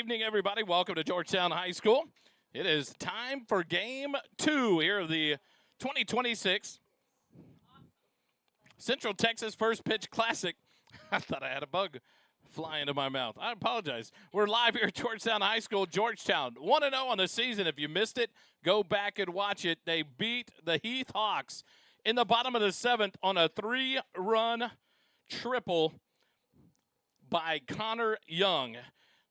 evening, everybody. Welcome to Georgetown High School. It is time for Game 2 here of the 2026 Central Texas First Pitch Classic. I thought I had a bug fly into my mouth. I apologize. We're live here at Georgetown High School, Georgetown. 1-0 on the season. If you missed it, go back and watch it. They beat the Heath Hawks in the bottom of the 7th on a 3-run triple by Connor Young.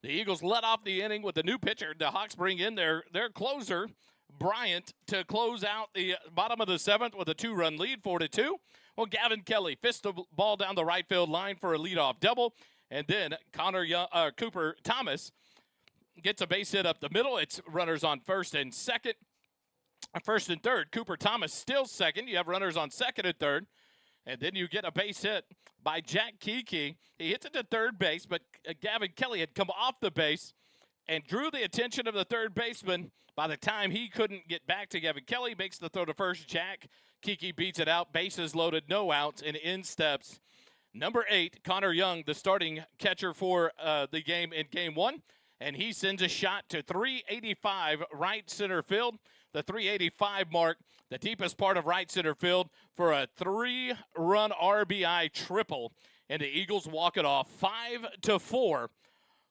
The Eagles let off the inning with the new pitcher. The Hawks bring in their closer, Bryant, to close out the bottom of the 7th with a 2-run lead, 4-2. Well, Gavin Kelly fists the ball down the right field line for a leadoff double. And then Cooper Thomas gets a base hit up the middle. It's runners on first and third. Cooper Thomas still second. You have runners on second and third. And then you get a base hit by Jack Kiki. He hits it to third base, but Gavin Kelly had come off the base and drew the attention of the third baseman. By the time he couldn't get back to Gavin Kelly, makes the throw to first. Jack Kiki beats it out. Bases loaded, no outs, and in steps number 8, Connor Young, the starting catcher for the game in Game 1. And he sends a shot to 385 right center field. The 385 mark, the deepest part of right center field for a 3-run RBI triple. And the Eagles walk it off 5-4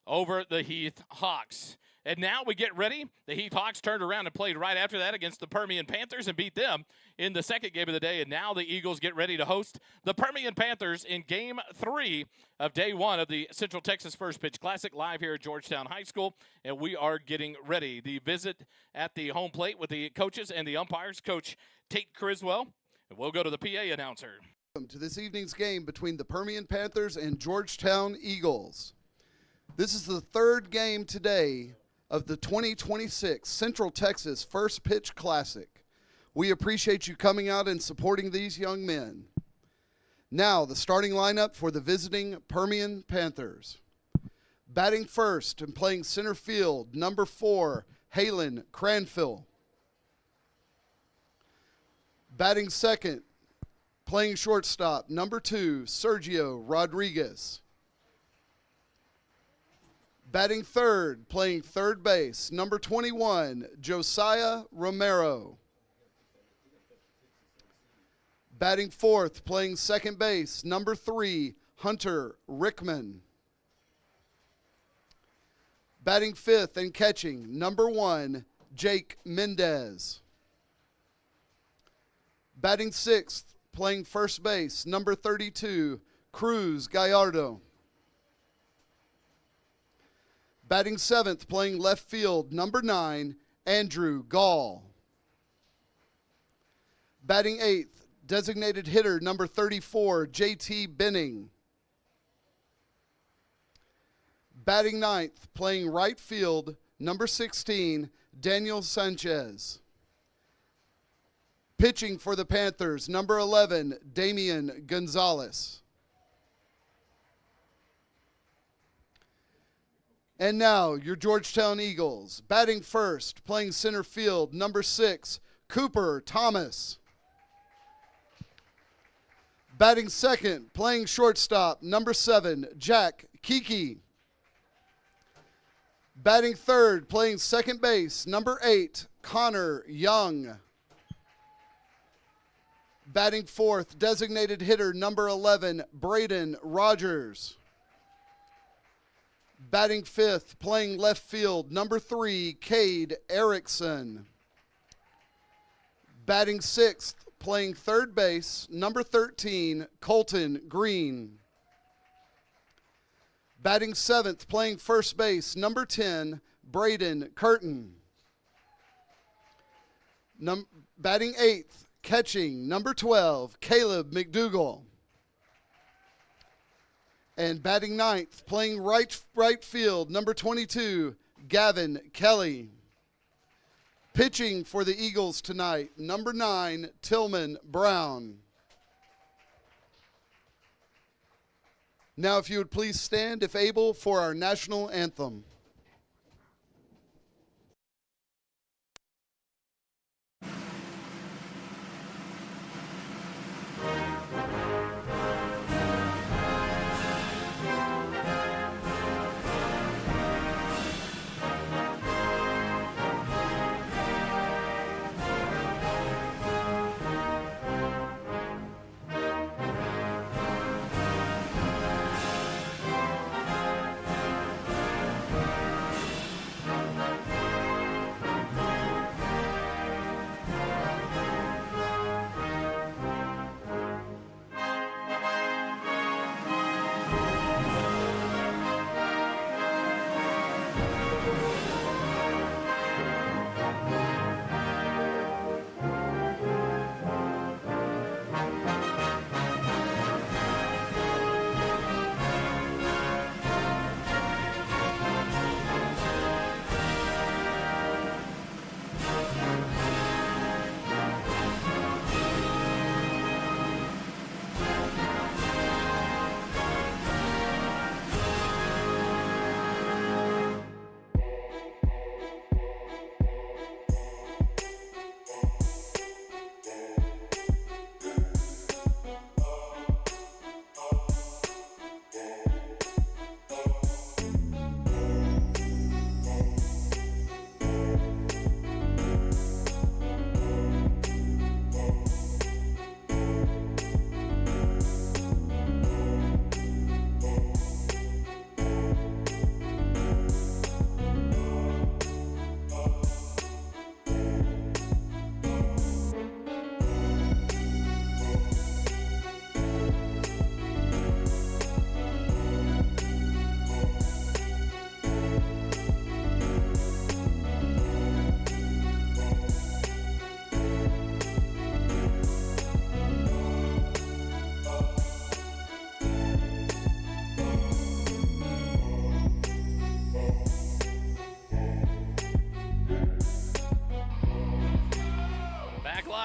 over the Heath Hawks. And now we get ready. The Heath Hawks turned around and played right after that against the Permian Panthers and beat them in the second game of the day. And now the Eagles get ready to host the Permian Panthers in Game 3 of Day 1 of the Central Texas First Pitch Classic, live here at Georgetown High School. And we are getting ready. The visit at the home plate with the coaches and the umpires, Coach Tate Criswell. And we'll go to the PA announcer. Welcome to this evening's game between the Permian Panthers and Georgetown Eagles. This is the third game today of the 2026 Central Texas First Pitch Classic. We appreciate you coming out and supporting these young men. Now, the starting lineup for the visiting Permian Panthers. Batting first and playing center field, number 4, Halen Cranfill. Batting second, playing shortstop, number 2, Sergio Rodriguez. Batting third, playing third base, number 21, Josiah Romero. Batting fourth, playing second base, number 3, Hunter Rickman. Batting fifth and catching, number 1, Jake Mendez. Batting sixth, playing first base, number 32, Cruz Gallardo. Batting seventh, playing left field, number 9, Andrew Gall. Batting eighth, designated hitter, number 34, J.T. Benning. Batting ninth, playing right field, number 16, Daniel Sanchez. Pitching for the Panthers, number 11, Damian Gonzalez. And now, your Georgetown Eagles. Batting first, playing center field, number 6, Cooper Thomas. Batting second, playing shortstop, number 7, Jack Kiki. Batting third, playing second base, number 8, Connor Young. Batting fourth, designated hitter, number 11, Braden Rogers. Batting fifth, playing left field, number 3, Cade Erickson. Batting sixth, playing third base, number 13, Colton Green. Batting seventh, playing first base, number 10, Braden Curtin. Batting eighth, catching, number 12, Caleb McDougall. And batting ninth, playing right field, number 22, Gavin Kelly. Pitching for the Eagles tonight, number 9, Tillman Brown. Now, if you would please stand, if able, for our national anthem.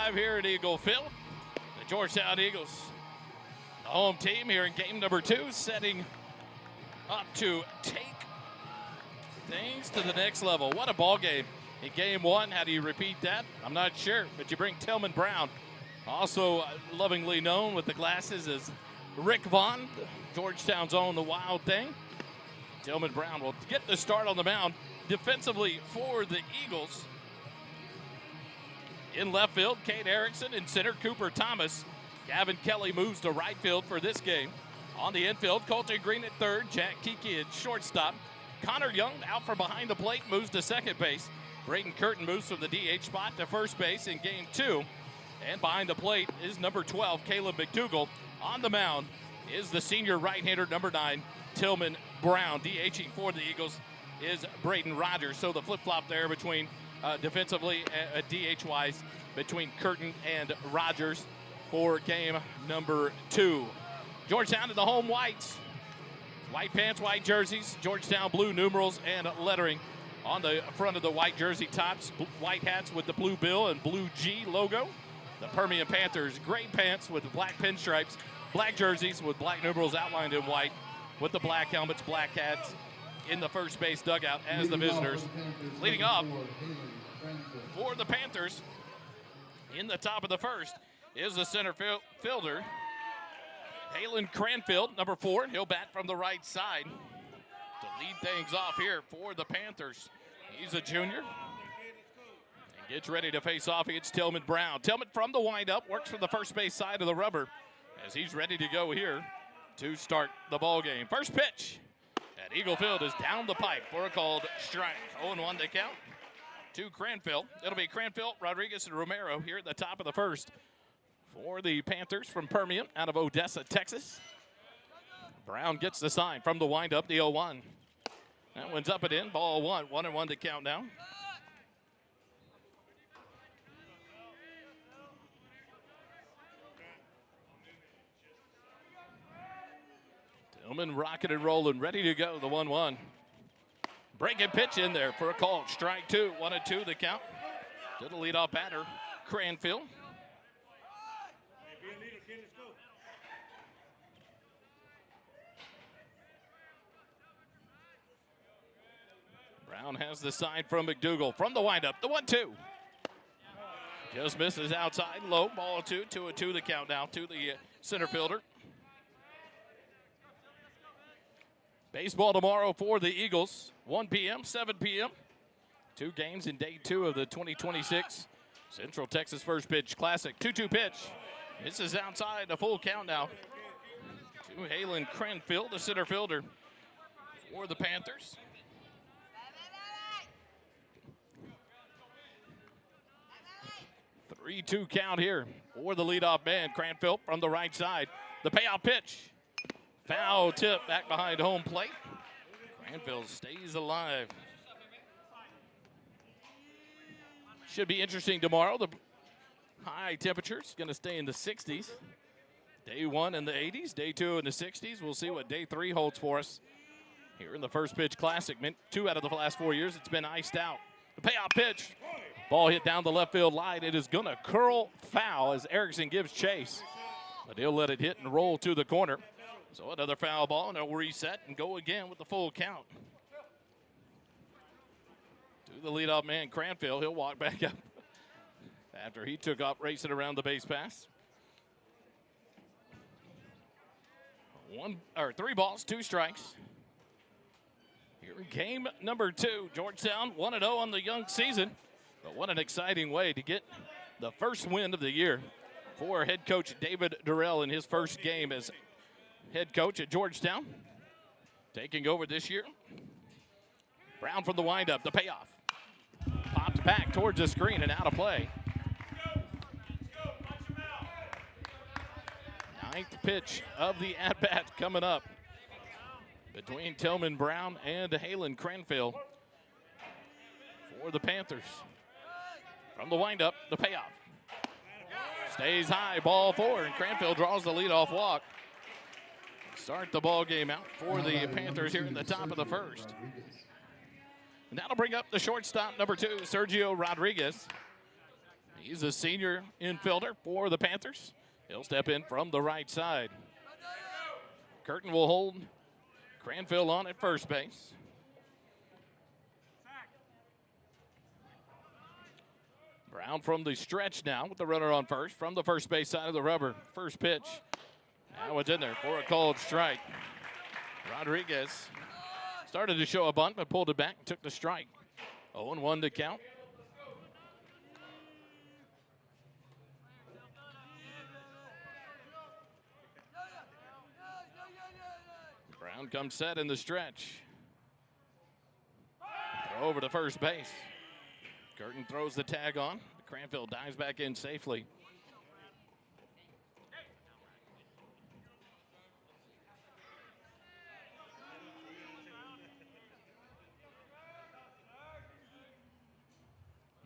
alive here at Eagle Field. The Georgetown Eagles, the home team here in game number 2, setting up to take things to the next level. What a ball game in game 1. How do you repeat that? I'm not sure, but you bring Tillman Brown, also lovingly known with the glasses as Rick Vaughn, Georgetown's own The Wild Thing. Tillman Brown will get the start on the mound defensively for the Eagles. In left field, Kate Erickson. In center, Cooper Thomas. Gavin Kelly moves to right field for this game. On the infield, Colton Green at third, Jack Kiki at shortstop. Connor Young out from behind the plate, moves to second base. Braden Curtin moves from the DH spot to first base in game 2. And behind the plate is number 12, Caleb McDougal. On the mound is the senior right-hander, number 9, Tillman Brown. DHing for the Eagles is Braden Rogers. So the flip-flop there between defensively, DH-wise, between Curtin and Rogers for game number 2. Georgetown in the home whites. White pants, white jerseys, Georgetown blue numerals and lettering on the front of the white jersey tops. White hats with the blue bill and blue G logo. The Permian Panthers, gray pants with black pinstripes, black jerseys with black numerals outlined in white, with the black helmets, black hats in the first base dugout as the visitors. Leading off for the Panthers in the top of the first is the center fielder, Halen Cranfield, number 4. He'll bat from the right side to lead things off here for the Panthers. He's a junior. And gets ready to face off against Tillman Brown. Tillman from the windup, works from the first base side of the rubber as he's ready to go here to start the ball game. First pitch at Eagle Field is down the pipe for a called strike. 0-1 to count to Cranfield. It'll be Cranfield, Rodriguez, and Romero here at the top of the first for the Panthers from Permian out of Odessa, Texas. Brown gets the sign from the windup, the 0-1. That one's up and in, ball 1. 1-1 to count now. Tillman rocking and rolling, ready to go, the 1-1. Breaking pitch in there for a call. Strike 2, 1-2 the count to the leadoff batter, Cranfield. Brown has the sign from McDougal from the windup, the 1-2. Just misses outside, low, ball 2, 2-2 the count now to the center fielder. Baseball tomorrow for the Eagles, 1 p.m., 7 p.m. 2 games in day 2 of the 2026 Central Texas First Pitch Classic. 2-2 pitch. This is outside, a full count now to Halen Cranfield, the center fielder for the Panthers. 3-2 count here for the leadoff man, Cranfield from the right side. The payoff pitch. Foul tip back behind home plate. Cranfield stays alive. Should be interesting tomorrow. The high temperatures going to stay in the 60s. Day 1 in the 80s, day 2 in the 60s. We'll see what day 3 holds for us here in the First Pitch Classic. 2 out of the last 4 years, it's been iced out. The payoff pitch. Ball hit down the left field line. It is going to curl foul as Erickson gives chase. But he'll let it hit and roll to the corner. So another foul ball, and they'll reset and go again with the full count. To the leadoff man, Cranfield. He'll walk back up after he took off racing around the base pass. 3 balls, 2 strikes. Here in game number 2, Georgetown 1-0 on the young season. But what an exciting way to get the first win of the year for head coach David Durrell in his first game as head coach at Georgetown. Taking over this year. Brown from the windup, the payoff. Popped back towards the screen and out of play. 9th pitch of the at-bat coming up between Tillman Brown and Halen Cranfield for the Panthers. From the windup, the payoff. Stays high, ball 4, and Cranfield draws the leadoff walk. Start the ball game out for the Panthers here in the top of the first. And that'll bring up the shortstop, number 2, Sergio Rodriguez. He's a senior infielder for the Panthers. He'll step in from the right side. Curtin will hold Cranfield on at first base. Brown from the stretch now with the runner on first from the first base side of the rubber. First pitch. Now it's in there for a called strike. Rodriguez started to show a bunt but pulled it back and took the strike. 0-1 to count. Brown comes set in the stretch. Throw over to first base. Curtin throws the tag on. Cranfield dives back in safely.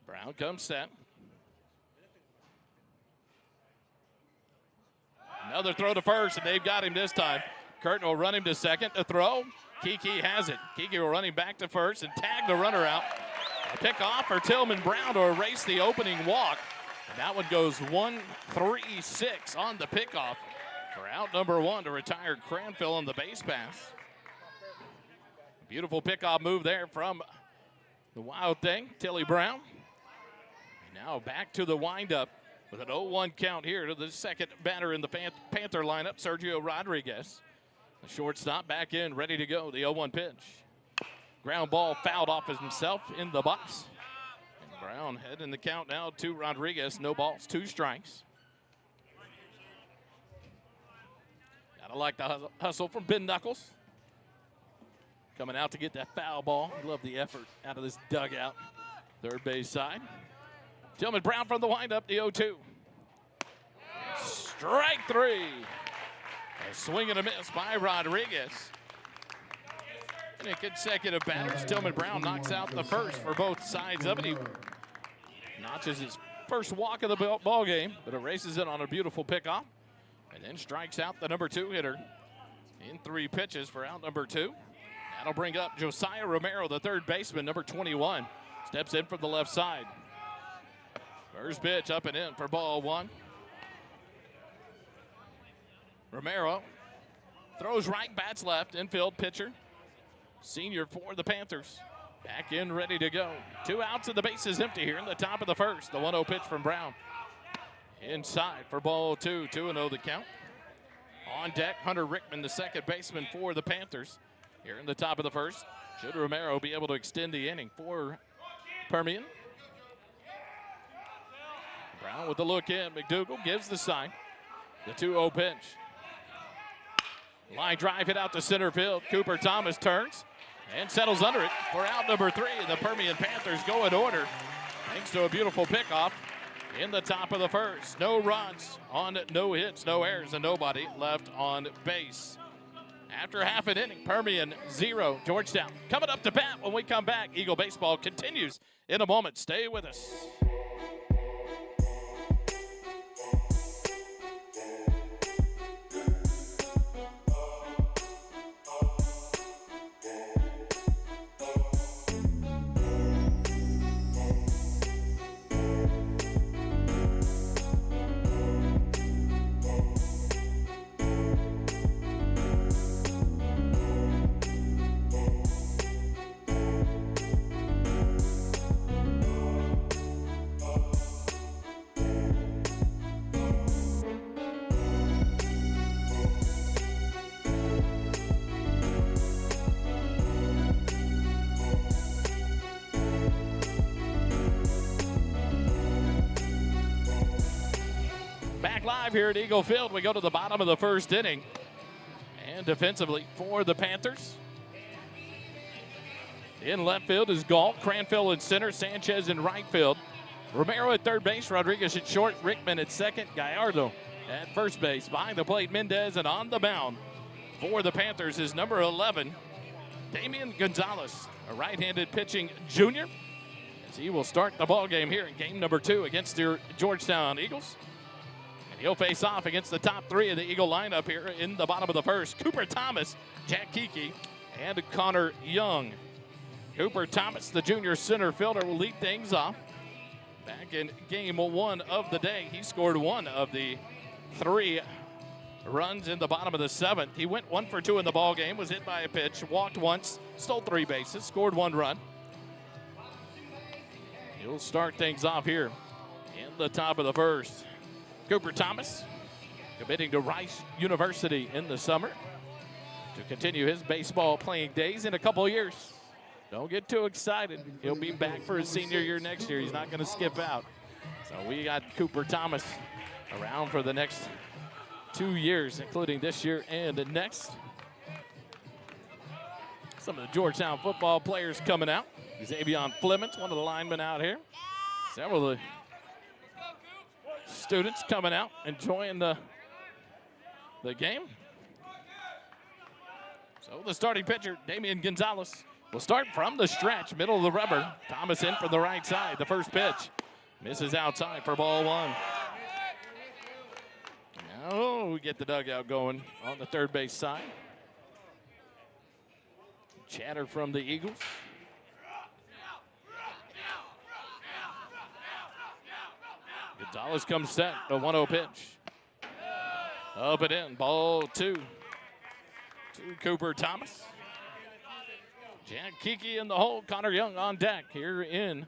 Brown comes set. Another throw to first, and they've got him this time. Curtin will run him to second. The throw. Kiki has it. Kiki will run him back to first and tag the runner out. A pick off for Tillman Brown to erase the opening walk. And that one goes 1-3-6 on the pickoff for out number 1 to retire Cranfield on the base pass. Beautiful pickoff move there from the Wild Thing, Tilly Brown. And now back to the windup with an 0-1 count here to the second batter in the Panther lineup, Sergio Rodriguez. The shortstop back in, ready to go. The 0-1 pitch. Ground ball fouled off himself in the box. And Brown heading the count now to Rodriguez. No balls, 2 strikes. Gotta like the hustle from Ben Knuckles. Coming out to get that foul ball. Love the effort out of this dugout. Third base side. Tillman Brown from the windup, the 0-2. Strike 3. A swing and a miss by Rodriguez. In consecutive batters, Tillman Brown knocks out the first for both sides of it. He notches his first walk of the ball game, but erases it on a beautiful pickoff, and then strikes out the number 2 hitter in 3 pitches for out number 2. That'll bring up Josiah Romero, the third baseman, number 21. Steps in from the left side. First pitch up and in for ball 1. Romero throws right, bats left, infield pitcher. Senior for the Panthers. Back in, ready to go. 2 outs and the base is empty here in the top of the first. The 1-0 pitch from Brown. Inside for ball 2, 2-0 the count. On deck, Hunter Rickman, the second baseman for the Panthers. Here in the top of the first. Should Romero be able to extend the inning for Permian? Brown with the look in. McDougal gives the sign. The 2-0 pitch. Line drive hit out to center field. Cooper Thomas turns and settles under it for out number 3. The Permian Panthers go in order thanks to a beautiful pickoff in the top of the first. No runs on no hits, no errors, and nobody left on base. After half an inning, Permian 0, Georgetown. Coming up to bat when we come back. Eagle Baseball continues in a moment. Stay with us. Live here at Eagle Field. We go to the bottom of the first inning. And defensively for the Panthers. In left field is Galt, Cranfield in center, Sanchez in right field. Romero at third base, Rodriguez at short, Rickman at second, Gallardo at first base. Behind the plate, Mendez, and on the mound for the Panthers is number 11, Damian Gonzalez, a right-handed pitching junior, as he will start the ball game here in game number 2 against the Georgetown Eagles. He'll face off against the top 3 of the Eagle lineup here in the bottom of the first. Cooper Thomas, Jack Kiki, and Connor Young. Cooper Thomas, the junior center fielder, will lead things off. Back in game 1 of the day, he scored 1 of the 3 runs in the bottom of the 7th. He went 1 for 2 in the ball game, was hit by a pitch, walked once, stole 3 bases, scored 1 run. He'll start things off here in the top of the first. Cooper Thomas committing to Rice University in the summer to continue his baseball playing days in a couple years. Don't get too excited. He'll be back for his senior year next year. He's not going to skip out. So we got Cooper Thomas around for the next 2 years, including this year and the next. Some of the Georgetown football players coming out. Xavier Flemons, one of the linemen out here. Several of the students coming out, enjoying the game. So the starting pitcher, Damian Gonzalez, will start from the stretch, middle of the rubber. Thomas in from the right side. The first pitch misses outside for ball 1. Now we get the dugout going on the third base side. Chatter from the Eagles. Gonzalez comes set, a 1-0 pitch. Up and in, ball 2 to Cooper Thomas. Jack Kiki in the hole, Connor Young on deck here in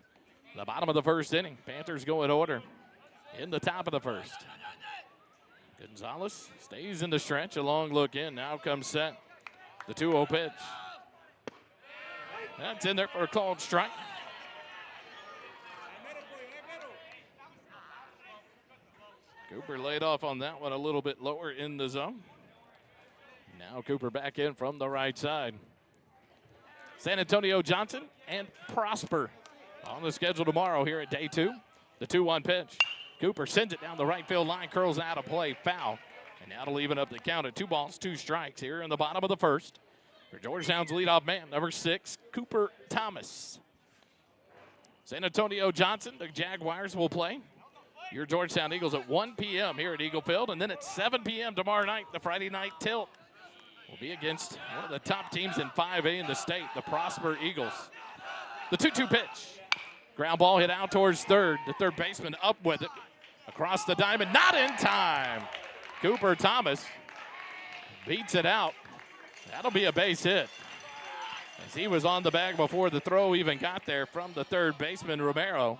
the bottom of the first inning. Panthers go in order in the top of the first. Gonzalez stays in the stretch, a long look in, now comes set. The 2-0 pitch. That's in there for a called strike. Cooper laid off on that one a little bit lower in the zone. Now Cooper back in from the right side. San Antonio Johnson and Prosper on the schedule tomorrow here at day 2. The 2-1 pitch. Cooper sends it down the right field line, curls out of play, foul. And now to even up the count at 2 balls, 2 strikes here in the bottom of the first. For Georgetown's leadoff man, number 6, Cooper Thomas. San Antonio Johnson, the Jaguars will play your Georgetown Eagles at 1 p.m. here at Eagle Field. And then at 7 p.m. tomorrow night, the Friday night tilt will be against one of the top teams in 5A in the state, the Prosper Eagles. The 2-2 pitch. Ground ball hit out towards third. The third baseman up with it. Across the diamond, not in time. Cooper Thomas beats it out. That'll be a base hit, as he was on the bag before the throw even got there from the third baseman, Romero.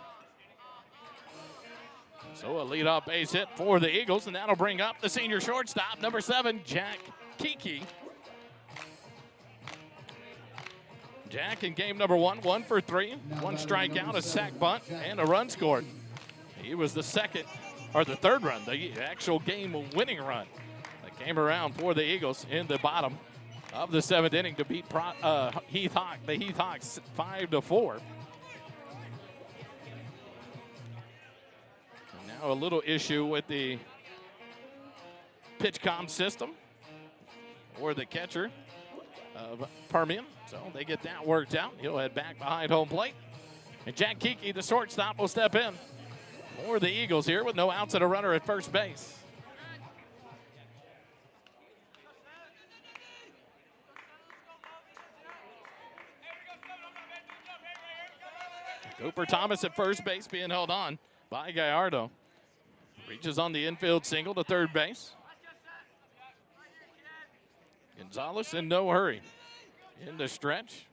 So a leadoff base hit for the Eagles, and that'll bring up the senior shortstop, number 7, Jack Kiki. Jack in game number 1, 1 for 3, 1 strikeout, a sac bunt, and a run scored. He was the third run, the actual game-winning run that came around for the Eagles in the bottom of the 7th inning to beat the Heath Hawks 5-4. Now a little issue with the pitch comm system or the catcher of Permian. So they get that worked out. He'll head back behind home plate. And Jack Kiki, the shortstop, will step in for the Eagles here with no outs and a runner at first base. Cooper Thomas at first base being held on by Gallardo. Reaches on the infield single to third base. Gonzalez in no hurry in the stretch.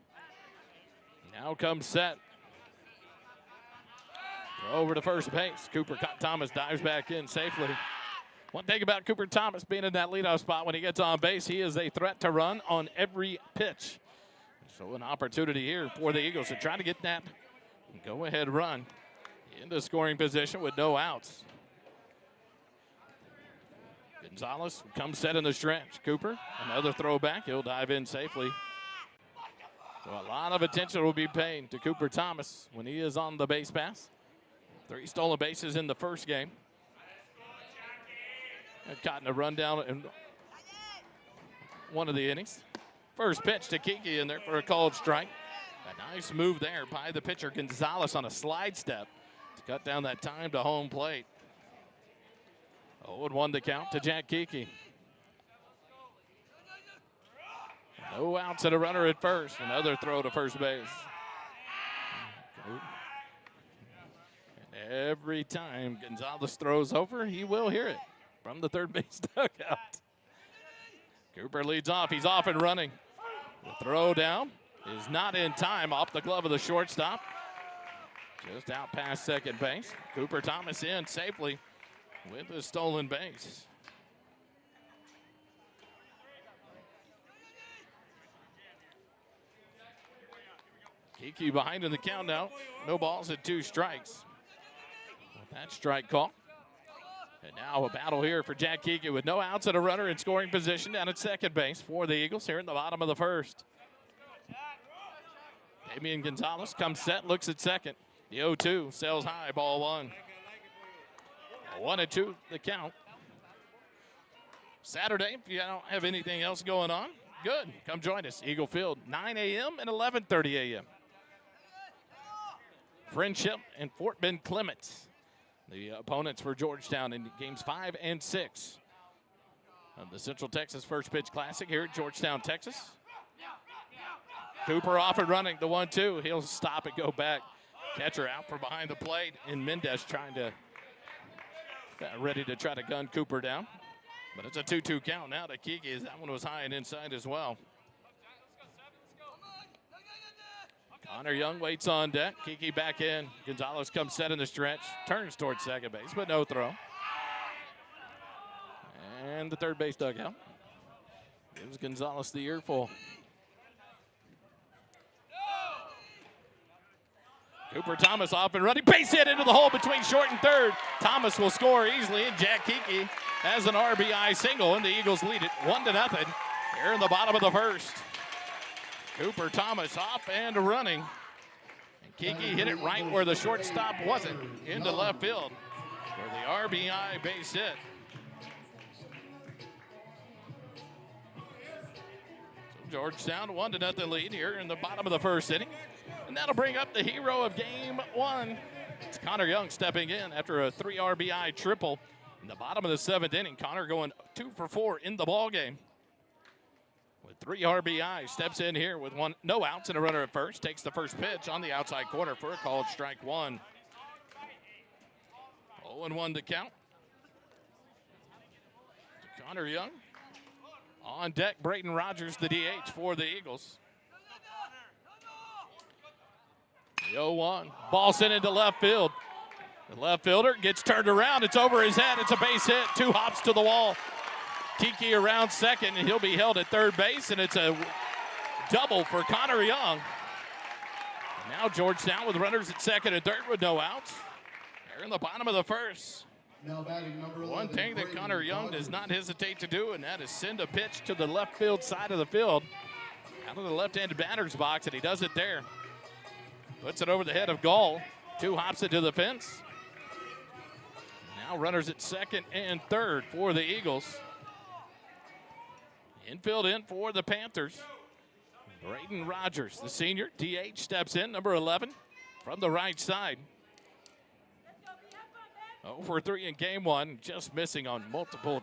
Now comes set. Throw over to first base. Cooper Thomas dives back in safely. One thing about Cooper Thomas being in that leadoff spot, when he gets on base, he is a threat to run on every pitch. So an opportunity here for the Eagles to try to get that go-ahead run into scoring position with no outs. Gonzalez comes set in the stretch. Cooper, another throwback. He'll dive in safely. So a lot of attention will be paid to Cooper Thomas when he is on the base pass. 3 stolen bases in the first game. Had gotten a rundown in one of the innings. First pitch to Kiki in there for a called strike. A nice move there by the pitcher Gonzalez on a slide step to cut down that time to home plate. 0-1 the count to Jack Kiki. No outs and a runner at first. Another throw to first base. And Every time Gonzalez throws over, he will hear it from the third base dugout. Cooper leads off. He's off and running. The throw down is not in time, off the glove of the shortstop. Just out past second base. Cooper Thomas in safely with the stolen base. Kiki behind in the count now. No balls and 2 strikes. With that strike call. And now a battle here for Jack Kiki with no outs and a runner in scoring position down at second base for the Eagles here in the bottom of the first. Damian Gonzalez comes set, looks at second. The 0-2 sails high, ball 1. 1-2 the count. Saturday, if you don't have anything else going on, good. Come join us. Eagle Field, 9 a.m. and 11:30 a.m. Friendship and Fort Bend Clements, the opponents for Georgetown in games 5 and 6 of the Central Texas First Pitch Classic here at Georgetown, Texas. Cooper off and running, the 1-2. He'll stop and go back. Catcher out from behind the plate, and Mendez trying to, ready to try to gun Cooper down. But it's a 2-2 count now to Kiki, as that one was high and inside as well. Connor Young waits on deck. Kiki back in. Gonzalez comes set in the stretch. Turns towards second base, but no throw. And the third base dugout gives Gonzalez the earful. Cooper Thomas off and running. Base hit into the hole between short and third. Thomas will score easily, and Jack Kiki has an RBI single, and the Eagles lead it 1-0 here in the bottom of the first. Cooper Thomas off and running. And Kiki hit it right where the shortstop wasn't, into left field for the RBI base hit. So Georgetown 1-0 lead here in the bottom of the first inning. And that'll bring up the hero of game 1. It's Connor Young stepping in after a 3 RBI triple in the bottom of the 7th inning. Connor going 2 for 4 in the ball game. With 3 RBI, steps in here with no outs and a runner at first. Takes the first pitch on the outside corner for a called strike 1. 0-1 to count. Connor Young. On deck, Brayton Rogers, the DH for the Eagles. The 0-1. Ball sent into left field. The left fielder gets turned around. It's over his head. It's a base hit. 2 hops to the wall. Kiki around second, and he'll be held at third base, and it's a double for Connor Young. And now Georgetown with runners at second and third with no outs. They're in the bottom of the first. Now batting number 11, one thing that Connor Young does not hesitate to do, and that is send a pitch to the left field side of the field, out of the left-handed batter's box, and he does it there. Puts it over the head of Gall. 2 hops it to the fence. Now runners at second and third for the Eagles. Infield in for the Panthers. Brayton Rogers, the senior, DH, steps in, number 11, from the right side. 0 for 3 in game 1, just missing on multiple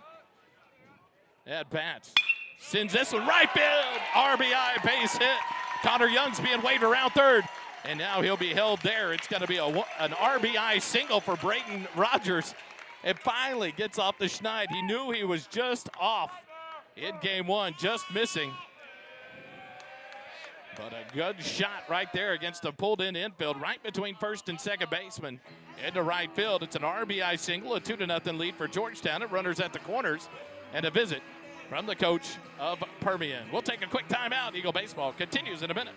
at-bats. Sends this one right field, RBI base hit. Connor Young's being waved around third, and now he'll be held there. It's going to be an RBI single for Brayton Rogers. It finally gets off the schneid. He knew he was just off in game 1, just missing. But a good shot right there against the pulled-in infield, right between first and second baseman into right field. It's an RBI single, a 2-0 lead for Georgetown. It runners at the corners, and a visit from the coach of Permian. We'll take a quick timeout. Eagle Baseball continues in a minute.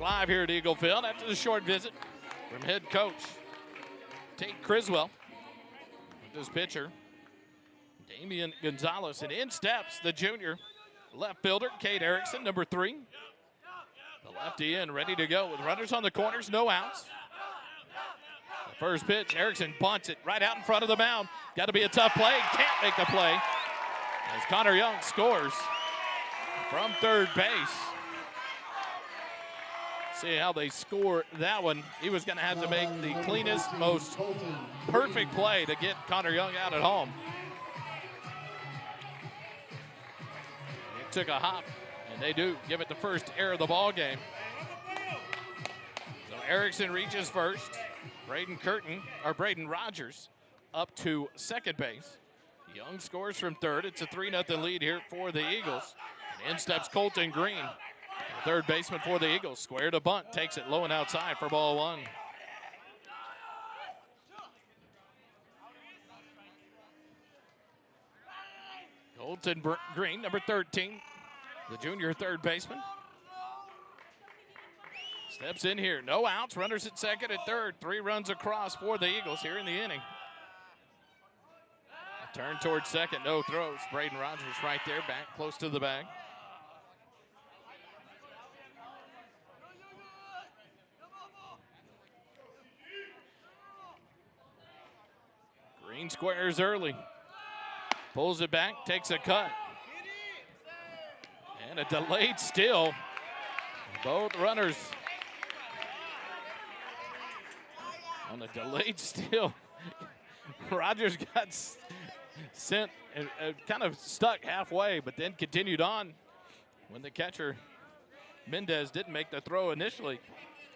Live here at Eagle Field after the short visit from head coach Tate Criswell with his pitcher Damian Gonzalez, and in steps the junior left fielder, Kate Erickson, number 3. The lefty in, ready to go with runners on the corners, no outs. The first pitch, Erickson bunts it right out in front of the mound. Got to be a tough play, can't make the play. As Connor Young scores from third base. See how they score that one. He was going to have to make the cleanest, most perfect play to get Connor Young out at home. It took a hop, and they do give it the first error of the ball game. So Erickson reaches first. Braden Rogers up to second base. Young scores from third. It's a 3-0 lead here for the Eagles. And in steps Colton Green, the third baseman for the Eagles. Square to bunt, takes it low and outside for ball 1. Colton Green, number 13, the junior third baseman. Steps in here, no outs, runners at second and third. 3 runs across for the Eagles here in the inning. A turn towards second, no throws. Braden Rogers right there, back close to the bag. Green squares early. Pulls it back, takes a cut. And a delayed steal. Both runners on a delayed steal. Rogers got sent and kind of stuck halfway, but then continued on when the catcher, Mendez, didn't make the throw initially.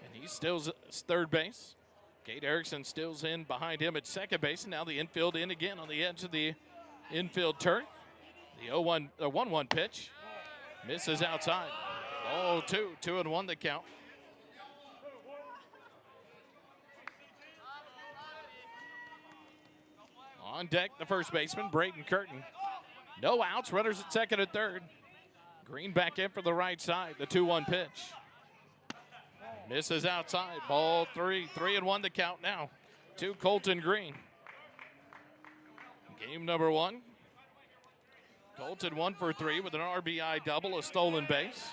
And he steals third base. Kate Erickson steals in behind him at second base. And now the infield in again on the edge of the infield turf. The 1-1 pitch misses outside. 0-2, 2-1 the count. On deck, the first baseman, Braden Curtin. No outs, runners at second and third. Green back in for the right side, the 2-1 pitch. Misses outside, ball 3, 3-1 the count now to Colton Green. Game number 1. Colton 1 for 3 with an RBI double, a stolen base.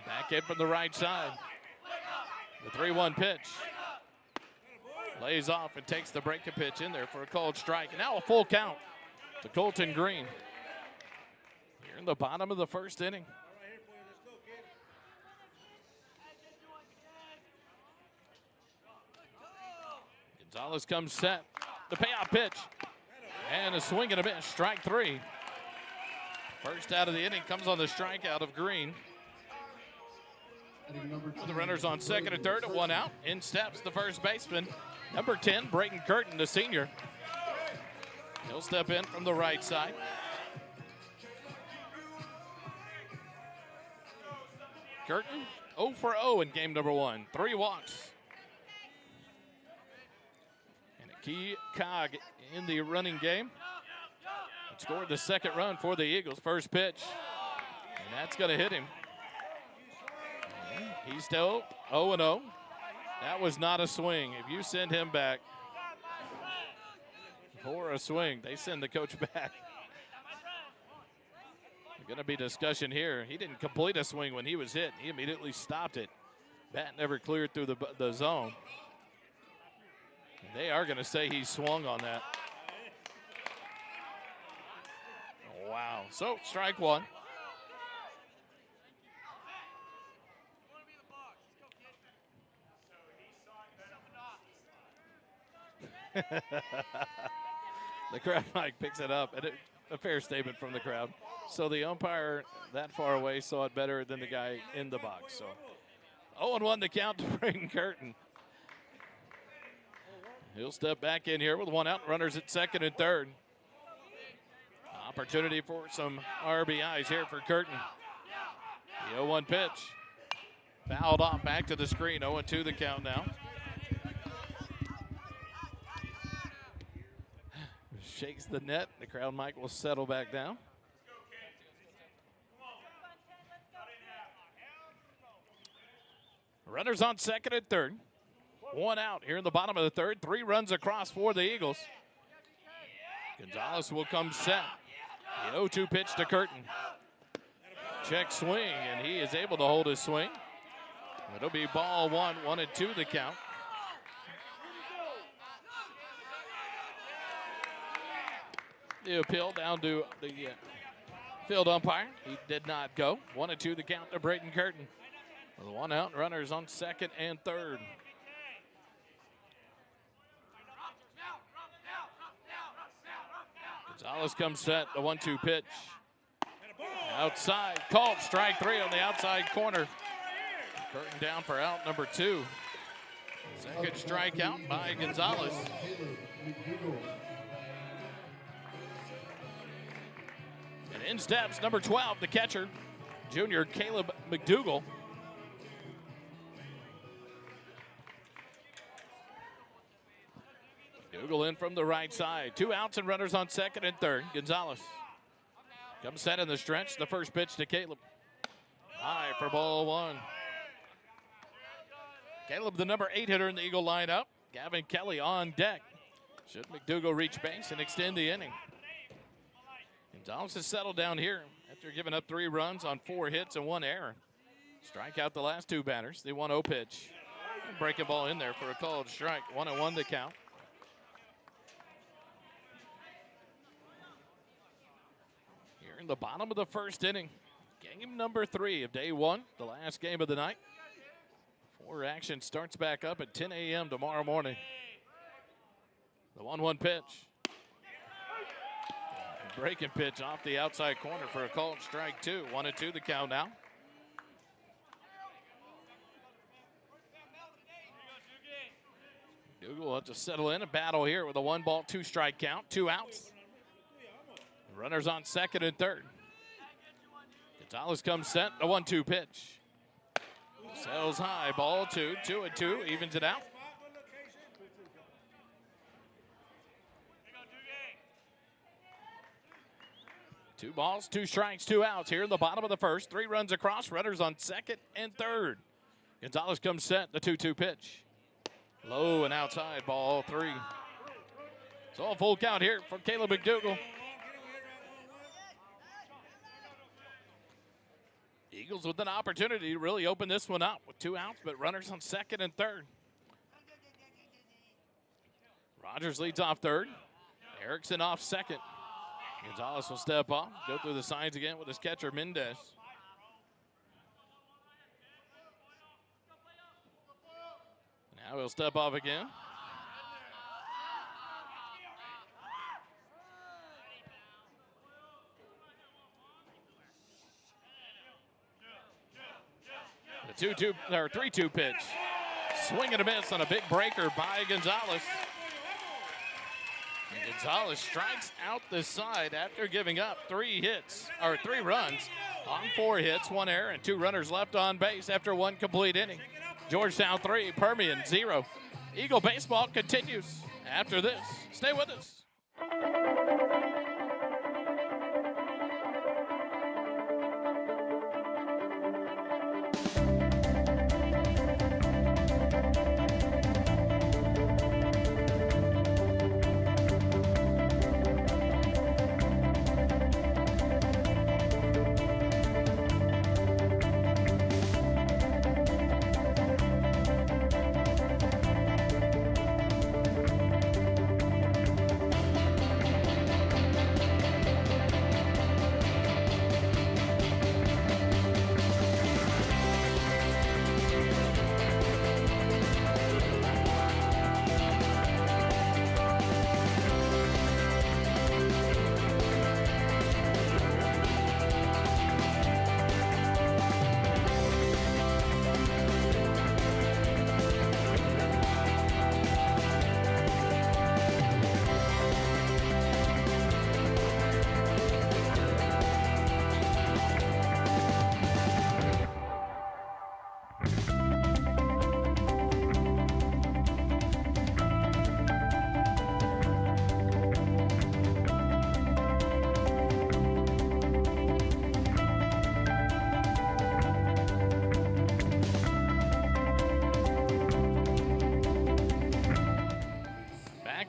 Back in from the right side. The 3-1 pitch. Lays off and takes the breaking pitch in there for a called strike. And now a full count to Colton Green. Here in the bottom of the first inning. Gonzalez comes set. The payoff pitch. And a swing and a miss. Strike 3. First out of the inning comes on the strikeout of Green. The runners on second and third at 1 out. In steps the first baseman, number 10, Braden Curtin, the senior. He'll step in from the right side. Curtin 0 for 0 in game number 1. 3 walks. And a key cog in the running game. It scored the second run for the Eagles. First pitch. And that's going to hit him. He's still 0-0. That was not a swing. If you send him back for a swing, they send the coach back. There's going to be discussion here. He didn't complete a swing when he was hit. He immediately stopped it. Bat never cleared through the zone. And they are going to say he swung on that. Wow. So, strike 1. The crowd mic picks it up, and a fair statement from the crowd. So the umpire that far away saw it better than the guy in the box. So 0-1 the count to Braden Curtin. He'll step back in here with 1 out, runners at second and third. Opportunity for some RBIs here for Curtin. The 0-1 pitch. Fouled off back to the screen. 0-2 the count now. Shakes the net. The crowd mic will settle back down. Runners on second and third. 1 out here in the bottom of the third. 3 runs across for the Eagles. Gonzalez will come set. The 0-2 pitch to Curtin. Check swing, and he is able to hold his swing. It'll be ball 1, 1-2 the count. The appeal down to the field umpire. He did not go. 1-2 the count to Brayton Curtin. With one out, runners on second and third. Gonzalez comes set, the 1-2 pitch. Outside, called strike 3 on the outside corner. Curtin down for out number 2. Second strikeout by Gonzalez. And in steps number 12, the catcher, junior Caleb McDougal. McDougal in from the right side. 2 outs and runners on second and third. Gonzalez comes set in the stretch. The first pitch to Caleb. High for ball 1. Caleb, the number 8 hitter in the Eagle lineup. Gavin Kelly on deck. Should McDougal reach base and extend the inning. Gonzalez has settled down here after giving up 3 runs on 4 hits and 1 error. Strike out the last 2 batters. The 1-0 pitch. Breaking ball in there for a called strike. 1-1 the count. Here in the bottom of the first inning. Game number 3 of day 1, the last game of the night. 4 action starts back up at 10 a.m. tomorrow morning. The 1-1 pitch. Breaking pitch off the outside corner for a called strike 2. 1-2 the count now. Dougal will have to settle in and battle here with a 1-ball, 2-strike count. 2 outs. Runners on second and third. Gonzalez comes set. A 1-2 pitch. Sails high. Ball 2. 2-2. Evens it out. Two balls, 2 strikes, 2 outs here in the bottom of the first. 3 runs across. Runners on second and third. Gonzalez comes set. The 2-2 pitch. Low and outside. Ball 3. So a full count here for Caleb McDougal. Eagles with an opportunity to really open this one up with 2 outs, but runners on second and third. Rogers leads off third. Erickson off second. Gonzalez will step off, go through the signs again with his catcher, Mendez. Now he'll step off again. The 3-2 pitch. Swing and a miss on a big breaker by Gonzalez. And Gonzalez strikes out the side after giving up 3 runs on 4 hits, 1 error, and 2 runners left on base after 1 complete inning. Georgetown 3, Permian 0. Eagle baseball continues after this. Stay with us.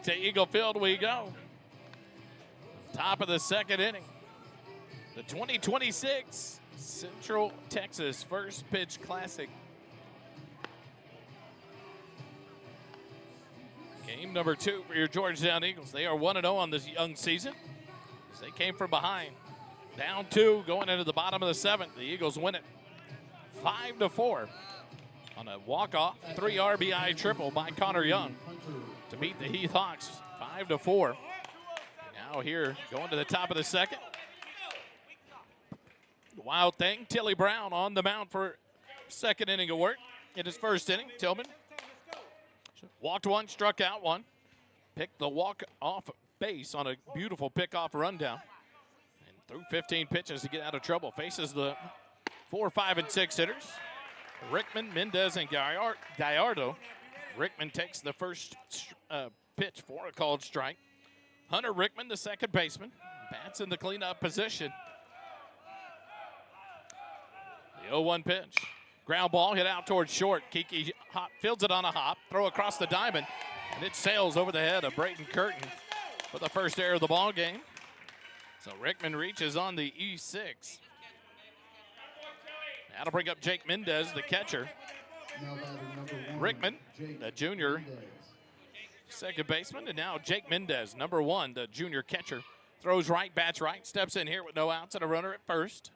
To Eagle Field we go. Top of the second inning. The 2026 Central Texas First Pitch Classic. Game number 2 for your Georgetown Eagles. They are 1-0 on this young season as they came from behind. Down 2 going into the bottom of the 7th. The Eagles win it 5-4 on a walk-off 3 RBI triple by Connor Young to beat the Heath Hawks 5-4. Now here going to the top of the 2nd. Wild thing, Tilly Brown on the mound for 2nd inning of work. In his 1st inning, Tillman walked 1, struck out 1. Picked the walk off base on a beautiful pickoff rundown. And threw 15 pitches to get out of trouble. Faces the 4, 5, and 6 hitters. Rickman, Mendez, and Gallardo. Rickman takes the first pitch for a called strike. Hunter Rickman, the 2nd baseman, bats in the cleanup position. The 0-1 pitch. Ground ball hit out towards short. Kiki fields it on a hop. Throw across the diamond. And it sails over the head of Brayton Curtin for the first error of the ball game. So Rickman reaches on the E6. That'll bring up Jake Mendez, the catcher. Rickman, the junior 2nd baseman. And now Jake Mendez, number 1, the junior catcher. Throws right, bats right, steps in here with no outs and a runner at 1st.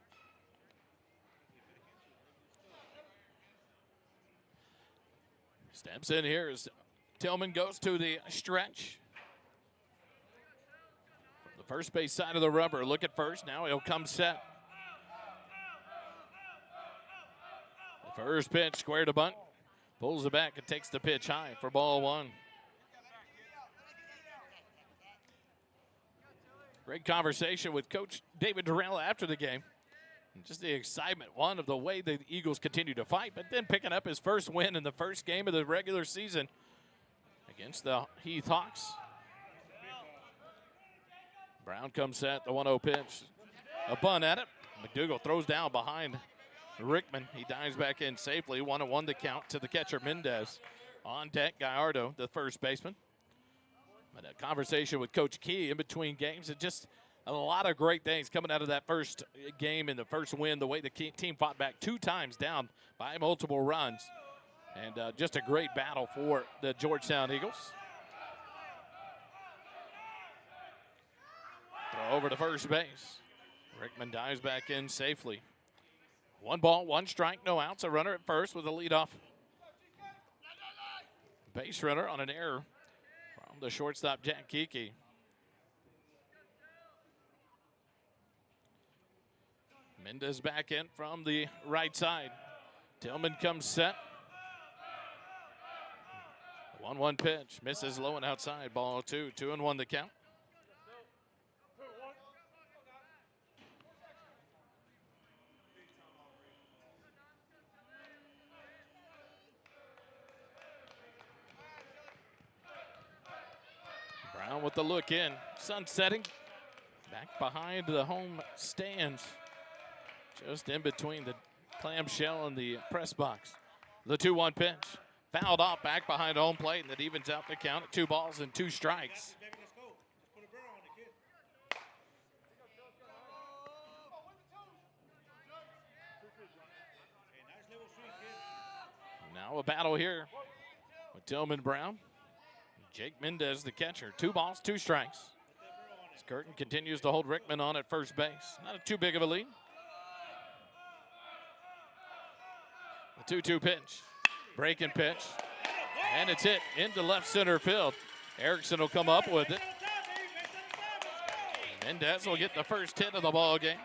Steps in here as Tillman goes to the stretch. From the first base side of the rubber, look at first. Now he'll come set. The first pitch, square to bunt. Pulls it back and takes the pitch high for ball 1. Great conversation with Coach David Durrell after the game. And just the excitement, one, of the way the Eagles continue to fight, but then picking up his first win in the first game of the regular season against the Heath Hawks. Brown comes set, the 1-0 pitch. A bunt at it. McDougal throws down behind Rickman. He dives back in safely. 1-1 the count to the catcher Mendez. On deck, Gallardo, the 1st baseman. But a conversation with Coach Key in between games. It just a lot of great things coming out of that first game and the first win, the way the team fought back 2 times down by multiple runs. And just a great battle for the Georgetown Eagles. Throw over to first base. Rickman dives back in safely. 1 ball, 1 strike, no outs. A runner at 1st with a leadoff base runner on an error from the shortstop, Jack Kiki. Mendez back in from the right side. Tillman comes set. 1-1 pitch. Misses low and outside. Ball 2. 2-1 the count. Brown with the look in. Sun setting. Back behind the home stands. Just in between the clamshell and the press box. The 2-1 pitch. Fouled off back behind home plate, and that evens out the count at 2 balls and 2 strikes. Now a battle here with Tillman Brown. Jake Mendez, the catcher. 2 balls, 2 strikes. As Curtin continues to hold Rickman on at first base. Not too big of a lead. The 2-2 pitch. Breaking pitch. And it's hit into left center field. Erickson will come up with it. Mendez will get the first hit of the ball game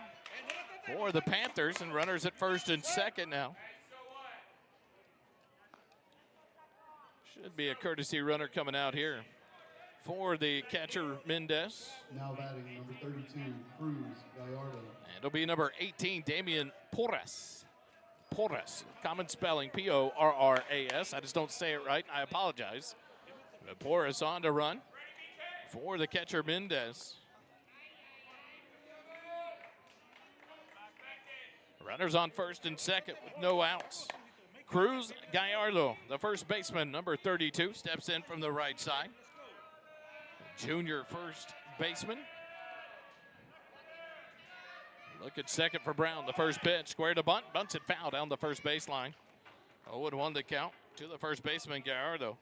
for the Panthers, and runners at 1st and 2nd now. Should be a courtesy runner coming out here for the catcher Mendez. Now batting number 32, Cruz Gallardo. And it'll be number 18, Damian Porras. Porras, common spelling, P-O-R-R-A-S. I just don't say it right. I apologize. But Porras on to run for the catcher Mendez. Runners on 1st and 2nd with no outs. Cruz Gallardo, the 1st baseman, number 32, steps in from the right side. Junior 1st baseman. Look at second for Brown. The first pitch. Square to bunt. Bunts it foul down the first baseline. 0-1 the count to the first baseman, Gallardo.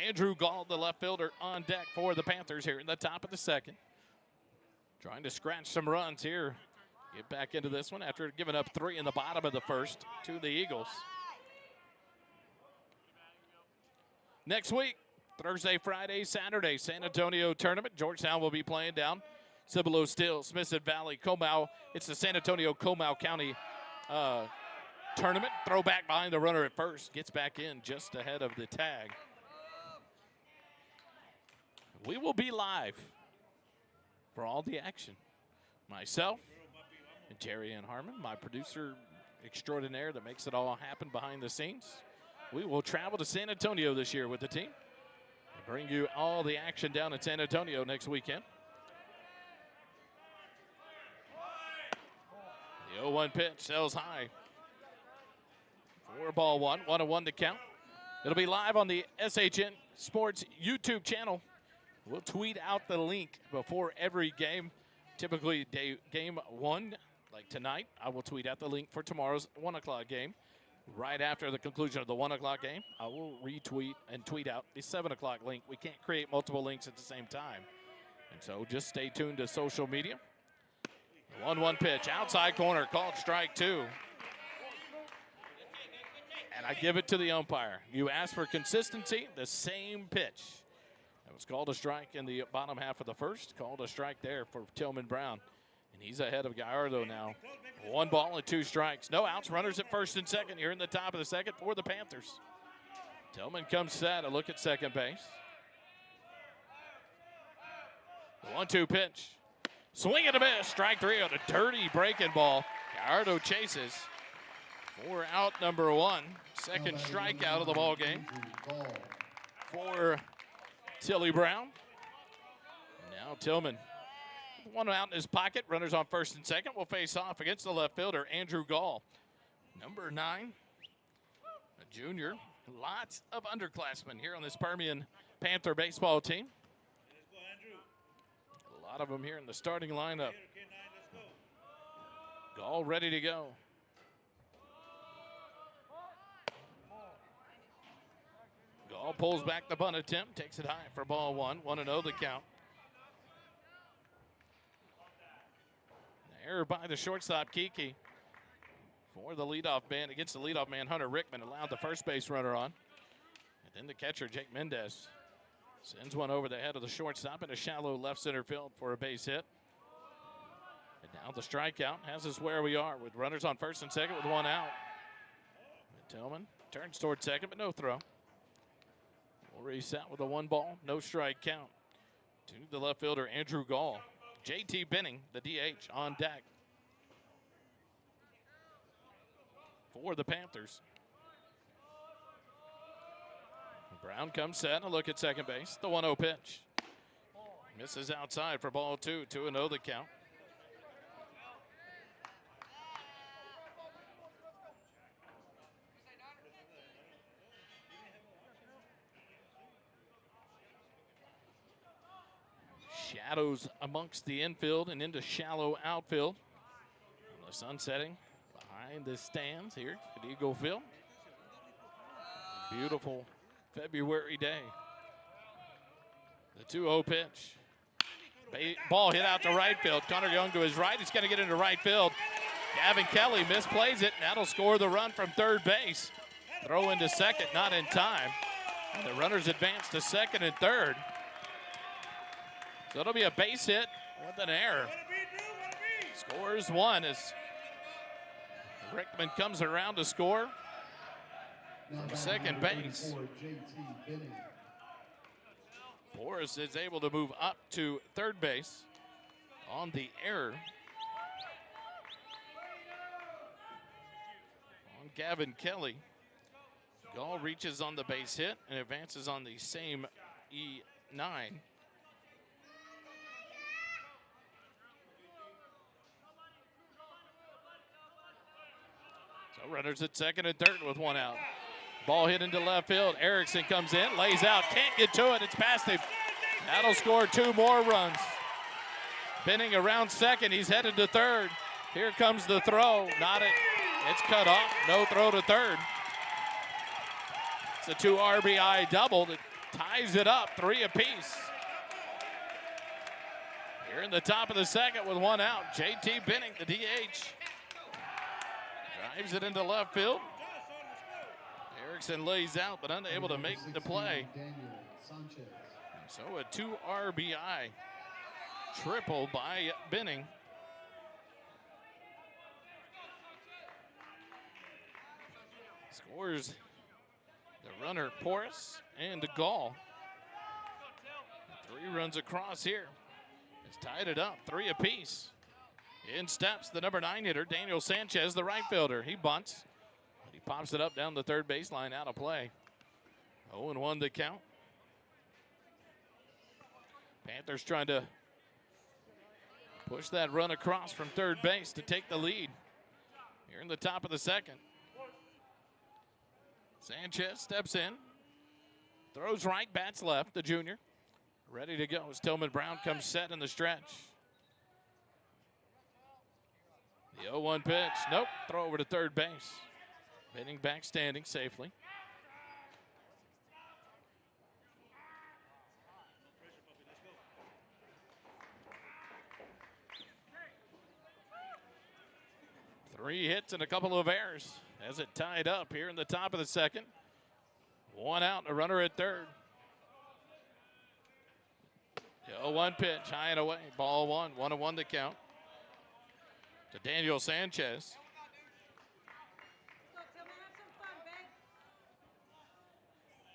Andrew Gall, the left fielder, on deck for the Panthers here in the top of the second. Trying to scratch some runs here. Get back into this one after giving up 3 in the bottom of the first to the Eagles. Next week, Thursday, Friday, Saturday, San Antonio tournament. Georgetown will be playing down Cibolo Still, Smithson Valley, Comal. It's the San Antonio Comal County tournament. Throw back behind the runner at first. Gets back in just ahead of the tag. We will be live for all the action. Myself and Jerry Ann Harmon, my producer extraordinaire that makes it all happen behind the scenes. We will travel to San Antonio this year with the team and bring you all the action down in San Antonio next weekend. The 0-1 pitch sails high. 4-1, 1-1 to count. It'll be live on the SHN Sports YouTube channel. We'll tweet out the link before every game. Typically, game 1, like tonight, I will tweet out the link for tomorrow's 1 o'clock game. Right after the conclusion of the 1 o'clock game, I will retweet and tweet out the 7 o'clock link. We can't create multiple links at the same time. And so just stay tuned to social media. 1-1 pitch, outside corner, called strike 2. And I give it to the umpire. You ask for consistency, the same pitch. It was called a strike in the bottom half of the first. Called a strike there for Tillman Brown. And he's ahead of Gallardo now. 1 ball and 2 strikes. No outs. Runners at first and second here in the top of the second for the Panthers. Tillman comes set. A look at second base. The 1-2 pitch. Swing and a miss. Strike 3 on a dirty breaking ball. Gallardo chases. 4 out, number 1. Second strikeout of the ball game for Tilly Brown. Now Tillman. 1 out in his pocket. Runners on first and second will face off against the left fielder, Andrew Gall. Number 9, a junior. Lots of underclassmen here on this Permian Panther baseball team. A lot of them here in the starting lineup. Gall ready to go. Gall pulls back the bunt attempt, takes it high for ball 1. 1-0 the count. Error by the shortstop, Kiki, for the leadoff man. Against the leadoff man, Hunter Rickman allowed the first base runner on. And then the catcher, Jake Mendez, sends one over the head of the shortstop in a shallow left center field for a base hit. And now the strikeout has us where we are with runners on first and second with 1 out. And Tillman turns toward second, but no throw. We'll reset with a 1 ball, no strike count to the left fielder, Andrew Gall. JT Benning, the DH, on deck for the Panthers. Brown comes set. A look at second base. The 1-0 pitch. Misses outside for ball 2. 2-0 the count. Shadows amongst the infield and into shallow outfield. The sun setting behind the stands here at Eagle Field. Beautiful February day. The 2-0 pitch. Ball hit out to right field. Connor Young to his right. He's going to get into right field. Gavin Kelly misplays it. And that'll score the run from third base. Throw into second, not in time. And the runners advance to second and third. So it'll be a base hit with an error. Scores 1 as Rickman comes around to score from second base. Boris is able to move up to third base on the error on Gavin Kelly. Gall reaches on the base hit and advances on the same E9. So runners at second and third with 1 out. Ball hit into left field. Erickson comes in, lays out, can't get to it. It's past him. That'll score 2 more runs. Benning around second. He's headed to third. Here comes the throw. Not it. It's cut off. No throw to third. It's a 2 RBI double that ties it up, 3 apiece. Here in the top of the second with 1 out, JT Benning, the DH. Drives it into left field. Erickson lays out, but unable to make the play. So a 2 RBI triple by Benning. Scores the runner Porras and Gall. 3 runs across here. It's tied it up, 3 apiece. In steps the number 9 hitter, Daniel Sanchez, the right fielder. He bunts. He pops it up down the third baseline, out of play. 0-1 the count. Panthers trying to push that run across from third base to take the lead. Here in the top of the second. Sanchez steps in, throws right, bats left, the junior. Ready to go as Tillman Brown comes set in the stretch. The 0-1 pitch, nope, throw over to third base. Benning back standing safely. Three hits and a couple of errors as it tied up here in the top of the second. 1 out, a runner at third. The 0-1 pitch, high and away, ball 1, 1-1 the count. To Daniel Sanchez.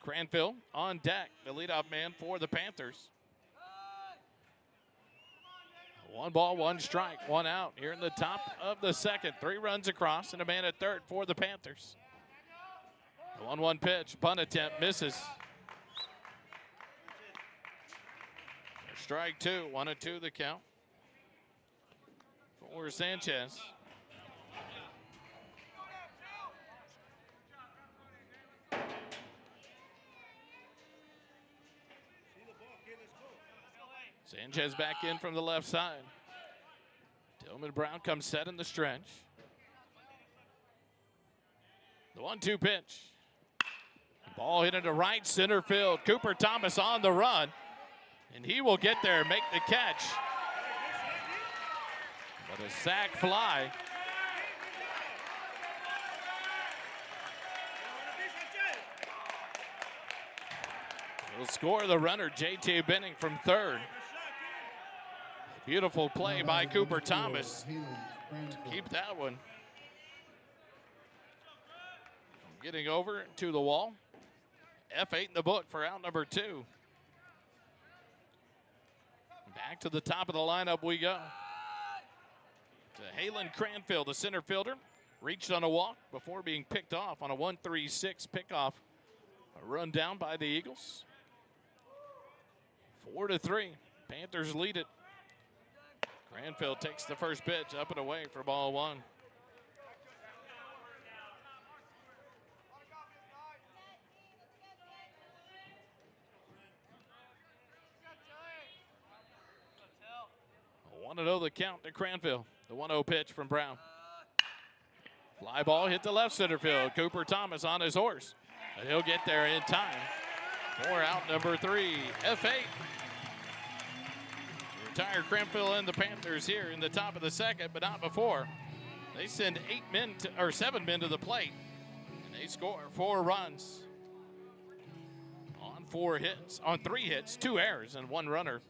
Cranfield on deck, the leadoff man for the Panthers. 1 ball, 1 strike, 1 out here in the top of the second. 3 runs across and a man at third for the Panthers. The 1-1 pitch, bunt attempt, misses. Strike 2, 1-2 the count for Sanchez. Sanchez back in from the left side. Tillman Brown comes set in the stretch. The 1-2 pitch. Ball hit into right center field. Cooper Thomas on the run. And he will get there and make the catch. But a sac fly. Will score the runner, J.T. Benning from third. Beautiful play by Cooper Thomas to keep that one. Getting over to the wall. F8 in the book for out number 2. Back to the top of the lineup we go. To Halen Cranfield, the center fielder. Reached on a walk before being picked off on a 1-3-6 pickoff. A run down by the Eagles. 4-3. Panthers lead it. Cranfield takes the first pitch up and away for ball 1. Want to know the count to Cranfield. The 1-0 pitch from Brown. Fly ball hit the left center field. Cooper Thomas on his horse. And he'll get there in time. For out number 3, F8. Retire Cranfield and the Panthers here in the top of the second, but not before. They send 7 men to the plate, and they score 4 runs on 4 hits, on 3 hits, 2 errors, and 1 runner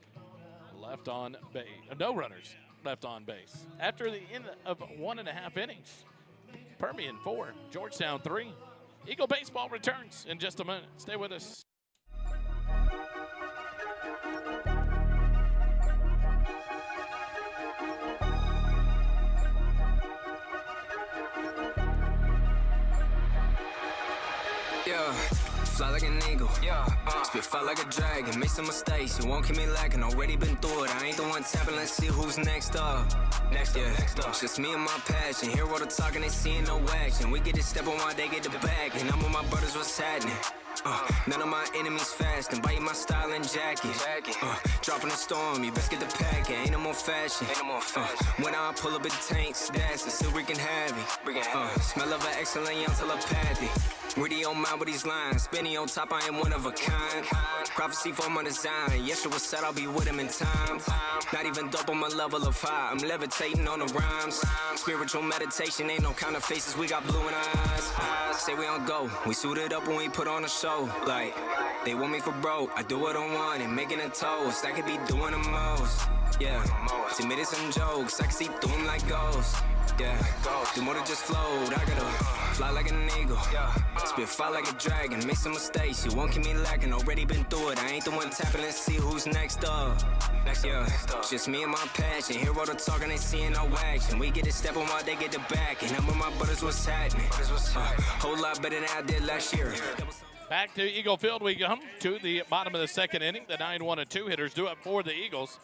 left on base. No runners left on base. After the end of 1.5 innings, Permian 4, Georgetown 3. Eagle baseball returns in just a minute. Stay with us. Yeah, fly like an eagle. Yeah, Spit fire like a dragon, make some mistakes, you won't keep me lacking. Already been through it, I ain't the one tapping. Let's see who's next up. Next up. It's just me and my passion. Hear all the talking, they seeing no action. We get it stepping while they get the bag. And I'm with my brothers, what's happening? None of my enemies fast, and biting my style and jacket. Dropping a storm, you best get the pack. Ain't no more fashion. When I pull up in tanks, that's it, still wreaking havoc. Smell of an excellent young telepathy. Really on mind with these lines, spinning on top, I am one of a kind. Prophecy for my design, Yeshua said I'll be with him in time. Not even dope on my level of high, I'm levitating on the rhymes. Spiritual meditation, ain't no kind of faces, we got blue in our eyes. Say we on go, we suited up when we put on a show. Like, they want me for broke, I do it on one and making a toast. I could be doing the most, yeah. To me, there's some jokes, I can see through them like ghosts. Yeah, do more than just float, I gotta fly like an eagle. Spit fire like a dragon, make some mistakes, you won't keep me lacking. Already been through it, I ain't the one tapping. Let's see who's next up. It's just me and my passion. Hear all the talking, they seeing no action. We get it stepping while they get the back. And I'm with my brothers, what's happening? Whole lot better than I did last year. Back to Eagle Field we come to the bottom of the second inning. The 9-1 and 2 hitters do it for the Eagles.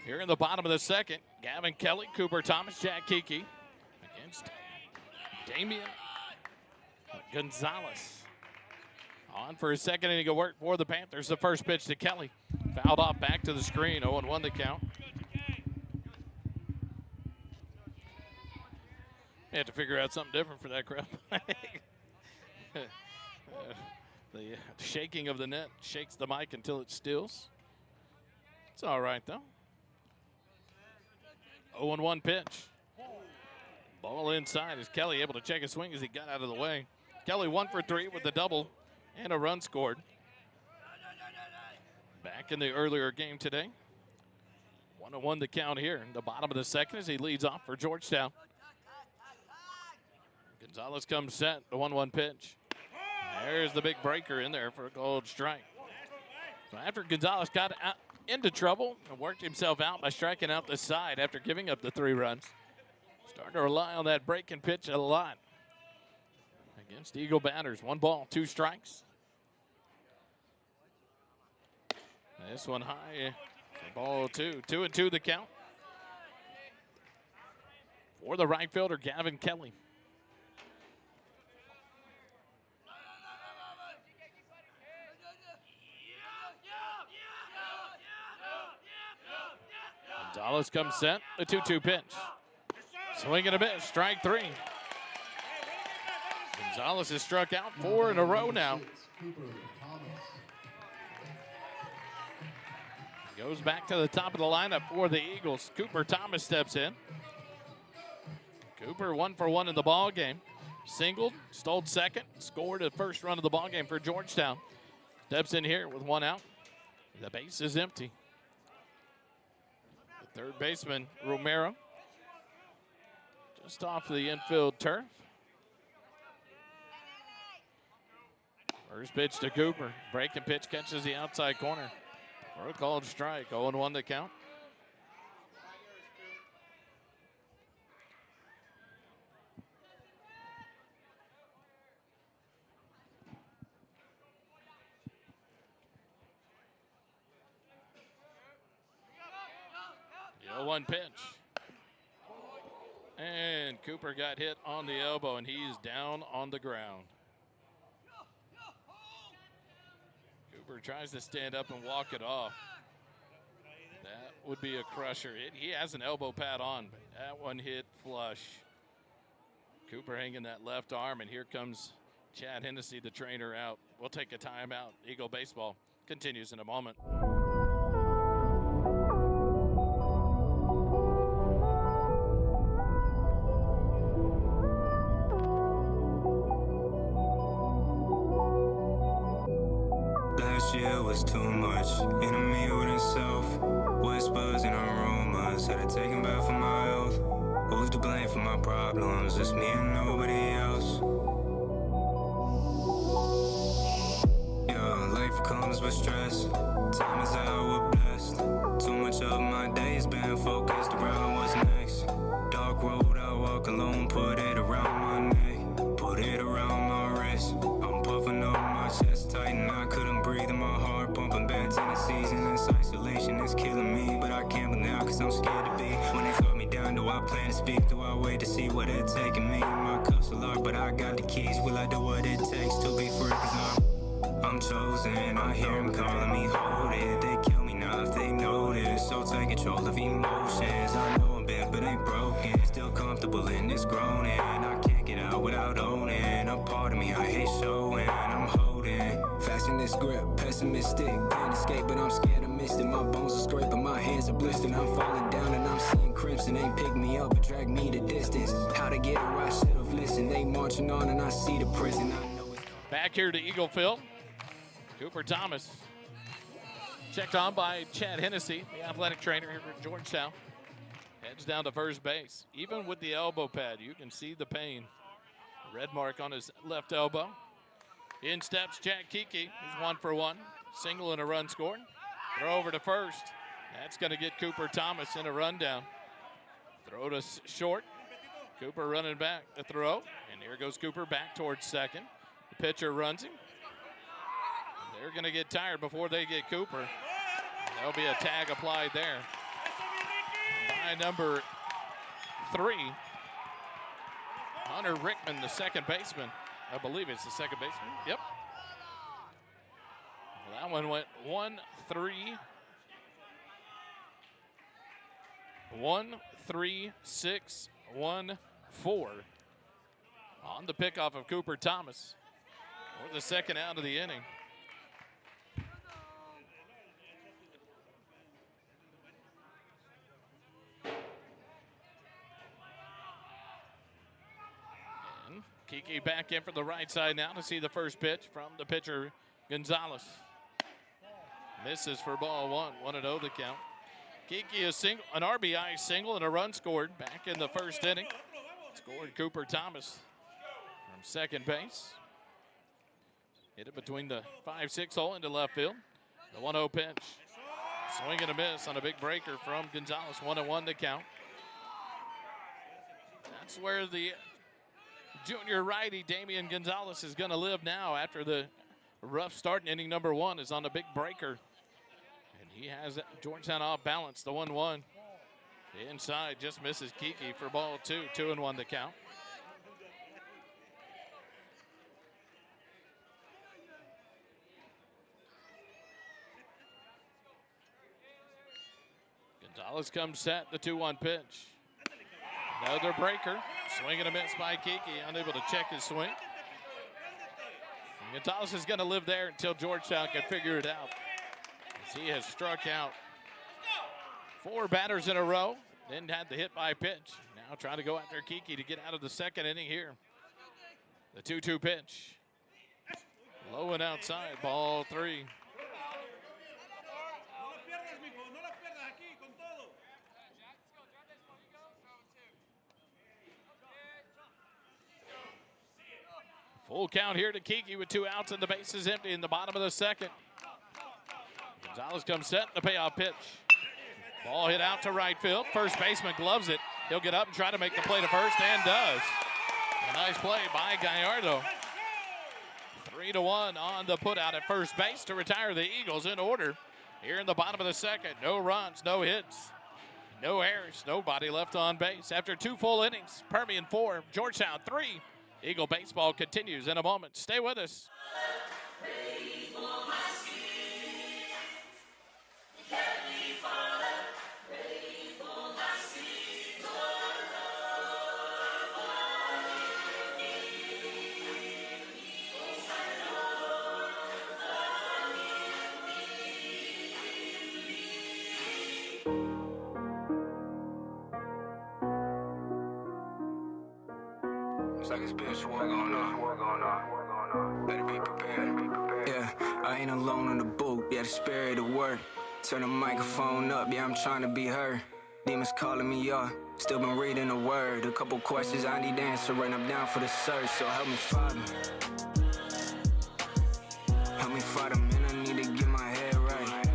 Here in the bottom of the second, Gavin Kelly, Cooper Thomas, Jack Kiki against Damian Gonzalez. On for his second inning of work for the Panthers. The first pitch to Kelly. Fouled off back to the screen. 0-1 the count. You have to figure out something different for that crowd. The shaking of the net shakes the mic until it stills. It's all right, though. 0-1 pitch. Ball inside. Is Kelly able to check his swing as he got out of the way? Kelly 1 for 3 with the double and a run scored. Back in the earlier game today. 1-1 the count here in the bottom of the second as he leads off for Georgetown. Gonzalez comes set. The 1-1 pitch. There's the big breaker in there for a gold strike. So after Gonzalez got out into trouble and worked himself out by striking out the side after giving up the 3 runs. Starting to rely on that breaking pitch a lot against Eagle batters. 1 ball, 2 strikes. This one high for ball 2. 2-2 the count for the right fielder, Gavin Kelly. Gonzalez comes set, the 2-2 pitch. Swing and a miss, strike 3. Gonzalez has struck out 4 in a row now. Goes back to the top of the lineup for the Eagles. Cooper Thomas steps in. Cooper 1 for 1 in the ball game. Singled, stole second, scored the first run of the ball game for Georgetown. Steps in here with 1 out. The base is empty. Third baseman, Romero, just off the infield turf. First pitch to Cooper. Breaking pitch catches the outside corner. For a called strike. 0-1 the count. The 0-1 pitch. And Cooper got hit on the elbow, and he's down on the ground. Cooper tries to stand up and walk it off. That would be a crusher. He has an elbow pad on, but that one hit flush. Cooper hanging that left arm, and here comes Chad Hennessy, the trainer, out. We'll take a timeout. Eagle baseball continues in a moment. Last year was too much. Enemy within self. Whispers and rumors. Had to take him back for my health. Who's to blame for my problems? It's me and nobody else. Yeah, life comes with stress. Time is out, we're blessed. Too much of my days been focused around what's next. Dark road, I walk alone. Put it around my neck. Put it around my wrist. I'm puffing up my chest tight and I couldn't see what it taking me. My cups are large, but I got the keys. Will I do what it takes to be free? Cause I'm chosen. I hear him calling me, hold it. They kill me now if they notice. So take control of emotions. I know I'm bad, but ain't broken. Still comfortable in this groaning. I can't get out without owning. A part of me I hate showing. I'm holding fast in this grip, pessimistic. Can't escape, but I'm scared of missing. My bones are scraping, my hands are blistered. I'm falling down and I'm seeing crimson. Ain't pick me up, but drag me the distance. How to get it right, I should've listened. They marching on and I see the prison. I know it's Back here to Eagle Field. Cooper Thomas, checked on by Chad Hennessy, the athletic trainer here at Georgetown. Heads down to first base. Even with the elbow pad, you can see the pain. Red mark on his left elbow. In steps Jack Kiki. He's 1 for 1. Single and a run scored. Throw over to first. That's going to get Cooper Thomas in a rundown. Throw to short. Cooper running back the throw. And here goes Cooper back towards second. The pitcher runs him. They're going to get tired before they get Cooper. There'll be a tag applied there by number 3, Hunter Rickman, the second baseman. I believe it's the second baseman. Yep. Well, that one went 1-3. 1-3-6-1-4 on the pickoff of Cooper Thomas for the second out of the inning. Kiki back in for the right side now to see the first pitch from the pitcher, Gonzalez. Misses for ball 1, 1-0 the count. Kiki is an RBI single and a run scored back in the first inning. Scored Cooper Thomas from second base. Hit it between the 5-6 hole into left field. The 1-0 pitch. Swing and a miss on a big breaker from Gonzalez. 1-1 the count. That's where the junior righty Damian Gonzalez is going to live now after the rough start in inning number 1 is on a big breaker. And he has Georgetown off balance, the 1-1. Inside just misses Kiki for ball 2, 2-1 the count. Gonzalez comes set, the 2-1 pitch. Another breaker. Swing and a miss by Kiki, unable to check his swing. And Gonzalez is going to live there until Georgetown can figure it out, as he has struck out 4 batters in a row, then had the hit by pitch. Now trying to go after Kiki to get out of the second inning here. The 2-2 pitch. Low and outside, ball 3. Full count here to Kiki with 2 outs and the base is empty in the bottom of the second. Gonzalez comes set, the payoff pitch. Ball hit out to right field. First baseman gloves it. He'll get up and try to make the play to first, and does. A nice play by Gallardo. 3-1 on the putout at first base to retire the Eagles in order. Here in the bottom of the second, no runs, no hits, no errors, nobody left on base. After 2 full innings, Permian 4, Georgetown 3. Eagle baseball continues in a moment. Stay with us. Like it's been war going on. Better be prepared. Yeah, I ain't alone on the boat. Yeah, the spirit of work. Turn the microphone up. Yeah, I'm trying to be heard. Demons calling me up. Still been reading the word. A couple questions I need answering. I'm down for the search. So help me, Father. Help me, Father, man. I need to get my head right.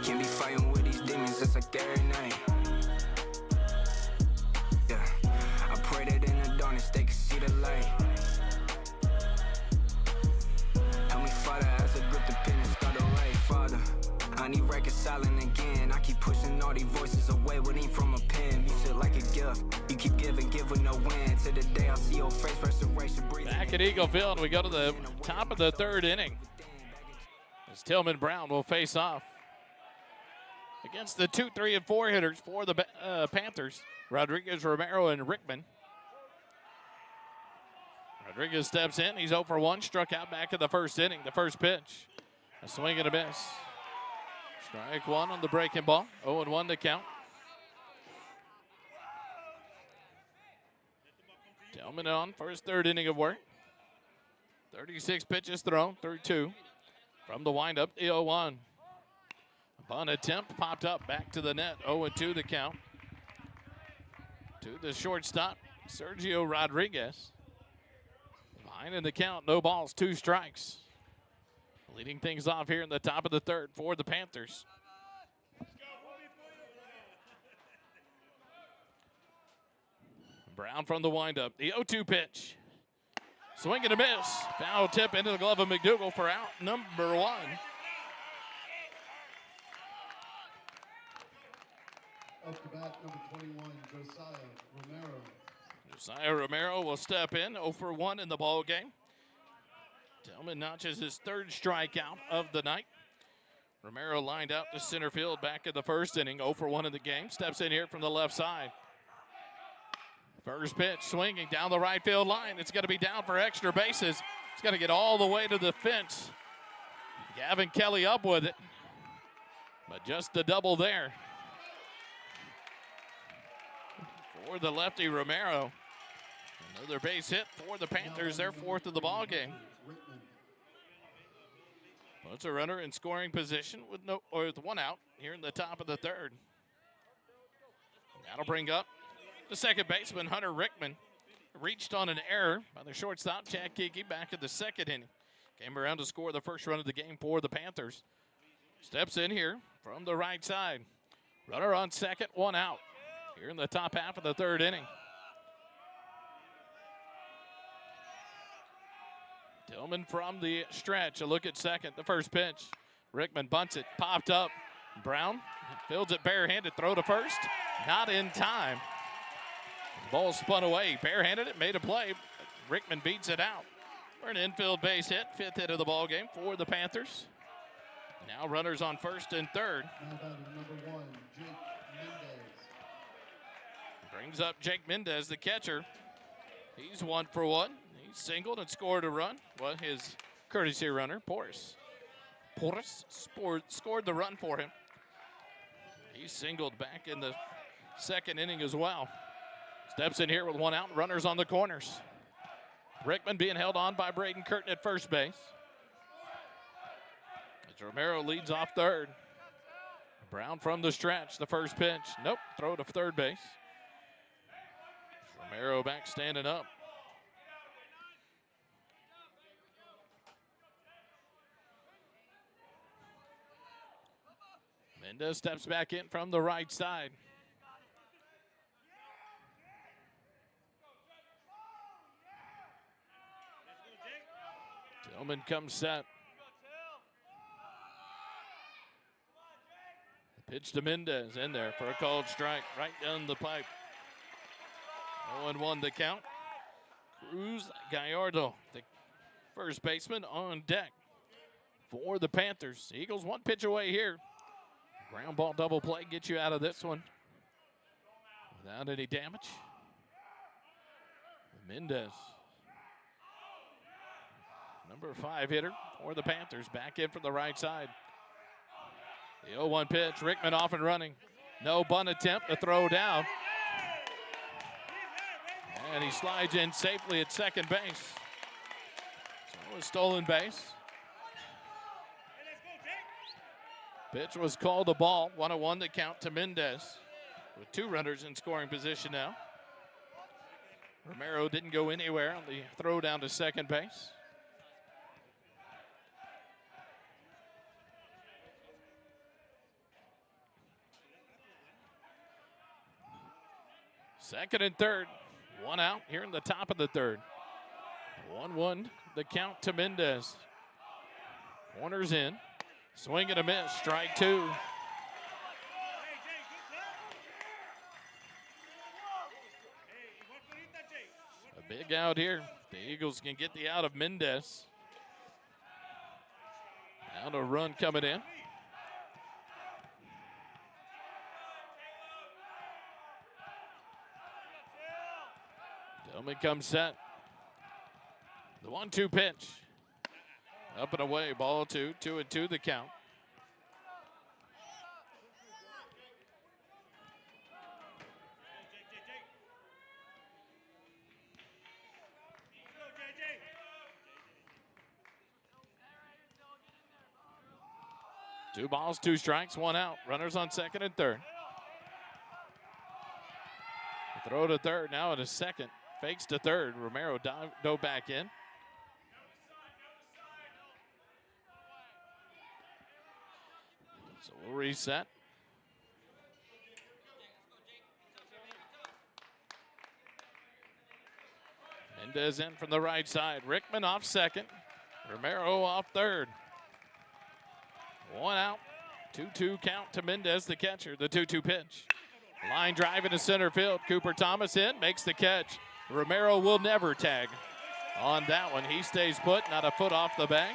Can't be fighting with these demons. It's like every night. They can see the light. Help me, Father, as I grip the pen and start to write, Father. I need reconciling again. I keep pushing all these voices away, waiting from a pen. of the day, I'll see your face, restoration, breathing. Back at Eagle Field, we go to the top of the third inning. As Tillman Brown will face off against the 2, 3, and 4 hitters for the Panthers, Rodriguez, Romero, and Rickman. Rodriguez steps in. He's 0 for 1, struck out back in the first inning. The first pitch, a swing and a miss. Strike one on the breaking ball. 0-1 to count. Tillman on for his third inning of work. 36 pitches thrown through 2. From the windup, the 0-1. Bunt attempt popped up back to the net. 0-2 the count. To the shortstop, Sergio Rodriguez. Behind in the count, no balls, 2 strikes. Leading things off here in the top of the third for the Panthers. Brown from the windup, the 0-2 pitch. Swing and a miss. Foul tip into the glove of McDougal for out number 1. Up to bat, number 21, Josiah Romero. Josiah Romero will step in, 0 for 1 in the ball game. Tillman notches his 3rd strikeout of the night. Romero lined out to center field back in the first inning, 0 for 1 in the game. Steps in here from the left side. First pitch, swinging down the right field line. It's going to be down for extra bases. It's going to get all the way to the fence. Gavin Kelly up with it, but just a double there for the lefty Romero. Another base hit for the Panthers, their 4th of the ball game. Puts a runner in scoring position with with 1 out here in the top of the third. That'll bring up the second baseman, Hunter Rickman. Reached on an error by the shortstop, Chad Kiki, back in the second inning. Came around to score the first run of the game for the Panthers. Steps in here from the right side. Runner on second, 1 out here in the top half of the third inning. Tillman from the stretch, a look at second, the first pitch. Rickman bunts it, popped up. Brown fields it barehanded, throw to first, not in time. Ball spun away, barehanded it, made a play. Rickman beats it out for an infield base hit, 5th hit of the ball game for the Panthers. Now runners on first and third. Now batting number 1, Jake Mendez. Brings up Jake Mendez, the catcher. He's 1 for 1. He singled and scored a run. Well, his courtesy runner, Porras scored the run for him. He singled back in the second inning as well. Steps in here with 1 out, runners on the corners. Rickman being held on by Braden Curtin at first base. As Romero leads off third. Brown from the stretch, the first pitch. Nope, throw to third base. Romero back standing up. Mendez steps back in from the right side. Tillman comes set. Pitch to Mendez in there for a called strike right down the pipe. 0-1 the count. Cruz Gallardo, the first baseman, on deck for the Panthers. Eagles 1 pitch away here. Ground ball double play gets you out of this one without any damage. Mendez, number 5 hitter for the Panthers, back in from the right side. The 0-1 pitch, Rickman off and running. No bunt attempt, a throw down. And he slides in safely at second base. So a stolen base. Pitch was called a ball, 1-1 the count to Mendez with 2 runners in scoring position now. Romero didn't go anywhere on the throw down to second base. Second and third, 1 out here in the top of the third. 1-1 the count to Mendez. Corners in. Swing and a miss, strike 2. Big out here. The Eagles can get the out of Mendez. Now a run coming in. Tillman comes set. The 1-2 pitch. Up and away, ball 2, 2-2 the count. Two balls, 2 strikes, 1 out. Runners on second and third. Throw to third, now at his second. Fakes to third. Romero dove back in. So we'll reset. Mendez in from the right side. Rickman off second. Romero off third. 1 out. 2-2 count to Mendez, the catcher. The 2-2 pitch. Line drive into center field. Cooper Thomas in, makes the catch. Romero will never tag on that one. He stays put, not a foot off the bag.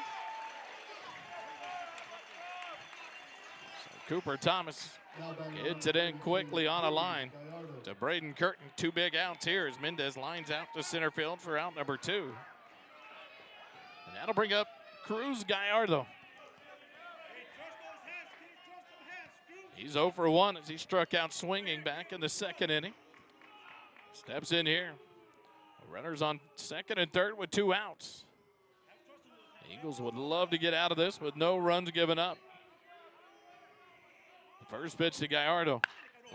So Cooper Thomas hits it in quickly on a line to Braden Curtin. 2 big outs here as Mendez lines out to center field for out number 2. And that'll bring up Cruz Gallardo. He's 0 for 1 as he struck out swinging back in the second inning. Steps in here. Runners on second and third with 2 outs. The Eagles would love to get out of this with no runs given up. The first pitch to Gallardo.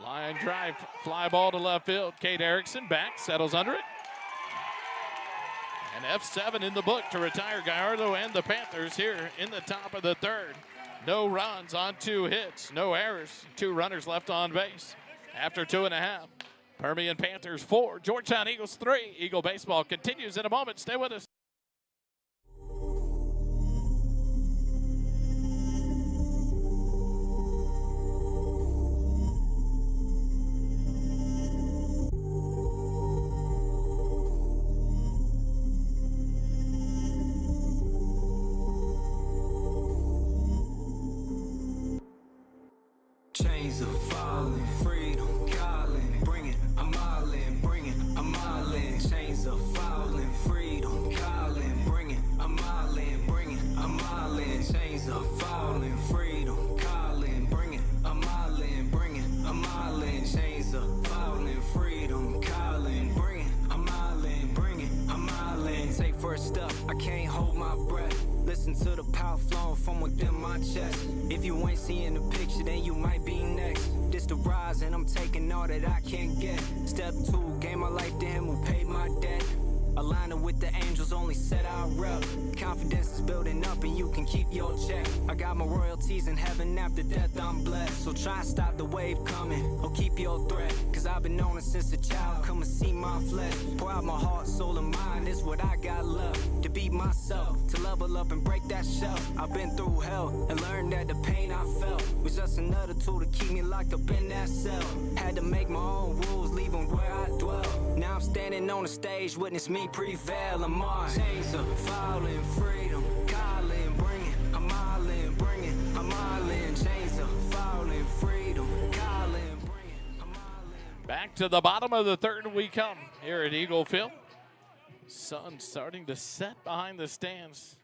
Line drive, fly ball to left field. Kate Erickson back, settles under it. And F7 in the book to retire Gallardo and the Panthers here in the top of the third. No runs on 2 hits, no errors, 2 runners left on base after 2.5. Permian Panthers 4, Georgetown Eagles 3. Eagle baseball continues in a moment. Stay with us. Chains are falling, freedom calling, bring it, I'm all in, bring it, I'm all in. Chains are falling, freedom calling, bring it, I'm all in, bring it, I'm all in. Chains are falling, freedom calling, bring it, I'm all in, bring it, I'm all in. Chains are falling, freedom calling, bring it, I'm all in, bring it, I'm all in. Take first up, I can't hold my breath. Listen to the power flowing from within my chest. If you ain't seeing the picture, then you might be next. This the rise, and I'm taking all that I can't get. Step 2, gave my life to him who paid my debt. Aligning with the angels, only set our rep. Confidence is building up, and you can keep your check. I got my royalties in heaven, after death I'm blessed. So try and stop the wave coming, or keep your threat. Cause I've been on it since a child, come and see my flesh. Pour out my heart, soul, and mind, is what I got left. To be myself, to level up and break that shell. I've been through hell, and learned that the pain I felt was just another tool to keep me locked up in that cell. Had to make my own rules, leaving where I dwell. Now I'm standing on the stage, witness me prevail. I'm on. Chains are falling, freedom calling, bring it, I'm all in, bring it, I'm all in. Chains are falling, freedom calling, bring it, I'm all in. Back to the bottom of the third we come here at Eagle Field. Sun starting to set behind the stands.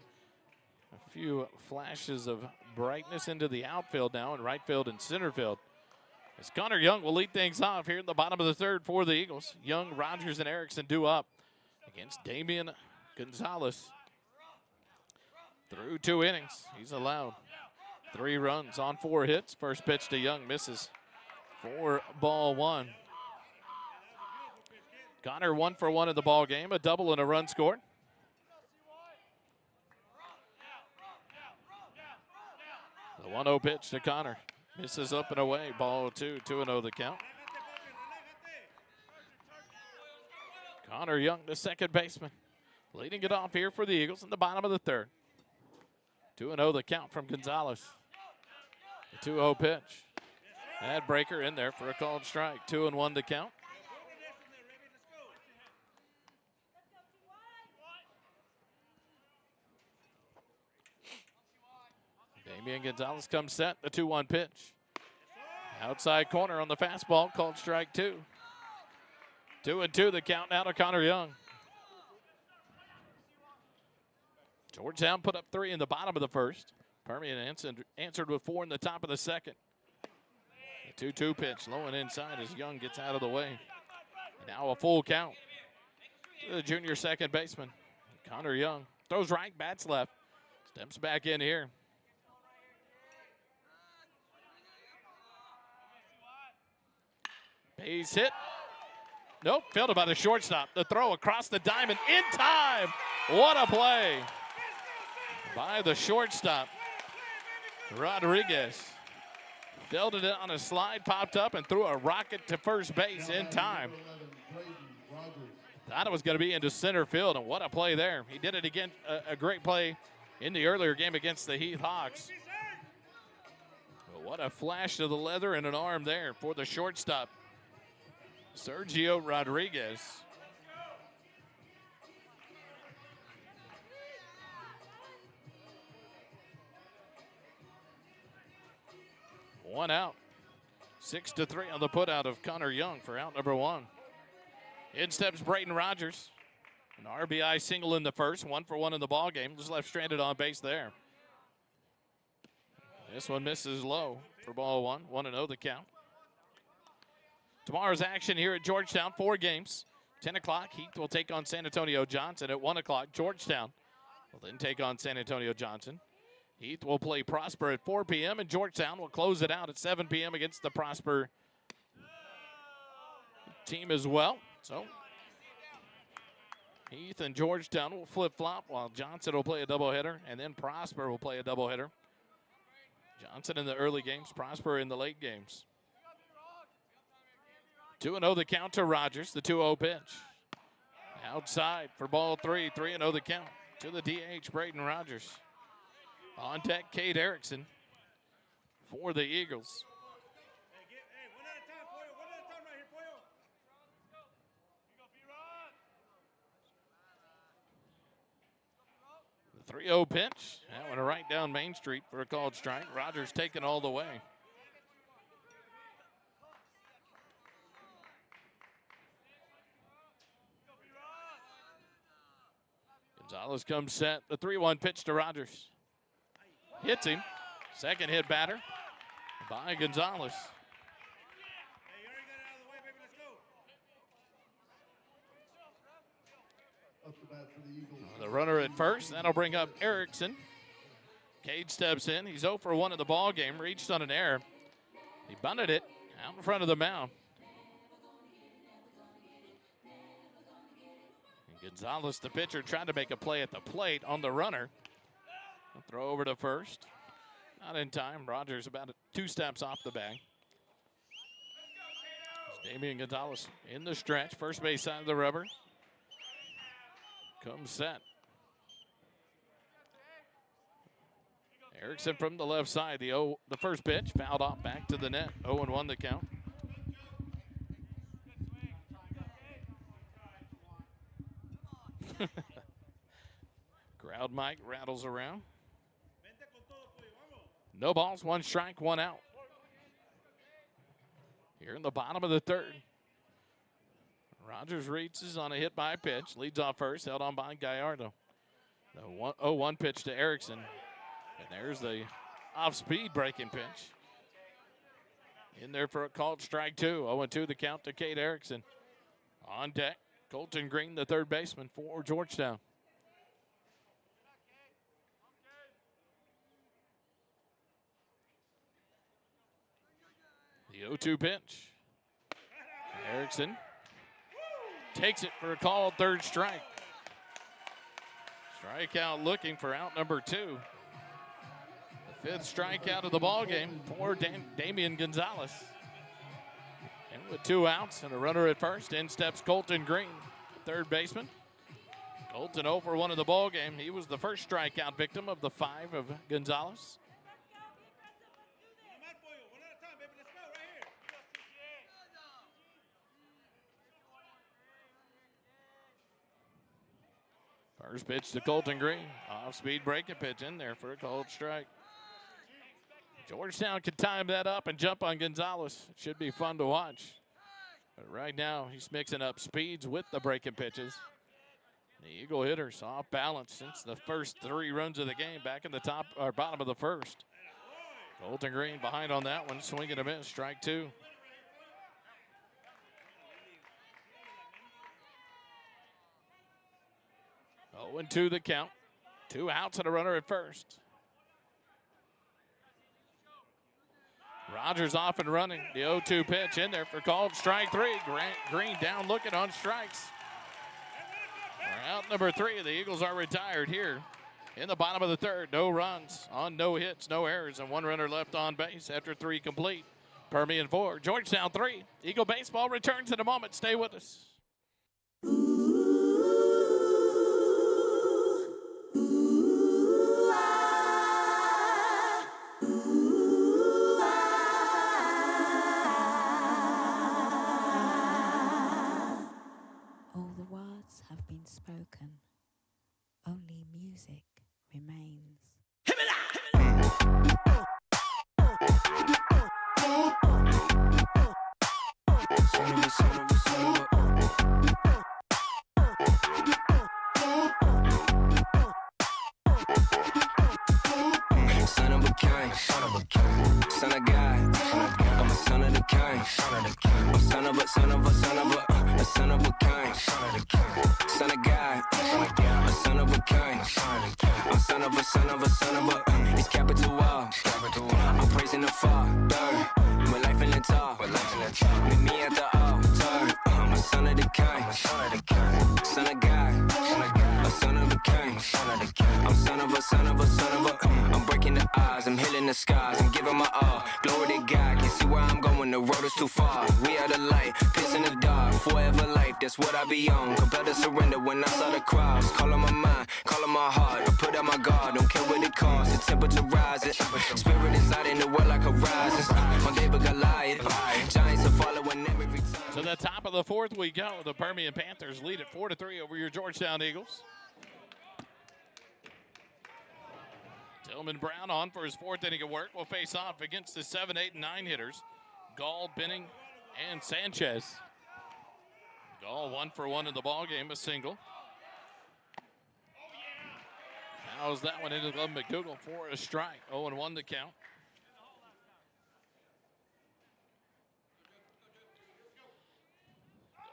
A few flashes of brightness into the outfield now in right field and center field. As Connor Young will lead things off here in the bottom of the third for the Eagles. Young, Rogers, and Erickson due up against Damian Gonzalez. Through 2 innings, he's allowed 3 runs on 4 hits. First pitch to Young misses. 4-1. Connor 1 for 1 in the ball game, a double and a run scored. The 1-0 pitch to Connor. Misses up and away, ball 2, 2-0 the count. Connor Young, the second baseman, leading it off here for the Eagles in the bottom of the third. 2-0 the count from Gonzalez. The 2-0 pitch. Ad breaker in there for a called strike. 2-1 the count. Damian Gonzalez comes set, the 2-1 pitch. Outside corner on the fastball, called strike 2. 2-2 the count now to Connor Young. Georgetown put up 3 in the bottom of the first. Permian answered with 4 in the top of the second. The 2-2 pitch, low and inside as Young gets out of the way. Now a full count to the junior second baseman. Connor Young throws right, bats left. Steps back in here. Base hit. Nope, fielded by the shortstop. The throw across the diamond in time. What a play by the shortstop. Rodriguez fielded it on a slide, popped up, and threw a rocket to first base in time. Thought it was going to be into center field, and what a play there. He did it again, a great play in the earlier game against the Heath Hawks. But what a flash to the leather and an arm there for the shortstop, Sergio Rodriguez. One out. 6-3 on the putout of Connor Young for out number 1. In steps Brayton Rogers. An RBI single in the first, 1 for 1 in the ball game. Just left stranded on base there. This one misses low for ball 1. 1-0 the count. Tomorrow's action here at Georgetown, 4 games. 10 o'clock, Heath will take on San Antonio Johnson. At 1 o'clock, Georgetown will then take on San Antonio Johnson. Heath will play Prosper at 4 p.m. and Georgetown will close it out at 7 p.m. against the Prosper team as well. So Heath and Georgetown will flip-flop while Johnson will play a doubleheader, and then Prosper will play a doubleheader. Johnson in the early games, Prosper in the late games. 2-0 the count to Rogers, the 2-0 pitch. Outside for ball 3, 3-0 the count to the DH, Brayton Rogers. On deck, Cade Erickson for the Eagles. The 3-0 pitch. That one right down Main Street for a called strike. Rogers taking all the way. Gonzalez comes set. The 3-1 pitch to Rogers. Hits him. Second hit batter by Gonzalez. The runner at first. That'll bring up Erickson. Cade steps in. He's 0 for 1 in the ball game. Reached on an error. He bunted it out in front of the mound. And Gonzalez, the pitcher, tried to make a play at the plate on the runner. Throw over to first. Not in time. Rogers about 2 steps off the bag. Damian Gonzalez in the stretch. First base side of the rubber. Comes set. Erickson from the left side. The first pitch fouled off back to the net. 0-1 the count. Crowd mic rattles around. No balls, 1 strike, 1 out. Here in the bottom of the third. Rogers reaches on a hit by pitch. Leads off first, held on by Gallardo. The 0-1 pitch to Erickson. And there's the off-speed breaking pitch. In there for a called strike 2. 0-2 the count to Cade Erickson. On deck, Colton Green, the third baseman for Georgetown. The 0-2 pitch. Erickson takes it for a called third strike. Strikeout looking for out number 2. The 5th strikeout of the ball game for Damian Gonzalez. And with 2 outs and a runner at first, in steps Colton Green, third baseman. Colton 0 for 1 in the ball game. He was the first strikeout victim of the 5 of Gonzalez. First pitch to Colton Green. Off-speed breaking pitch in there for a called strike. Georgetown can time that up and jump on Gonzalez. It should be fun to watch. But right now, he's mixing up speeds with the breaking pitches. The Eagle hitters off balance since the first 3 runs of the game, back in the top or bottom of the first. Colton Green behind on that one, swinging a miss, strike 2. Oh, and 2 the count. 2 outs and a runner at first. Rogers off and running. The 0-2 pitch in there for called strike 3. Green down looking on strikes. We're out number 3. The Eagles are retired here in the bottom of the third. No runs on no hits, no errors, and 1 runner left on base after 3 complete. Permian 4, Georgetown 3. Eagle baseball returns in a moment. Stay with us. All the words have been spoken. Only music remains. Son of a king, son of God. I'm a son of the king. I'm son of a son of a king. Son of God, a son of a king. I'm son of a. It's capital R. I'm praising the Father. My life in the top. Meet me at the altar. I'm a son of the king. Son of God, a son of a king. I'm son of a. I'm breaking the odds. I'm healing the skies. I'm giving my all. Glory to God. Can't see where I'm going. The road is too far. We are the light. Pierce in the dark. Forever life. That's what I be on. Compelled to surrender when I saw the cross. Call on my mind. Call on my heart. I put out my guard. Don't care what it costs. The temperature rises. Spirit is out in the world like horizons. On David Goliath. Giants are following every time. To the top of the 4th we go. The Permian Panthers lead at 4-3 over your Georgetown Eagles. Tillman Brown on for his 4th inning of work will face off against the 7, 8, and 9 hitters. Gall, Benning, and Sanchez. Gall 1 for 1 in the ball game, a single. Fouls that one into Glove McDougal for a strike. 0-1 the count.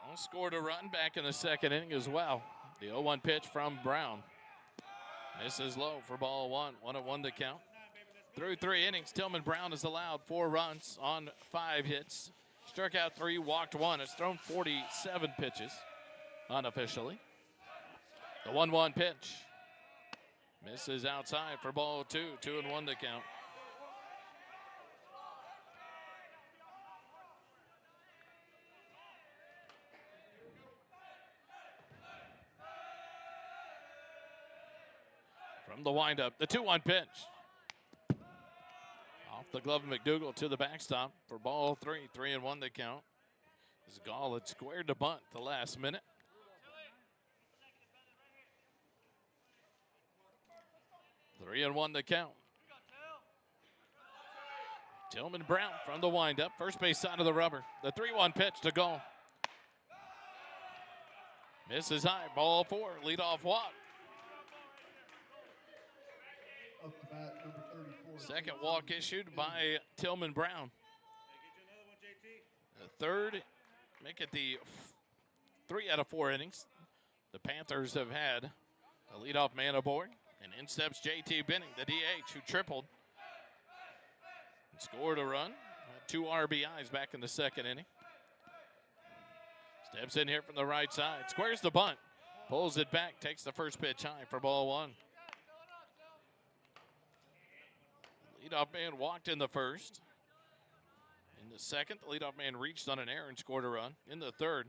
Gall scored a run back in the 2nd inning as well. The 0-1 pitch from Brown. Misses low for ball 1. 1-1 the count. Through 3 innings, Tillman Brown has allowed 4 runs on 5 hits. Struck out 3, walked 1. Has thrown 47 pitches unofficially. The 1-1 pitch. Misses outside for ball 2. 2-1 the count. From the windup, the 2-1 pitch. Off the glove of McDougal to the backstop for ball 3. 3-1 the count. As Gall had squared the bunt the last minute. Three and 1 the count. Tillman Brown from the windup, first base side of the rubber. The 3-1 pitch to Gall. Misses high, ball 4, leadoff walk. Up the bat, number 34. Second walk issued by Tillman Brown. The third, make it the 3 out of 4 innings. The Panthers have had a leadoff man aboard. And in steps J.T. Benning, the DH, who tripled and scored a run. 2 RBIs back in the 2nd inning. Steps in here from the right side. Squares the bunt. Pulls it back. Takes the first pitch high for ball 1. Leadoff man walked in the first. In the second, the leadoff man reached on an error and scored a run. In the third,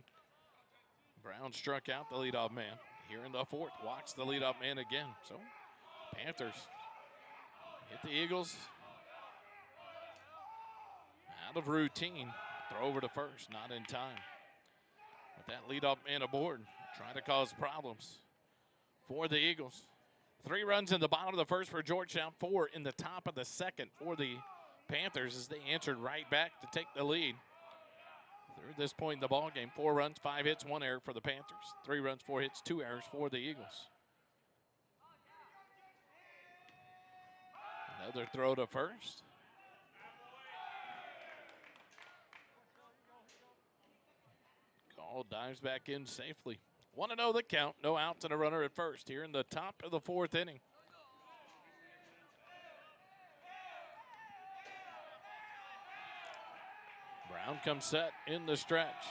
Brown struck out the leadoff man. Here in the fourth, walks the leadoff man again. So, Panthers hit the Eagles out of routine. Throw over to first, not in time. With that leadoff man aboard, trying to cause problems for the Eagles. 3 runs in the bottom of the first for Georgetown, 4 in the top of the second for the Panthers as they answered right back to take the lead. Through this point in the ball game, 4 runs, 5 hits, 1 error for the Panthers. 3 runs, 4 hits, 2 errors for the Eagles. Another throw to first. Gall dives back in safely. 1-0 the count. No outs and a runner at first here in the top of the 4th inning. Brown comes set in the stretch.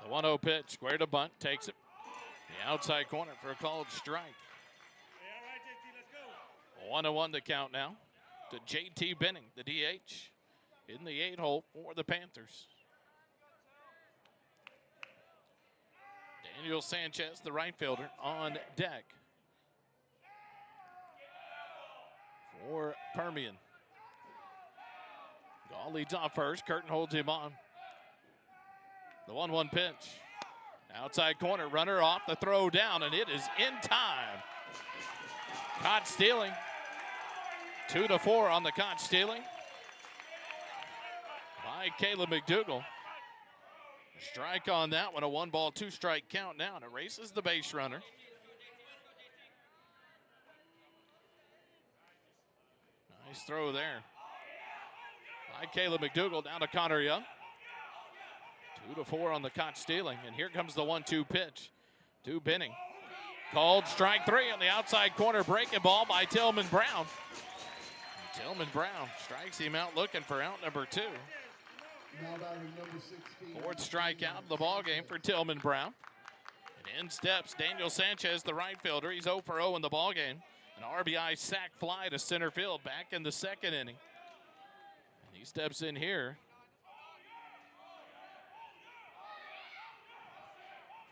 The 1-0 pitch, square to bunt, takes it. The outside corner for a called strike. 1-1 the count now to JT Benning, the DH, in the 8-hole for the Panthers. Daniel Sanchez, the right fielder, on deck for Permian. Gall leads off first. Curtin holds him on. The 1-1 pitch. Outside corner, runner off the throw down, and it is in time. Caught stealing. 2-4 on the caught stealing by Caleb McDougal. Strike on that one, a 1-ball, 2-strike count now, and it races the base runner. Nice throw there by Caleb McDougal down to Connor Young. 2-4 on the caught stealing, and here comes the 1-2 pitch to Benning. Called strike 3 on the outside corner, breaking ball by Tillman Brown. Tillman Brown strikes him out looking for out number 2. Fourth strikeout of the ball game for Tillman Brown. And in steps Daniel Sanchez, the right fielder. He's 0 for 0 in the ball game. An RBI sac fly to center field back in the 2nd inning. And he steps in here.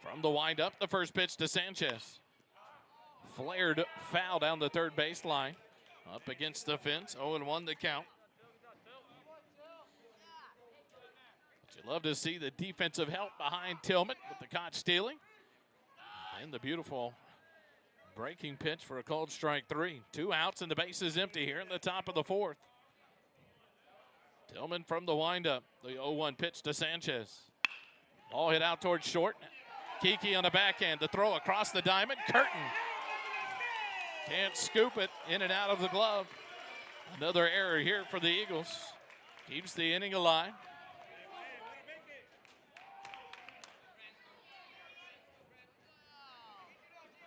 From the windup, the first pitch to Sanchez. Flared foul down the third baseline. Up against the fence, 0-1 the count. But you love to see the defensive help behind Tillman with the caught stealing. And the beautiful breaking pitch for a called strike 3. 2 outs and the base is empty here in the top of the 4th. Tillman from the windup. The 0-1 pitch to Sanchez. Ball hit out towards short. Kiki on the backhand. The throw across the diamond. Curtin can't scoop it in and out of the glove. Another error here for the Eagles. Keeps the inning alive.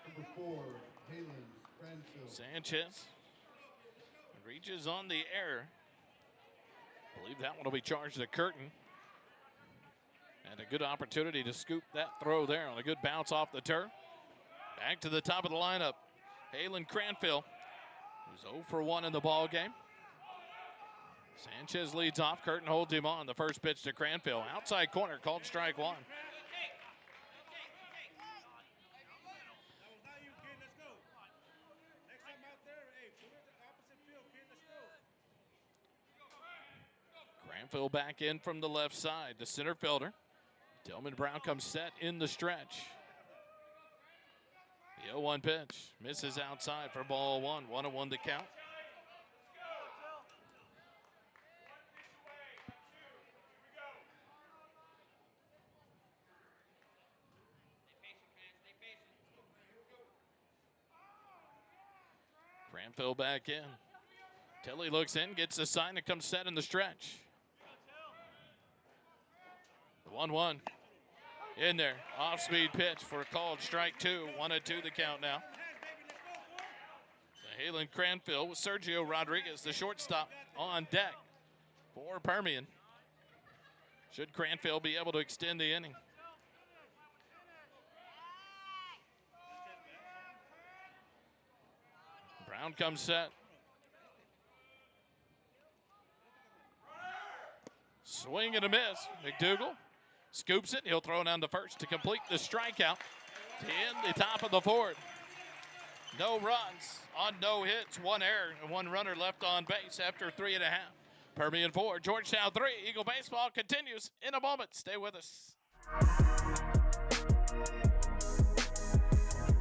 Number 4, Halen Cranfield. Sanchez reaches on the error. I believe that one will be charged to Curtin. And a good opportunity to scoop that throw there on a good bounce off the turf. Back to the top of the lineup. Halen Cranfield, who's 0 for 1 in the ball game. Sanchez leads off. Curtin holds him on. The first pitch to Cranfield. Outside corner, called strike 1. Cranfield back in from the left side. The center fielder. Tillman Brown comes set in the stretch. The 0-1 pitch misses outside for ball 1. 1-1 to count. Cranfield back in. Tilly looks in, gets the sign, and comes set in the stretch. The 1-1. In there, off-speed pitch for a called strike 2. 1-2 the count now. So Halen Cranfield with Sergio Rodriguez, the shortstop, on deck for Permian. Should Cranfield be able to extend the inning? Brown comes set. Swing and a miss. McDougal scoops it. He'll throw down to first to complete the strikeout to end the top of the 4th. No runs on no hits, 1 error, and 1 runner left on base after 3.5. Permian 4, Georgetown 3. Eagle baseball continues in a moment. Stay with us.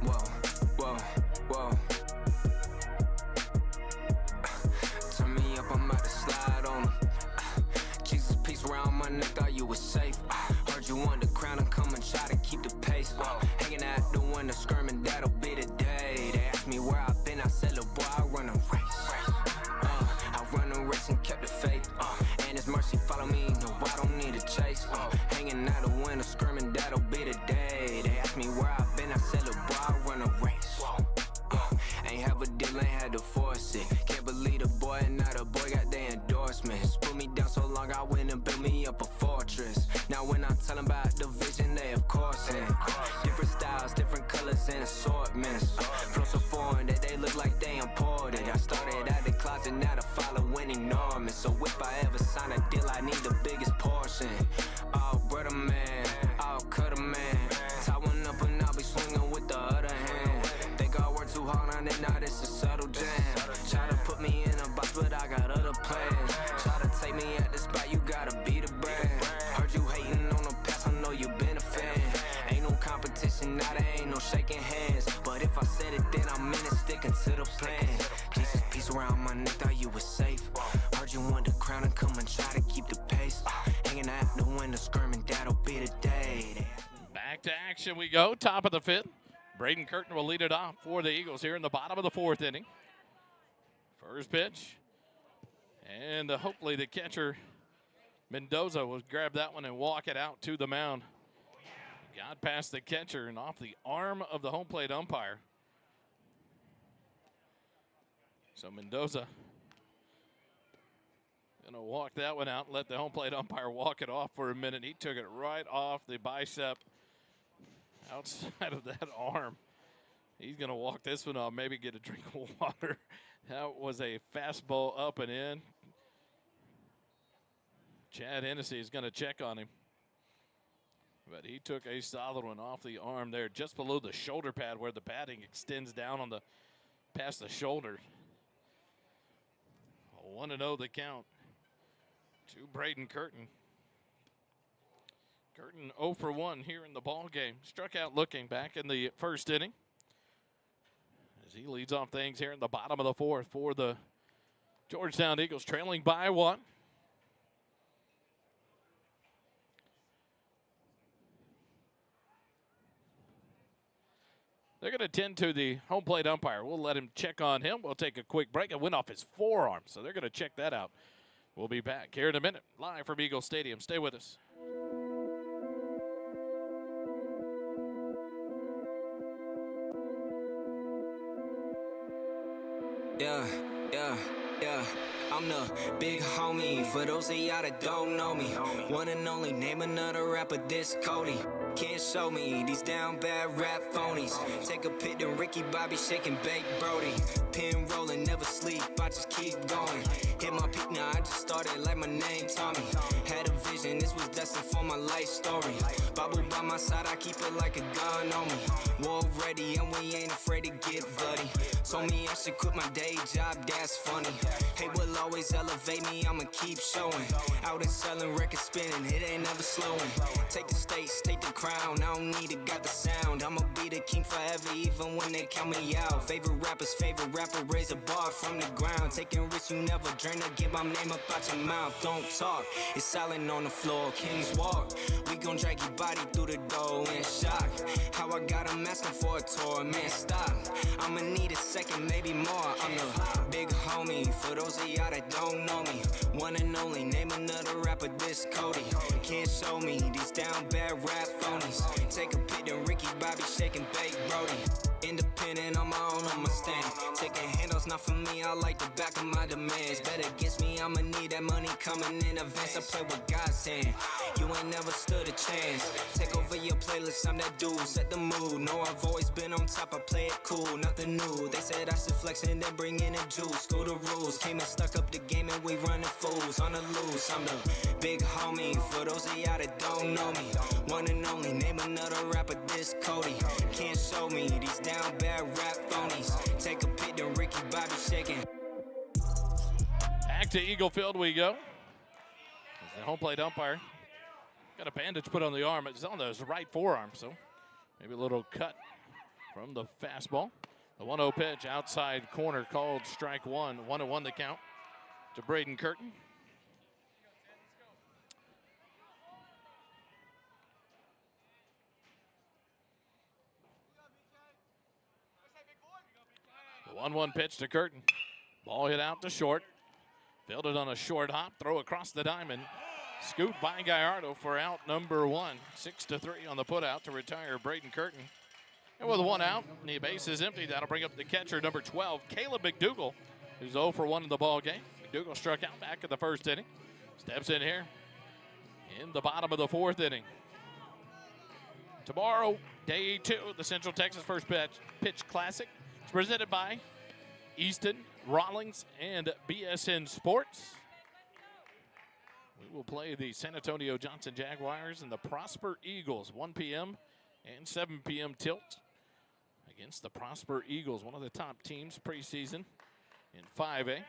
Whoa, whoa, whoa. neck, thought you was safe. Heard you want the crown and come and try to keep the pace. Hanging out the window, screaming, that'll be the day. They asked me where I've been, I said, look, boy, I run a race. I run a race and kept the faith. And His mercy follow me, no, I don't need a chase. Hanging out the window, screaming, that'll be the day. They asked me where I've been, I said, look, boy, I run a race. Ain't have a deal, ain't had to force it. Can't believe the boy and not a boy got their endorsements. Put me down so long, I went and built me up a fortress. Now when I tell them about the vision, they of course in. Different styles, different colors and assortments. Flow so foreign that they look like they imported. I started out the closet, now the following enormous. So if I ever sign a deal, I need the biggest portion. Oh, brother man, I'll cut a man. Tie one up and I'll be swinging with the other hand. Think I work too hard on it, now this is subtle jam. Try to put me in a box, but I got other plans. Try to take me at the spot, you gotta be the brand. Heard you hating on the past, I know you been a fan. Ain't no competition, now there ain't no shaking hands. But if I said it, then I meant it, sticking to the plan. Jesus, peace around my neck, thought you was safe. Heard you want the crown and come and try to keep the pace. Hanging out the window, screaming, that'll be the day. Back to action we go, top of the fifth. Braden Curtin will lead it off for the Eagles here in the bottom of the fourth inning. First pitch. And hopefully the catcher, Mendoza, will grab that one and walk it out to the mound. Got past the catcher and off the arm of the home plate umpire. So Mendoza going to walk that one out and let the home plate umpire walk it off for a minute. He took it right off the bicep outside of that arm. He's going to walk this one off, maybe get a drink of water. That was a fastball up and in. Chad Hennessy is going to check on him. But he took a solid one off the arm there, just below the shoulder pad where the padding extends down on the past the shoulder. 1-0 the count to Braden Curtin. Curtin 0 for 1 here in the ball game. Struck out looking back in the first inning. As he leads off things here in the bottom of the fourth for the Georgetown Eagles, trailing by 1. They're going to tend to the home plate umpire. We'll let him check on him. We'll take a quick break. It went off his forearm, so they're going to check that out. We'll be back here in a minute, live from Eagle Stadium. Stay with us. Yeah. I'm the big homie. For those of y'all that don't know me, one and only, name another rapper this Cody. Can't show me these down bad rap phonies. Take a pic to Ricky Bobby shaking Bake Brody. Pin rolling, never sleep, I just keep going. Hit my peak now, I just started like my name Tommy. Had a vision, this was destined for my life story. Bible by my side, I keep it like a gun on me. War ready and we ain't afraid to get bloody. Told me I should quit my day job, that's funny. Hate will always elevate me, I'ma keep showing. Out and selling, record spinning, it ain't never slowing. Take the stakes, take the crown, I don't need it, got the sound. I'ma be the king forever, even when they count me out. Favorite rapper, raise a bar from the ground. Taking risks you never dreamed of, get my name up out your mouth. Don't talk, it's silent on the floor, kings walk. We gon' drag your body through the door in shock. How I got them asking for a tour, man, stop. I'ma need a second, maybe more. I'm the big homie, for those of y'all that don't know me. One and only, name another rapper this Cody. Can't show me these down bad rap phonies. Take a pic to Ricky Bobby shaking Bake Brody. Independent on my own, I'ma stand. Taking handles, not for me, I like the back of my demands. Bet against me, I'ma need that money coming in advance. I play with God's hand, you ain't never stood a chance. Take over your playlist, I'm that dude, set the mood. Know I've always been on top, I play it cool, nothing new. They said I should flex and then bring in the juice. School the rules, came and stuck up the game and we running fools. On the loose, I'm the big homie, for those of y'all that don't know me. One and only, name another rapper this Cody. Can't show me these down bad rap phonies. Take a pic to Ricky Bobby shaking. Back to Eagle Field we go. As the home plate umpire got a bandage put on the arm. It's on his right forearm, so maybe a little cut from the fastball. The 1-0 pitch outside corner called strike one. 1-1 the count to Braden Curtin. 1-1 pitch to Curtin. Ball hit out to short. Fielded on a short hop. Throw across the diamond. Scooped by Gallardo for out number 1. 6-3 on the putout to retire Braden Curtin. And with 1 out, the base is empty. That'll bring up the catcher, number 12, Caleb McDougal, who's 0 for 1 in the ball game. McDougal struck out back in the first inning. Steps in here in the bottom of the 4th inning. Tomorrow, day 2 of the Central Texas First Pitch Classic. It's presented by Easton, Rawlings, and BSN Sports. We will play the San Antonio Johnson Jaguars and the Prosper Eagles, 1 p.m. and 7 p.m. tilt against the Prosper Eagles, one of the top teams preseason in 5A.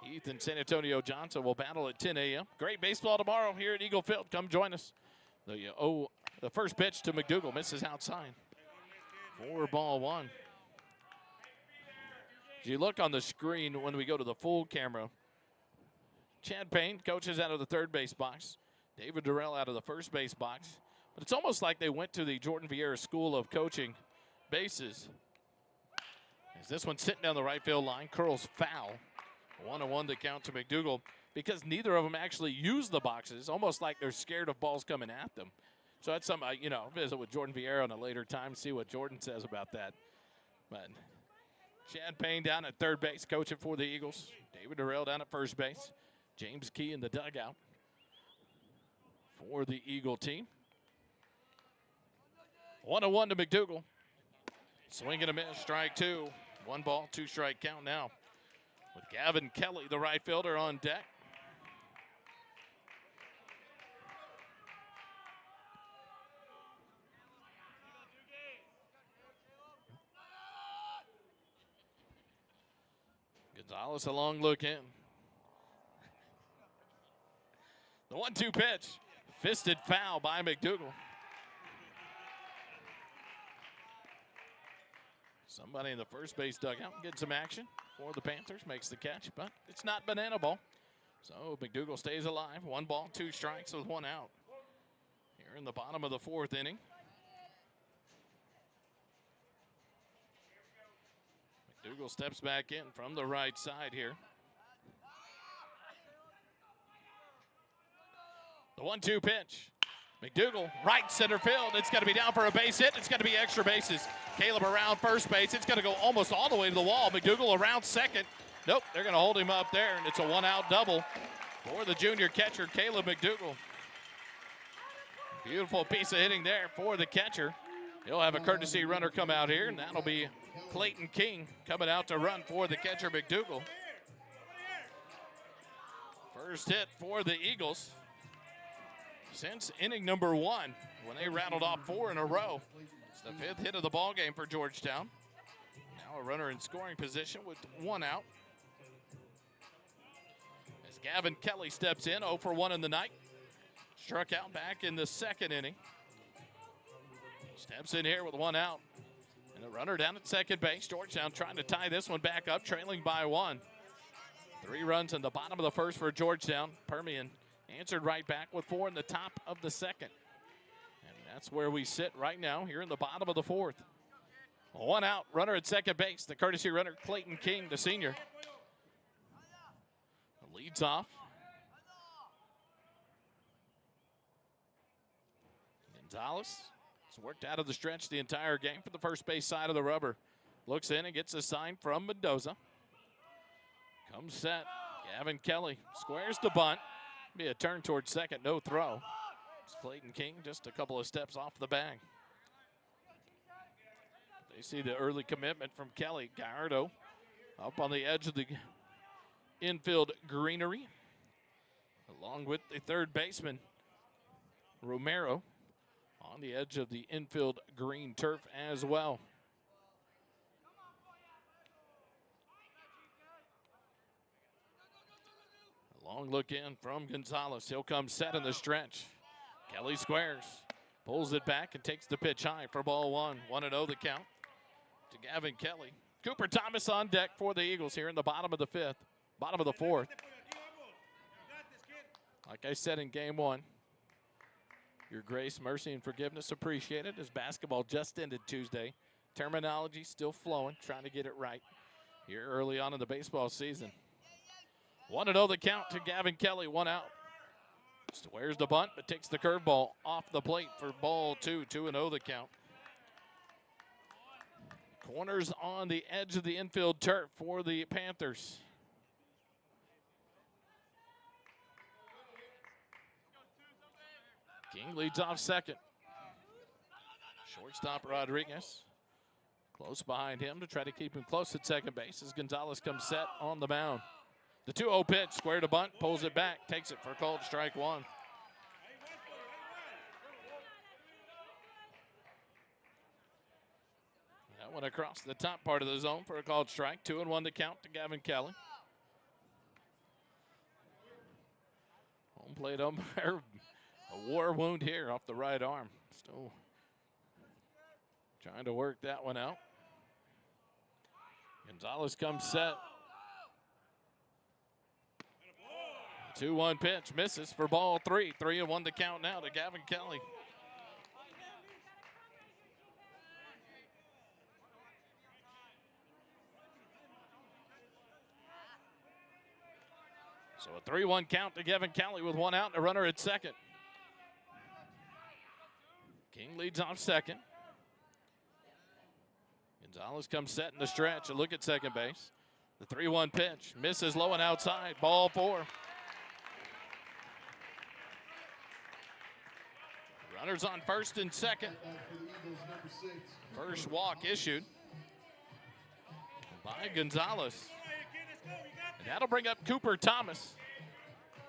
Heath and San Antonio Johnson will battle at 10 a.m. Great baseball tomorrow here at Eagle Field. Come join us. The first pitch to McDougal misses outside. 4-1. As you look on the screen when we go to the full camera, Chad Payne coaches out of the third base box. David Durrell out of the first base box. But it's almost like they went to the Jordan Vieira School of Coaching bases. As this one sitting down the right field line, curls foul. 1-1 to count to McDougal because neither of them actually use the boxes, almost like they're scared of balls coming at them. So that's something, visit with Jordan Vieira on a later time, see what Jordan says about that. But Chad Payne down at third base, coaching for the Eagles. David Durrell down at first base. James Key in the dugout for the Eagle team. 1-1 to McDougal. Swing and a miss, strike 2. 1 ball, 2 strike count now. With Gavin Kelly, the right fielder, on deck. Gonzalez, a long look in. The 1-2 pitch, fisted foul by McDougal. Somebody in the first base dugout getting some action for the Panthers, makes the catch, but it's not banana ball. So McDougal stays alive. 1 ball, 2 strikes with 1 out. Here in the bottom of the 4th inning. McDougal steps back in from the right side here. The 1-2 pitch. McDougal, right center field. It's going to be down for a base hit. It's going to be extra bases. Caleb around first base. It's going to go almost all the way to the wall. McDougal around second. Nope, they're going to hold him up there, and it's a 1-out double for the junior catcher, Caleb McDougal. Beautiful piece of hitting there for the catcher. He'll have a courtesy runner come out here, and that'll be Clayton King coming out to run for the catcher, McDougal. First hit for the Eagles since inning number 1 when they rattled off 4 in a row. It's the 5th hit of the ball game for Georgetown. Now a runner in scoring position with 1 out. As Gavin Kelly steps in, 0 for 1 in the night. Struck out back in the 2nd inning. Steps in here with 1 out. And a runner down at second base. Georgetown trying to tie this one back up, trailing by 1. 3 runs in the bottom of the 1st for Georgetown. Permian answered right back with 4 in the top of the 2nd. And that's where we sit right now here in the bottom of the 4th. 1 out, runner at second base. The courtesy runner, Clayton King, the senior. Leads off. Gonzalez has worked out of the stretch the entire game for the first base side of the rubber. Looks in and gets a sign from Mendoza. Comes set. Gavin Kelly squares the bunt. Be a turn towards second, no throw. It's Clayton King just a couple of steps off the bag. They see the early commitment from Kelly. Gallardo up on the edge of the infield greenery, along with the third baseman, Romero, on the edge of the infield green turf as well. Long look in from Gonzalez. He'll come set in the stretch. Kelly squares, pulls it back and takes the pitch high for ball 1. 1-0 the count to Gavin Kelly. Cooper Thomas on deck for the Eagles here in the bottom of the 5th, bottom of the 4th. Like I said in game 1, your grace, mercy, and forgiveness appreciated as basketball just ended Tuesday. terminology still flowing, trying to get it right here early on in the baseball season. 1-0 the count to Gavin Kelly, 1 out. Squares the bunt, but takes the curveball off the plate for ball 2, 2-0 the count. Corners on the edge of the infield turf for the Panthers. King leads off second. Shortstop Rodriguez close behind him to try to keep him close at second base as Gonzalez comes set on the mound. The 2-0 pitch, square to bunt, pulls it back, takes it for a called strike 1. That one across the top part of the zone for a called strike. 2-1 to count to Gavin Kelly. Home plate umpire, a war wound here off the right arm. Still trying to work that one out. Gonzalez comes set. 2-1 pitch, misses for ball 3. 3-1 to count now to Gavin Kelly. So a 3-1 count to Gavin Kelly with 1 out and a runner at second. King leads off second. Gonzalez comes set in the stretch. A look at second base. The 3-1 pitch misses low and outside. Ball 4. Runners on first and second. First walk issued by Gonzalez. And that'll bring up Cooper Thomas.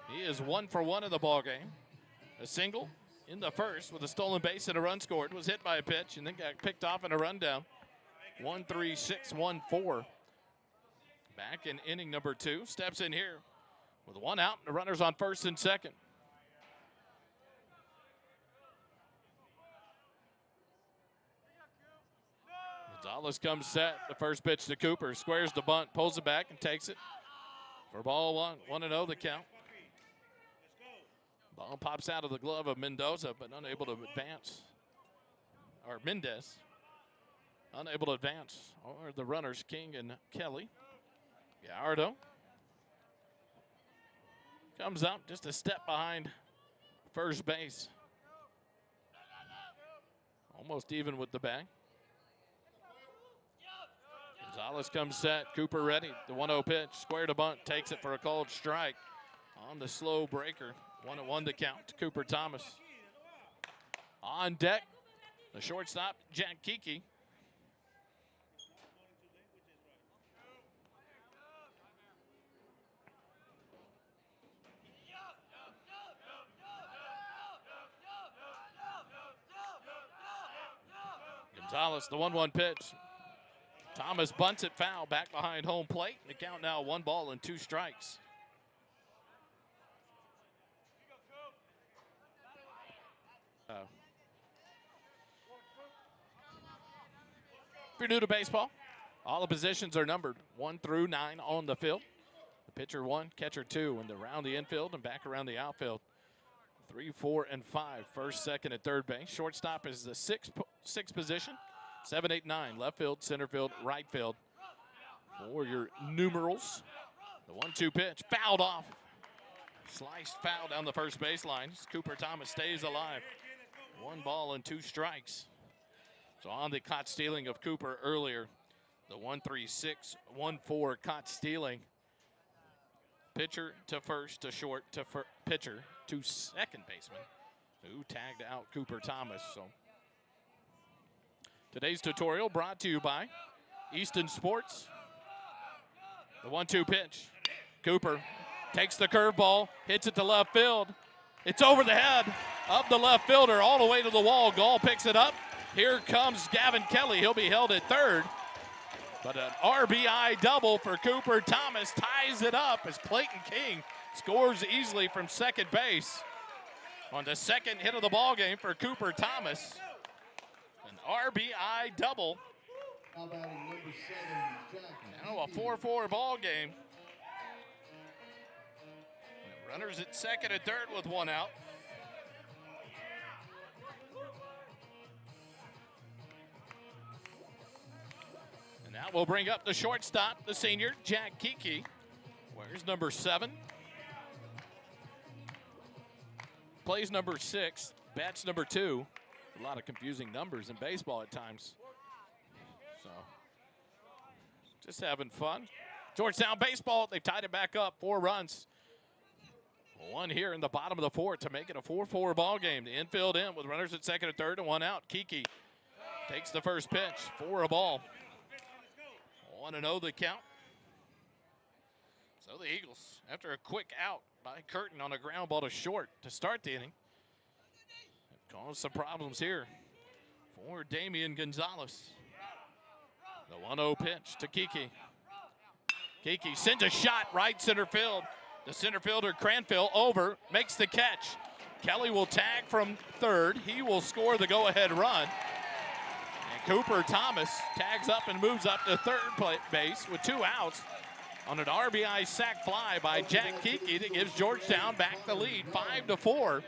He is 1 for 1 in the ballgame. A single in the first with a stolen base and a run scored. Was hit by a pitch and then got picked off in a rundown. 1-3-6-1-4. Back in inning number 2. Steps in here with 1 out and the runners on first and second. Gonzalez comes set. The first pitch to Cooper. Squares the bunt, pulls it back, and takes it for ball 1. 1-0 the count. Ball pops out of the glove of Mendoza, but unable to advance. Or Mendez. Unable to advance. Or the runners, King and Kelly. Gallardo comes up just a step behind first base. Almost even with the bag. Gonzalez comes set. Cooper ready. The 1-0 pitch. Square to bunt. Takes it for a called strike on the slow breaker. 1-1 to count to Cooper Thomas. On deck, the shortstop, Jack Kiki. Gonzalez, the 1-1 pitch. Thomas bunts it foul back behind home plate. The count now 1 ball and 2 strikes. If you're new to baseball, all the positions are numbered 1 through 9 on the field. The pitcher 1, catcher 2, and around the infield and back around the outfield. 3, 4, and 5, first, second, and third base. Shortstop is the sixth position. 7, 8, 9, left field, center field, right field. For your numerals, the 1-2 pitch, fouled off. Sliced foul down the first baseline. Cooper Thomas stays alive. 1 ball and 2 strikes. So on the caught stealing of Cooper earlier, the 1-3-6-1-4 caught stealing. Pitcher to first to short to pitcher to second baseman, who tagged out Cooper Thomas. So today's tutorial brought to you by Easton Sports. The 1-2 pitch. Cooper takes the curveball, hits it to left field. It's over the head of the left fielder all the way to the wall. Gall picks it up. Here comes Gavin Kelly. He'll be held at third. But an RBI double for Cooper Thomas ties it up as Clayton King scores easily from second base on the second hit of the ball game for Cooper Thomas. An RBI double. Now a 4-4 ball game. Runners at second and third with 1 out. That will bring up the shortstop, the senior, Jack Kiki. Where's number 7? Plays number 6, bats number 2. A lot of confusing numbers in baseball at times. So, just having fun. Georgetown baseball, they've tied it back up, 4 runs. 1 here in the bottom of the 4th to make it a 4-4 ball game. The infield in with runners at second and third and 1 out. Kiki takes the first pitch for a ball. 1-0 the count. So the Eagles, after a quick out by Curtin on a ground ball to short to start the inning, have caused some problems here for Damian Gonzalez. The 1-0 pitch to Kiki. Kiki sends a shot right center field. The center fielder Cranfield over, makes the catch. Kelly will tag from third. He will score the go-ahead run. And Cooper Thomas tags up and moves up to third base with 2 outs on an RBI sac fly by Jack Kiki that gives Georgetown back the lead, 5-4.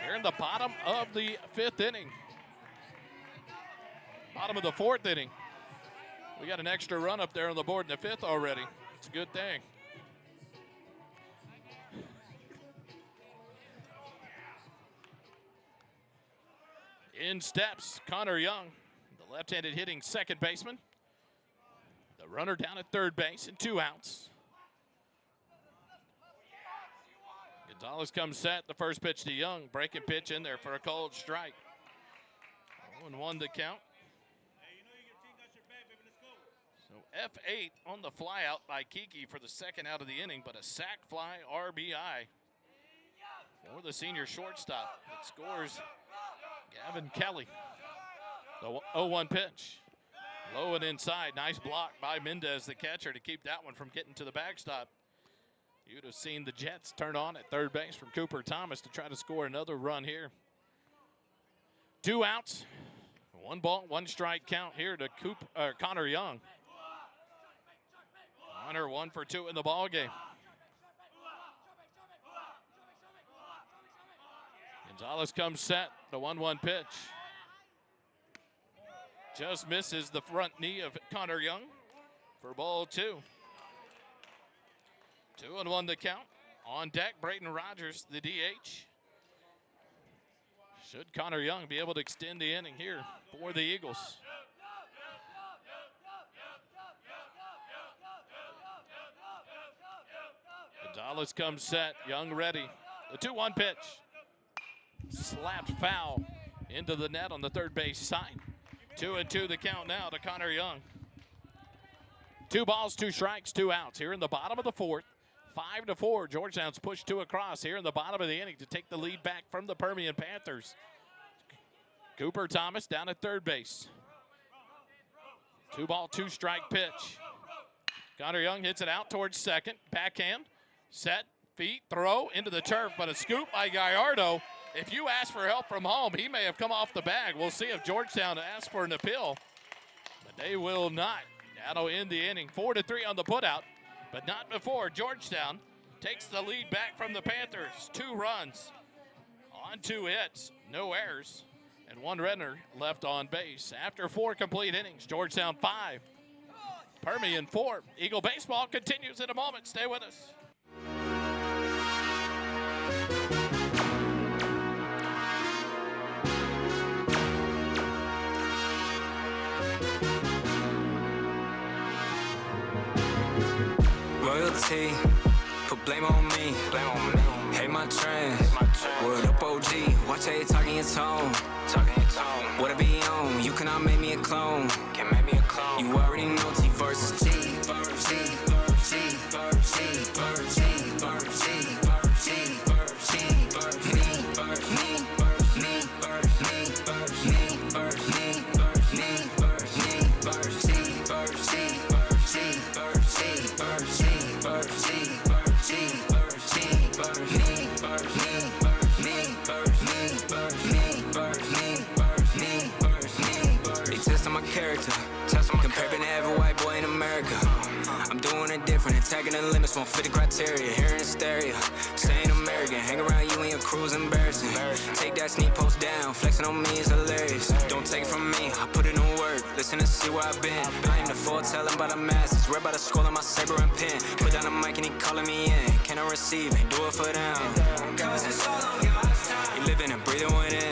Here in the bottom of the 5th inning. Bottom of the 4th inning. We got an extra run up there on the board in the 5th already. It's a good thing. In steps Connor Young, the left-handed hitting second baseman. The runner down at third base and 2 outs. Gonzalez comes set. The first pitch to Young. Breaking pitch in there for a called strike. 0-1 the count. So F8 on the fly out by Kiki for the second out of the inning, but a sac fly RBI for the senior shortstop that scores Gavin Kelly. The 0-1 pitch. Low and inside. Nice block by Mendez, the catcher, to keep that one from getting to the backstop. You'd have seen the Jets turn on at third base from Cooper Thomas to try to score another run here. 2 outs. 1 ball, 1 strike count here to Connor Young. Connor 1 for 2 in the ball game. Gonzalez comes set. The 1-1 pitch. Just misses the front knee of Connor Young for ball 2. 2-1 the count. On deck, Brayton Rogers, the DH. Should Connor Young be able to extend the inning here for the Eagles? Gonzalez comes set. Young ready. The 2-1 pitch. Slapped foul into the net on the third base side. 2-2 the count now to Connor Young. 2 balls, 2 strikes, 2 outs here in the bottom of the 4th. 5-4. Georgetown's pushed 2 across here in the bottom of the inning to take the lead back from the Permian Panthers. Cooper Thomas down at third base. 2 ball, 2 strike pitch. Connor Young hits it out towards second. Backhand, set, feet, throw into the turf, but a scoop by Gallardo. If you ask for help from home, he may have come off the bag. We'll see if Georgetown asks for an appeal, but they will not. That'll end the inning. 4-3 on the putout, but not before Georgetown takes the lead back from the Panthers. 2 runs on 2 hits, no errors, and 1 runner left on base. After 4 complete innings, Georgetown 5, Permian 4. Eagle baseball continues in a moment. Stay with us. Royalty, put blame on me. Hate my trend. Word up OG, watch how you talking your tone. What I be on, you cannot make me a clone. You already know T versus T. tagging the limits, won't fit the criteria. Here in stereo, saying American. Hang around you and your crew's embarrassing. Take that sneak post down, flexing on me is hilarious. Don't take it from me, I put it in work. Listen and see where I've been. I am the foretelling by the masses. Read by the scroll on my saber and pen. Put down the mic and he calling me in. Can I receive? Ain't do it for them. Cause it's all on God's time. You living and breathing within.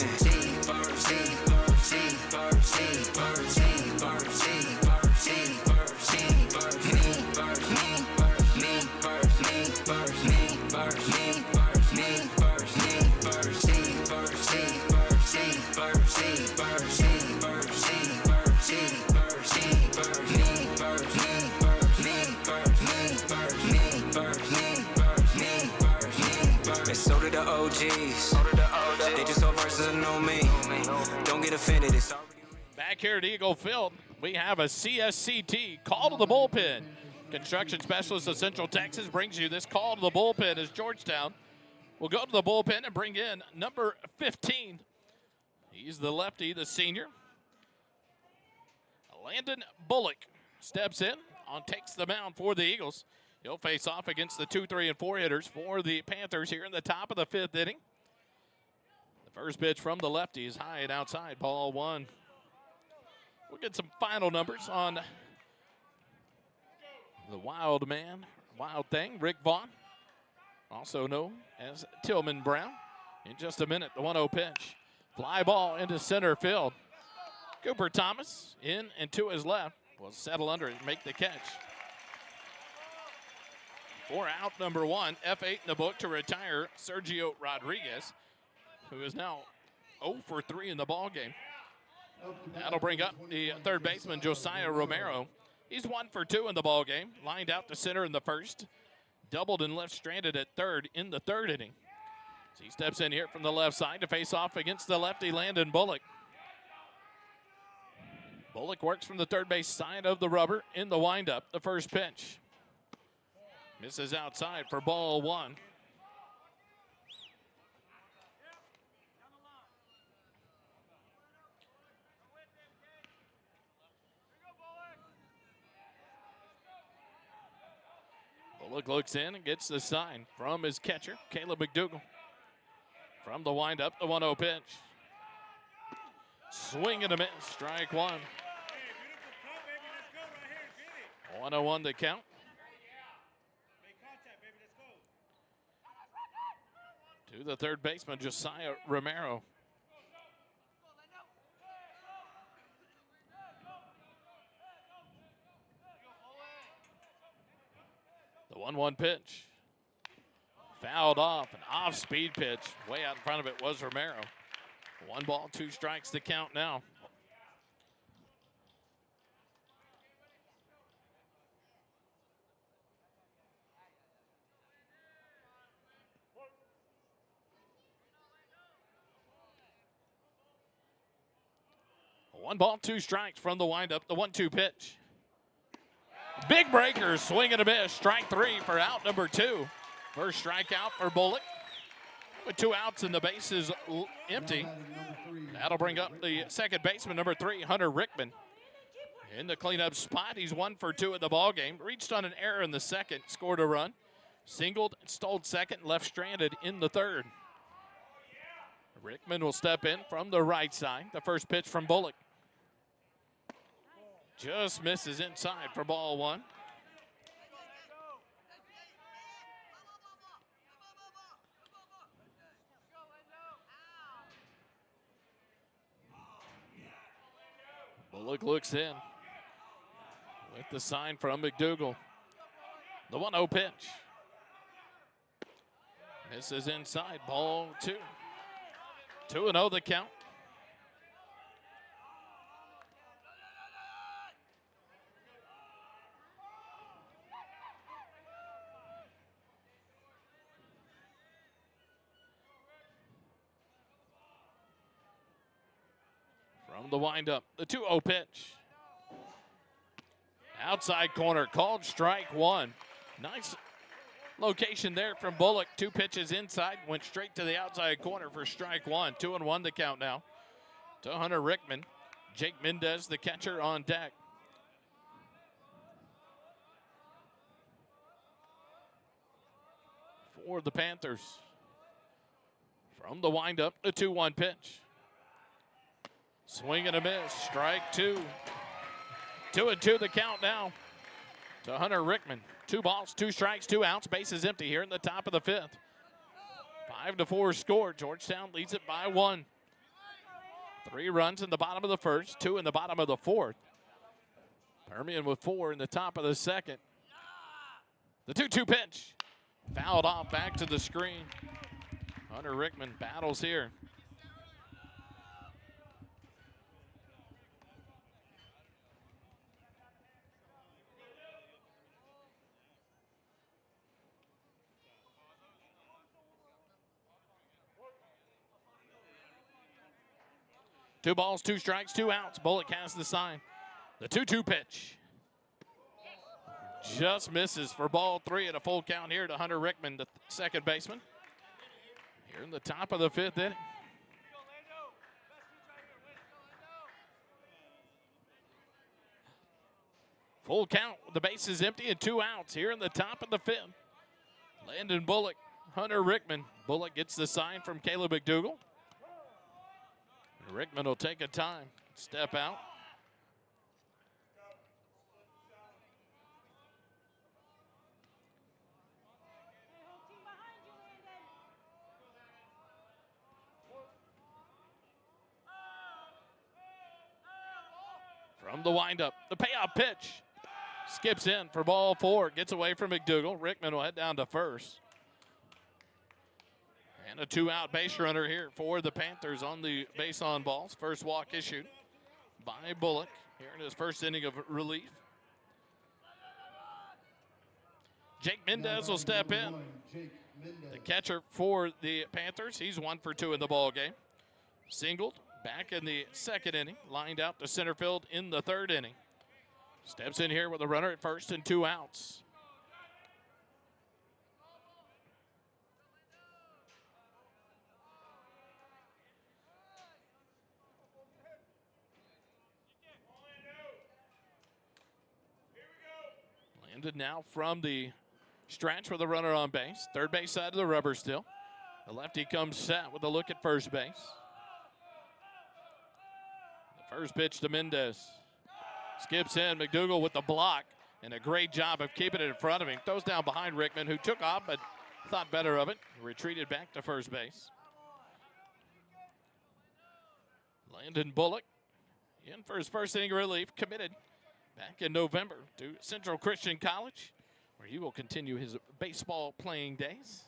And so did the OGs. They just saw verses and know me. Don't get offended, it's already. Back here at Eagle Field, we have a CSCT call to the bullpen. Construction specialist of Central Texas brings you this call to the bullpen as Georgetown will go to the bullpen and bring in number 15. He's the lefty, the senior. Landon Bullock steps in, takes the mound for the Eagles. He'll face off against the 2, 3, and 4 hitters for the Panthers here in the top of the 5th inning. The first pitch from the lefty is high and outside, ball 1. We'll get some final numbers on the wild man, wild thing, Rick Vaughn, also known as Tillman Brown. In just a minute, the 1-0 pitch. Fly ball into center field. Cooper Thomas in and to his left will settle under it and make the catch. For out number 1, F8 in the book to retire Sergio Rodriguez, who is now 0 for 3 in the ballgame. That'll bring up the third baseman, Josiah Romero. He's 1 for 2 in the ballgame, lined out to center in the first, doubled and left stranded at third in the 3rd inning. So he steps in here from the left side to face off against the lefty Landon Bullock. Bullock works from the third base side of the rubber in the windup. The first pitch misses outside for ball 1. Bullock looks in and gets the sign from his catcher, Caleb McDougal. From the windup, the 1-0 pitch. Swing and a miss, strike 1. 1-0-1 the count. To the third baseman, Josiah Romero. The 1-1 pitch. Fouled off, an off-speed pitch. Way out in front of it was Romero. 1 ball, 2 strikes to count now. One ball, 2 strikes from the windup, the 1-2 pitch. Big breaker, swing and a miss, strike 3 for out number 2. First strikeout for Bullock. With 2 outs and the base is empty. That'll bring up the second baseman, number 3, Hunter Rickman. In the cleanup spot, he's 1 for 2 in the ballgame. Reached on an error in the second, scored a run. Singled, stole second, left stranded in the third. Rickman will step in from the right side. The first pitch from Bullock. Just misses inside for ball 1. Bullock looks in with the sign from McDougal. The 1-0 pitch. Misses inside, ball 2. 2-0 the count. From the windup, the 2-0 pitch. Outside corner, called strike 1. Nice location there from Bullock. 2 pitches inside, went straight to the outside corner for strike 1. 2-1 the count now to Hunter Rickman. Jake Mendez, the catcher, on deck. for the Panthers. From the windup, the 2-1 pitch. Swing and a miss. Strike two. 2-2 the count now to Hunter Rickman. 2 balls, 2 strikes, 2 outs. Bases empty here in the top of the 5th. 5-4 score. Georgetown leads it by 1. 3 runs in the bottom of the 1st, 2 in the bottom of the 4th. Permian with 4 in the top of the 2nd. The 2-2 pitch. Fouled off back to the screen. Hunter Rickman battles here. Two balls, 2 strikes, 2 outs. Bullock has the sign. The 2-2 pitch. Just misses for ball 3 at a full count here to Hunter Rickman, the second baseman. Here in the top of the 5th inning. Full count, the base is empty and 2 outs here in the top of the 5th. Landon Bullock, Hunter Rickman. Bullock gets the sign from Caleb McDougal. Rickman will take a time, step out. From the windup, the payoff pitch. Skips in for ball 4, gets away from McDougal. Rickman will head down to first. And a 2-out base runner here for the Panthers on the base on balls. First walk issued by Bullock here in his first inning of relief. Jake Mendez will step in. The catcher for the Panthers. He's 1 for 2 in the ball game. Singled back in the 2nd inning. Lined out to center field in the 3rd inning. Steps in here with a runner at first and 2 outs. Landed now from the stretch with a runner on base. 3rd base side of the rubber still. The lefty comes set with a look at first base. The first pitch to Mendez. Skips in. McDougal with the block and a great job of keeping it in front of him. Throws down behind Rickman, who took off but thought better of it. Retreated back to first base. Landon Bullock in for his first inning relief, committed back in November to Central Christian College, where he will continue his baseball playing days.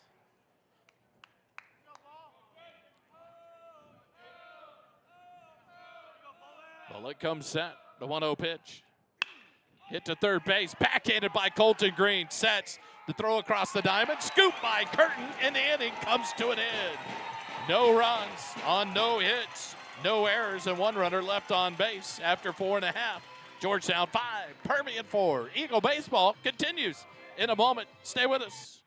Bullock comes set, the 1-0 pitch. Hit to third base, backhanded by Colton Green, sets the throw across the diamond, scooped by Curtin, and the inning comes to an end. No runs on no hits, no errors, and 1 runner left on base after 4.5. Georgetown 5, Permian 4. Eagle baseball continues in a moment. Stay with us.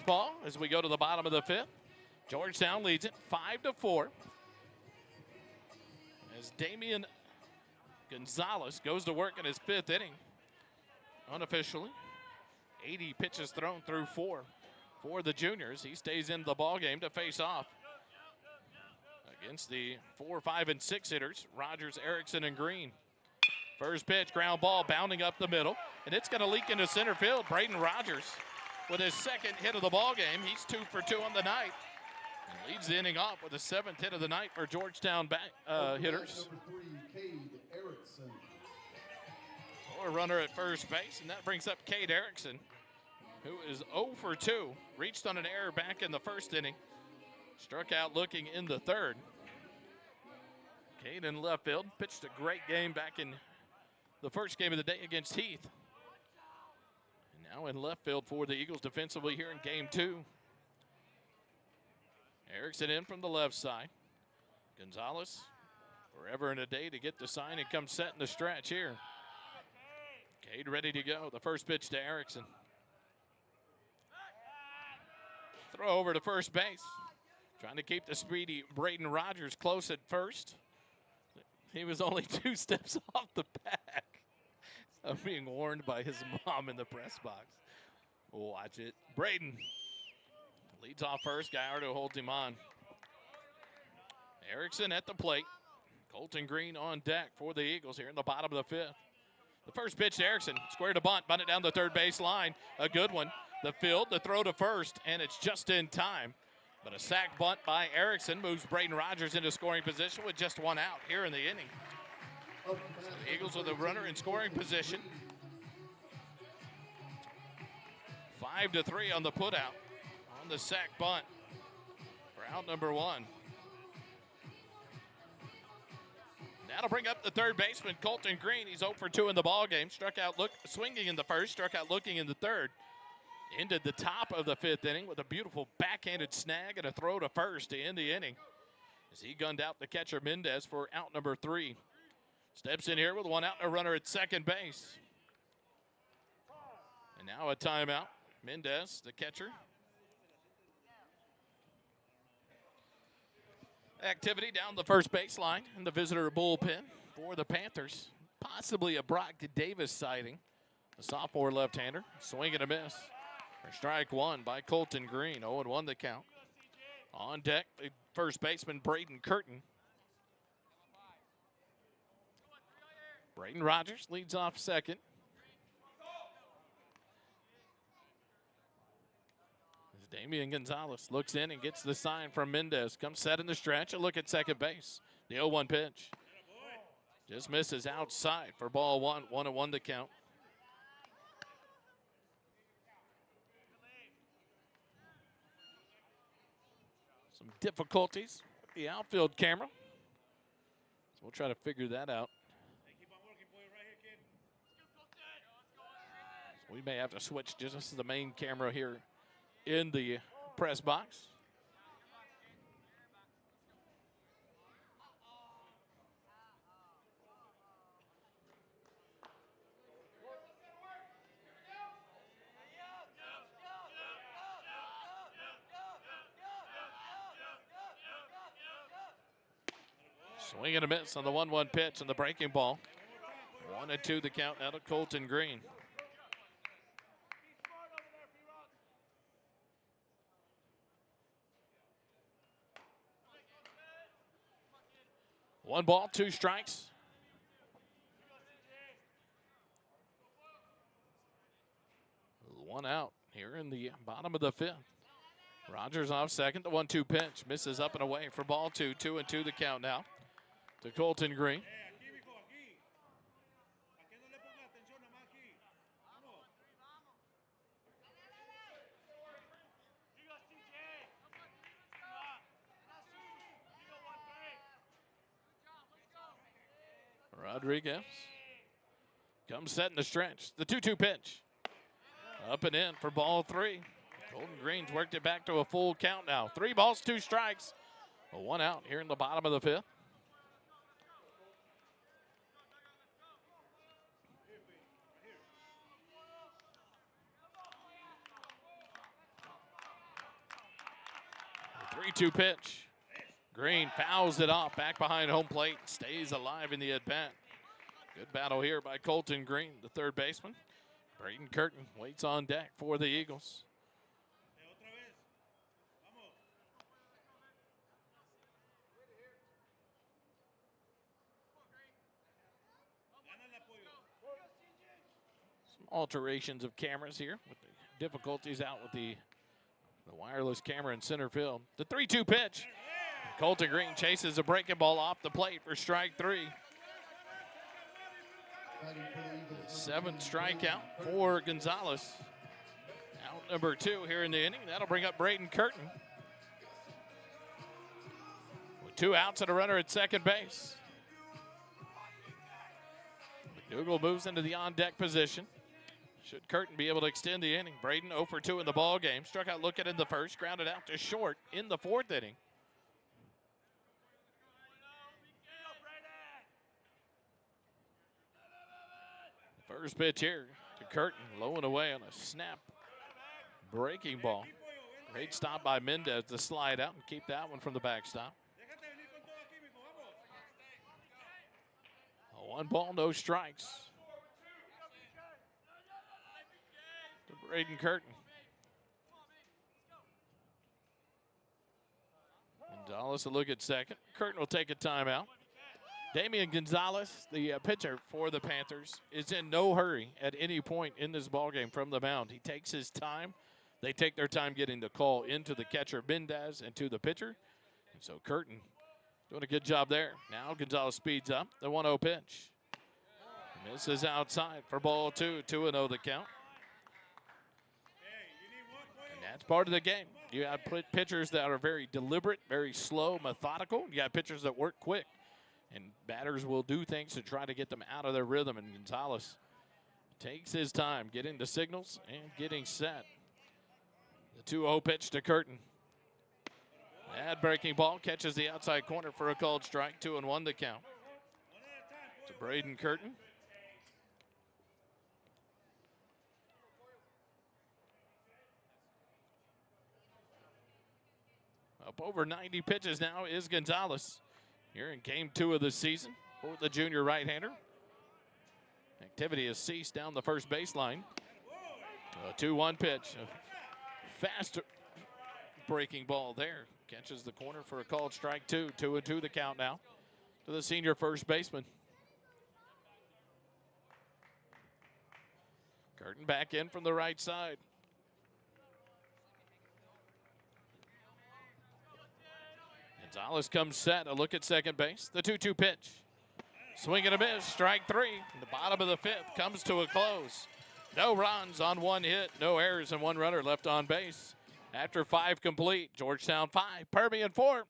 ball as we go to the bottom of the fifth. Georgetown leads it 5-4. As Damian Gonzalez goes to work in his fifth inning, unofficially. 80 pitches thrown through 4 for the juniors. He stays in the ball game to face off against the 4, 5, and 6 hitters, Rogers, Erickson, and Green. First pitch, ground ball bounding up the middle, and it's going to leak into center field. Braden Rogers with his second hit of the ball game. He's 2 for 2 on the night and leads the inning off with the 7th hit of the night for Georgetown hitters. Number 3, Cade Erickson. Or a runner at first base, and that brings up Cade Erickson, who is 0 for 2. Reached on an error back in the first inning. Struck out looking in the third. Cade in left field pitched a great game back in the first game of the day against Heath. And now in left field for the Eagles defensively here in game 2. Erickson in from the left side. Gonzalez forever and a day to get the sign and come set in the stretch here. Cade ready to go. The first pitch to Erickson. Throw over to first base. Trying to keep the speedy Braden Rogers close at first. He was only 2 steps off the back. So being warned by his mom in the press box. We'll watch it. Braden leads off first. Gallardo holds him on. Erickson at the plate. Colton Green on deck for the Eagles here in the bottom of the 5th. The first pitch to Erickson. Square to bunt. Bunt it down the third base line. A good one. The field, the throw to first, and it's just in time. But a sac bunt by Erickson moves Braden Rogers into scoring position with just 1 out here in the inning. So the Eagles with a runner in scoring position. 5-3 on the putout on the sac bunt for out number 1. That'll bring up the third baseman, Colton Green. He's 0 for 2 in the ballgame. Struck out swinging in the first, struck out looking in the third. Ended the top of the 5th inning with a beautiful backhanded snag and a throw to first to end the inning as he gunned out the catcher Mendez for out number 3. Steps in here with 1 out and a runner at second base. And now a timeout. Mendez, the catcher. Activity down the first baseline in the visitor bullpen for the Panthers. Possibly a Brock Davis sighting. The sophomore left-hander. Swing and a miss. For strike 1 by Colton Green. 0-1 the count. On deck, the first baseman, Braden Curtin. Braden Rogers leads off second. As Damian Gonzalez looks in and gets the sign from Mendez. Comes set in the stretch. A look at second base. The 0-1 pitch. Just misses outside for ball 1. 1-1 the count. Some difficulties with the outfield camera. So we'll try to figure that out. So we may have to switch just to the main camera here in the press box. Swing and a miss on the 1-1 pitch and the breaking ball. 1-2 the count out of Colton Green. One ball, 2 strikes. One out here in the bottom of the 5th. Rogers off second. The 1-2 pitch misses up and away for ball 2. 2-2 the count now to Colton Green. Rodriguez comes set in the stretch. The 2-2 pitch. Up and in for ball 3. Colton Green's worked it back to a full count now. 3 balls, 2 strikes. A 1 out here in the bottom of the 5th. 3-2 pitch. Green fouls it off back behind home plate. Stays alive in the at-bat. Good battle here by Colton Green, the third baseman. Braden Curtin waits on deck for the Eagles. Some alterations of cameras here with the difficulties out with the wireless camera in center field. The 3-2 pitch. Colton Green chases a breaking ball off the plate for strike 3. 7th strikeout for Gonzalez. Out number 2 here in the inning. That'll bring up Braden Curtin. With 2 outs and a runner at second base. McDougal moves into the on-deck position. Should Curtin be able to extend the inning? Braden 0 for 2 in the ball game. Struck out looking in the first, grounded out to short in the 4th inning. First pitch here to Curtin, low and away on a snap breaking ball. Great stop by Mendez to slide out and keep that one from the backstop. 1 ball, no strikes. To Braden Curtin. Gonzalez a look at second. Curtin will take a timeout. Damian Gonzalez, the pitcher for the Panthers, is in no hurry at any point in this ballgame from the mound. He takes his time. They take their time getting the call into the catcher, Mendez, and to the pitcher. And so Curtin doing a good job there. Now Gonzalez speeds up. The 1-0 pitch. Misses outside for ball 2. 2-0 the count. And that's part of the game. You have pitchers that are very deliberate, very slow, methodical. You got pitchers that work quick. And batters will do things to try to get them out of their rhythm. And Gonzalez takes his time getting the signals and getting set. The 2-0 pitch to Curtin. Bad breaking ball catches the outside corner for a called strike. 2-1 the count. To Braden Curtin. Up over 90 pitches now is Gonzalez. Here in game 2 of the season for the junior right-hander. Activity has ceased down the first baseline. A 2-1 pitch. A fast breaking ball there. Catches the corner for a called strike 2. 2-2 the count now to the senior first baseman. Curtin back in from the right side. Gonzalez comes set, a look at second base. The 2-2 pitch. Swing and a miss, strike 3. The bottom of the 5th comes to a close. No runs on 1 hit, no errors, and 1 runner left on base. After 5 complete, Georgetown 5, Permian 4.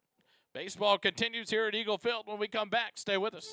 Baseball continues here at Eagle Field. When we come back, stay with us.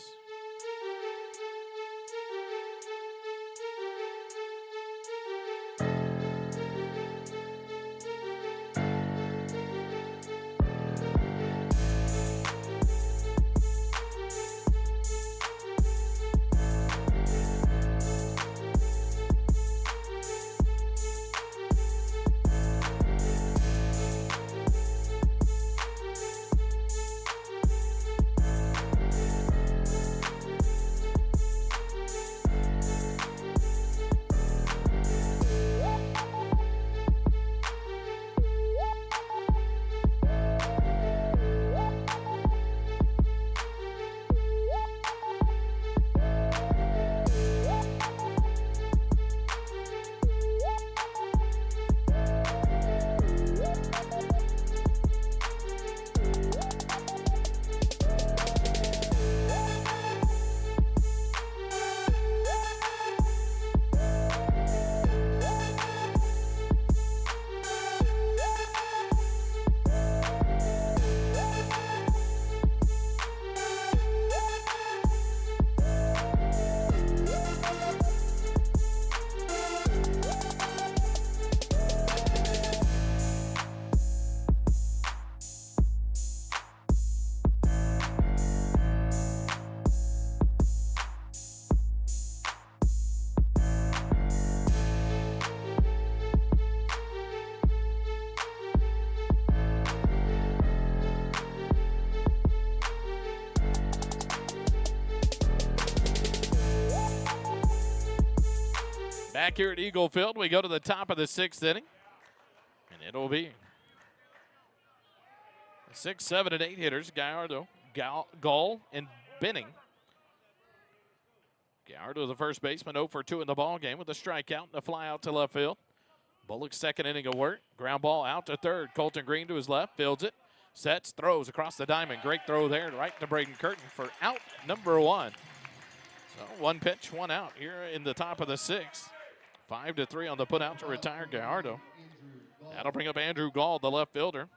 Back here at Eagle Field, we go to the top of the 6th inning. And it'll be 6, 7, and 8 hitters. Gallardo, Gall, and Benning. Gallardo, the first baseman, 0 for 2 in the ball game with a strikeout and a fly out to left field. Bullock's second inning of work. Ground ball out to third. Colton Green to his left, fields it, sets, throws across the diamond. Great throw there, right to Braden Curtin for out number 1. So 1 pitch, 1 out here in the top of the 6th. 5-3 on the put out to retire Gallardo. That'll bring up Andrew Gall, the left fielder.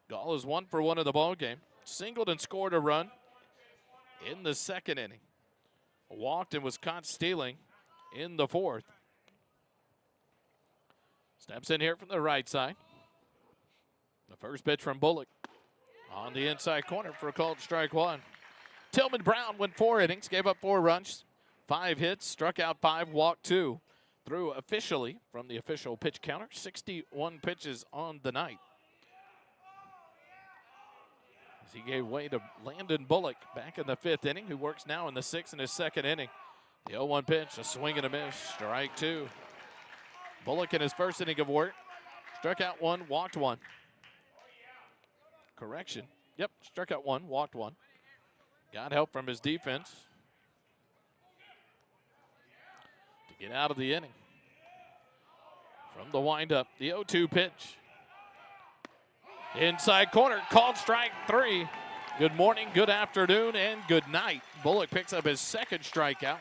Gall is 1 for 1 in the ball game. Singled and scored a run in the 2nd inning. Walked and was caught stealing in the 4th. Steps in here from the right side. The first pitch from Bullock on the inside corner for a called strike 1. Tillman Brown went 4 innings, gave up 4 runs, 5 hits, struck out 5, walked 2. Threw officially from the official pitch counter, 61 pitches on the night. As he gave way to Landon Bullock back in the 5th inning, who works now in the 6th in his 2nd inning. The 0-1 pitch, a swing and a miss, strike 2. Bullock in his first inning of work, struck out 1, walked 1. Correction. Yep, struck out 1, walked 1. Got help from his defense to get out of the inning. From the windup, the 0-2 pitch. Inside corner, called strike 3. Good morning, good afternoon, and good night. Bullock picks up his 2nd strikeout.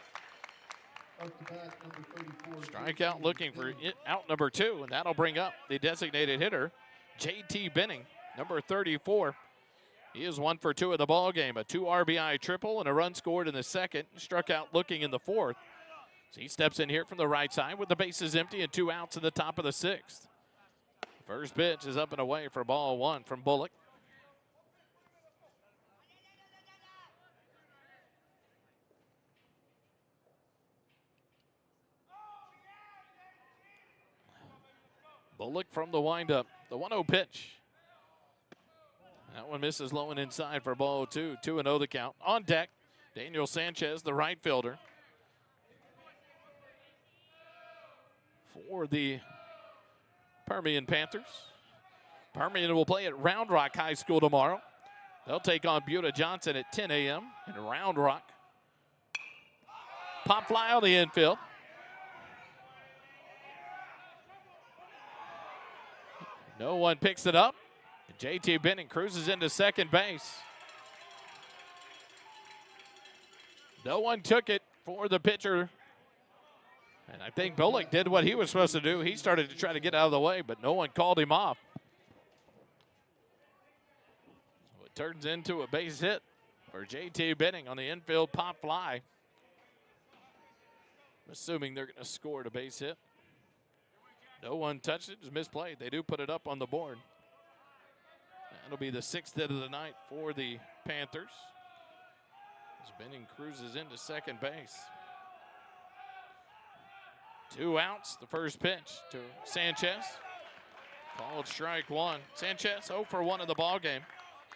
Strikeout looking for out number 2, and that'll bring up the designated hitter, J.T. Benning, number 34. He is 1 for 2 in the ball game, a 2 RBI triple and a run scored in the 2nd, struck out looking in the 4th. So he steps in here from the right side with the bases empty and 2 outs in the top of the 6th. First pitch is up and away for ball 1 from Bullock. Bullock from the windup, the 1-0 pitch. That one misses low and inside for ball 2. 2-0 the count. On deck, Daniel Sanchez, the right fielder. For the Permian Panthers. Permian will play at Round Rock High School tomorrow. They'll take on Buda Johnson at 10 a.m. in Round Rock. Pop fly on the infield. No one picks it up. J.T. Benning cruises into second base. No one took it for the pitcher. And I think Bullock did what he was supposed to do. He started to try to get out of the way, but no one called him off. So it turns into a base hit for J.T. Benning on the infield pop fly. I'm assuming they're going to score a base hit. No one touched it, just misplayed. They do put it up on the board. That'll be the 6th hit of the night for the Panthers. As Benning cruises into second base. 2 outs, the first pitch to Sanchez. Called strike 1. Sanchez 0 for 1 in the ballgame.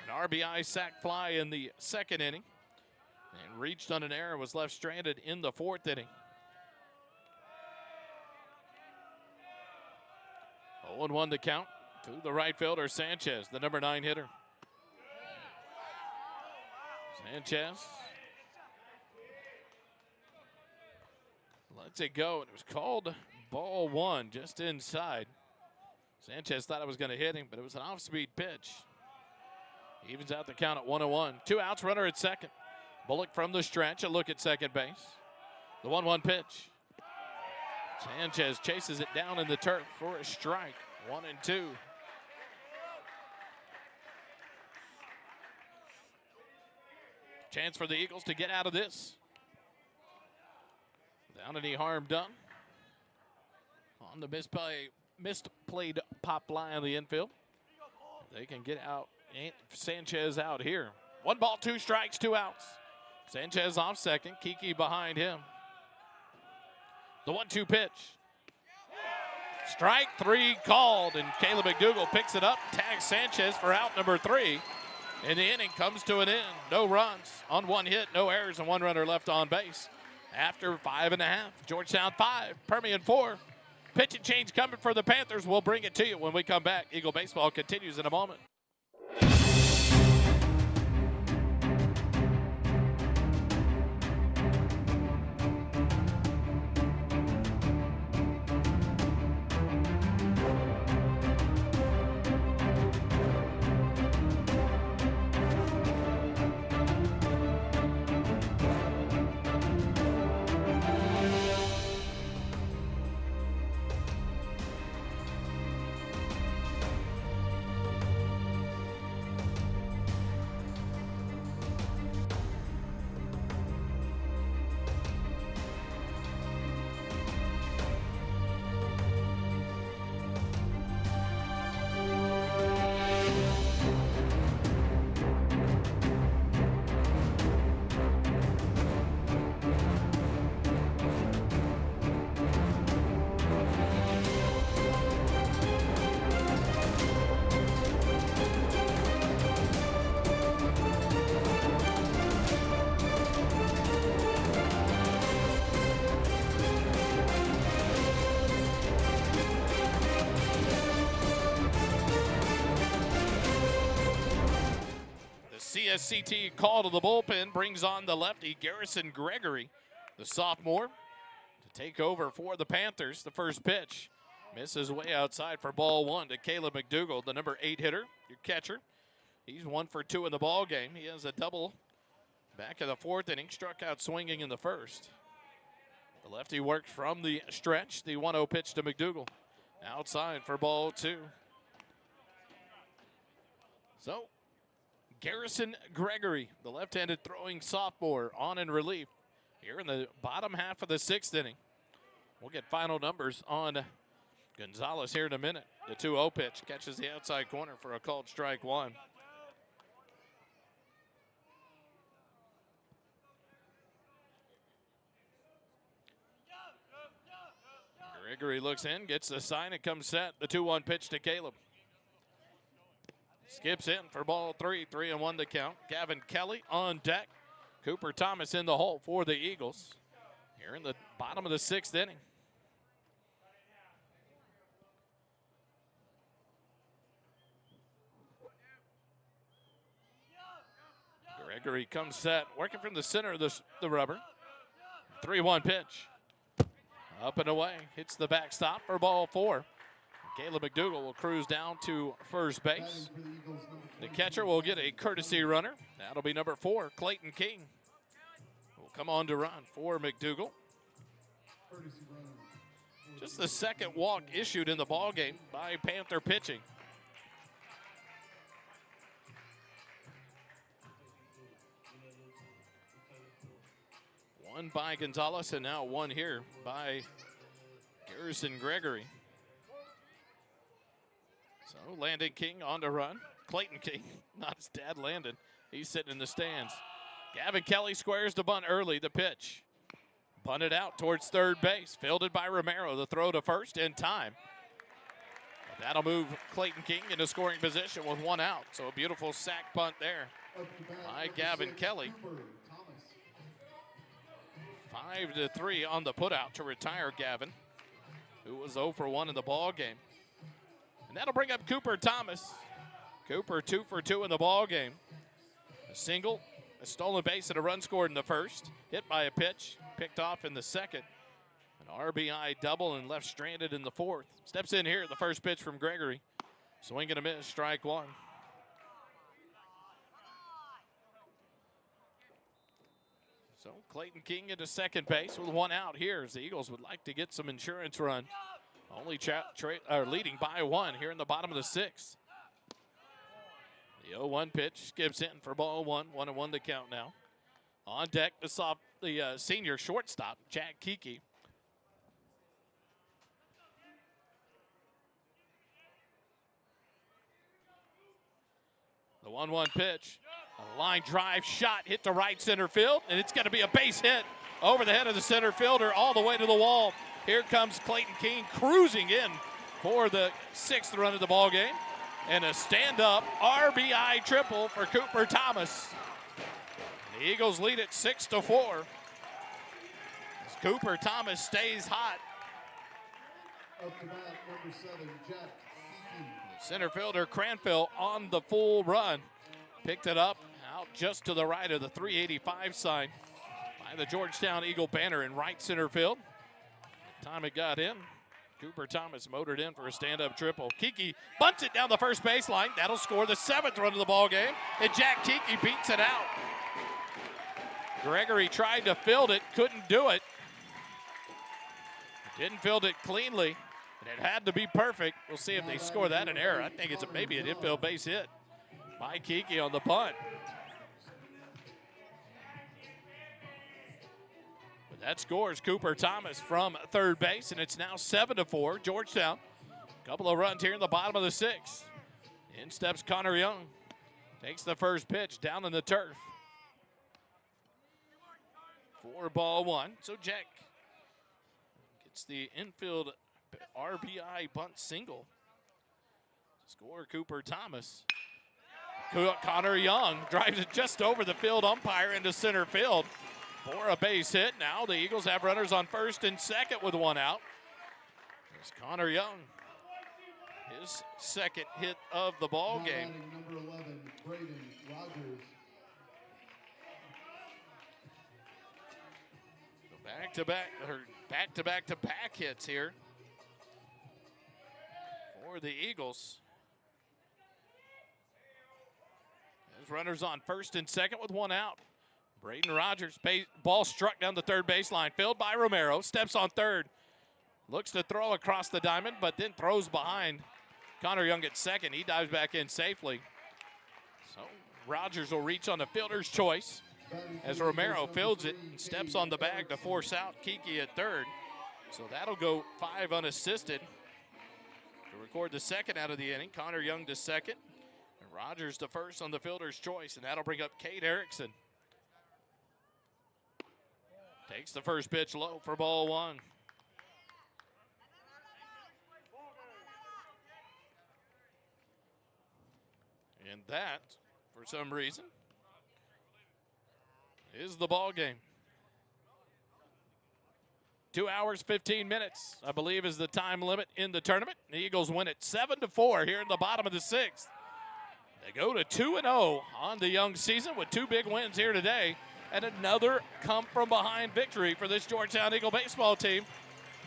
An RBI sac fly in the 2nd inning. And reached on an error, was left stranded in the 4th inning. 0-1 the count to the right fielder, Sanchez, the number 9 hitter. Sanchez lets it go, and it was called ball 1 just inside. Sanchez thought it was going to hit him, but it was an off-speed pitch. Evens out the count at 1-1. 2 outs, runner at second. Bullock from the stretch, a look at second base. The 1-1 pitch. Sanchez chases it down in the turf for a strike. 1-2. Chance for the Eagles to get out of this. Without any harm done. On the misplayed pop fly on the infield. They can get out. Sanchez out here. 1 ball, 2 strikes, 2 outs. Sanchez off second. Kiki behind him. The 1-2 pitch. Strike 3 called, and Caleb McDougal picks it up, tags Sanchez for out number 3. And the inning comes to an end. No runs on 1 hit, no errors, and 1 runner left on base. after 5.5. Georgetown 5, Permian 4. Pitch and change coming for the Panthers. We'll bring it to you when we come back. Eagle baseball continues in a moment. CSCT call to the bullpen brings on the lefty Garrison Gregory, the sophomore, to take over for the Panthers. The first pitch misses way outside for ball 1 to Caleb McDougal, the number 8 hitter, your catcher. He's 1 for 2 in the ball game. He has a double back in the 4th inning, struck out swinging in the 1st. The lefty worked from the stretch. The 1-0 pitch to McDougal, outside for ball 2. So Garrison Gregory, the left-handed throwing sophomore, on in relief here in the bottom half of the 6th inning. We'll get final numbers on Gonzalez here in a minute. The 2-0 pitch catches the outside corner for a called strike 1. Gregory looks in, gets the sign, it comes set. The 2-1 pitch to Caleb. Skips in for ball 3, 3-1 the count. Gavin Kelly on deck. Cooper Thomas in the hole for the Eagles here in the bottom of the 6th inning. Gregory comes set, working from the center of the rubber. 3-1 pitch. Up and away, hits the backstop for ball 4. Caleb McDougal will cruise down to first base. The catcher will get a courtesy runner. That'll be number 4, Clayton King. Will come on to run for McDougal. Just the 2nd walk issued in the ballgame by Panther pitching. One by Gonzalez, and now 1 here by Garrison Gregory. So Landon King on to run. Clayton King, not his dad Landon. He's sitting in the stands. Gavin Kelly squares the bunt early. The pitch bunted out towards third base. Fielded by Romero. The throw to first in time. That'll move Clayton King into scoring position with 1 out. So a beautiful sack bunt there by Gavin Kelly. 5-3 on the putout to retire Gavin, who was 0 for 1 in the ball game. And that'll bring up Cooper Thomas. Cooper 2 for 2 in the ball game. A single, a stolen base, and a run scored in the 1st. Hit by a pitch, picked off in the 2nd. An RBI double and left stranded in the 4th. Steps in here, the first pitch from Gregory. Swing and a miss, strike 1. So Clayton King into second base with 1 out here as the Eagles would like to get some insurance run. Only leading by 1 here in the bottom of the 6th. The 0-1 pitch skips in for ball 1. 1-1 the count now. On deck, the senior shortstop, Jack Kiki. The 1-1 pitch. A line drive shot hit to right center field, and it's going to be a base hit over the head of the center fielder all the way to the wall. Here comes Clayton King cruising in for the 6th run of the ball game, and a stand-up RBI triple for Cooper Thomas. The Eagles lead it 6-4. Cooper Thomas stays hot. Up to bat, number 7, Jack Kiki. Center fielder Cranfield on the full run. Picked it up out just to the right of the 385 sign by the Georgetown Eagle banner in right center field. Time it got in, Cooper Thomas motored in for a stand-up triple. Kiki bunts it down the first baseline. That'll score the 7th run of the ball game, and Jack Kiki beats it out. Gregory tried to field it, couldn't do it. Didn't field it cleanly, and it had to be perfect. We'll see if they score that an error. I think it's maybe an infield base hit by Kiki on the bunt. But that scores Cooper Thomas from third base, and it's now 7-4. Georgetown, a couple of runs here in the bottom of the 6th. In steps Connor Young. Takes the first pitch down in the turf. 4-1. So Jack gets the infield RBI bunt single. Score Cooper Thomas. Connor Young drives it just over the field umpire into center field for a base hit. Now the Eagles have runners on first and second with one out. There's Connor Young. His second hit of the ball game. Number 11, Braden Rogers. Back-to-back hits here for the Eagles. There's runners on first and second with one out. Braden Rogers, ball struck down the third baseline, filled by Romero, steps on third. Looks to throw across the diamond, but then throws behind. Connor Young at second. He dives back in safely. So Rogers will reach on the fielder's choice as Romero fields it and steps on the bag to force out Kiki at third. So that'll go 5 unassisted to record the second out of the inning. Connor Young to second, and Rogers to first on the fielder's choice, and that'll bring up Cade Erickson. Takes the first pitch low for ball 1. And that, for some reason, is the ball game. 2 hours, 15 minutes, I believe, is the time limit in the tournament. The Eagles win it 7-4 here in the bottom of the 6th. They go to 2-0 on the young season with 2 big wins here today, and another come-from-behind victory for this Georgetown Eagle baseball team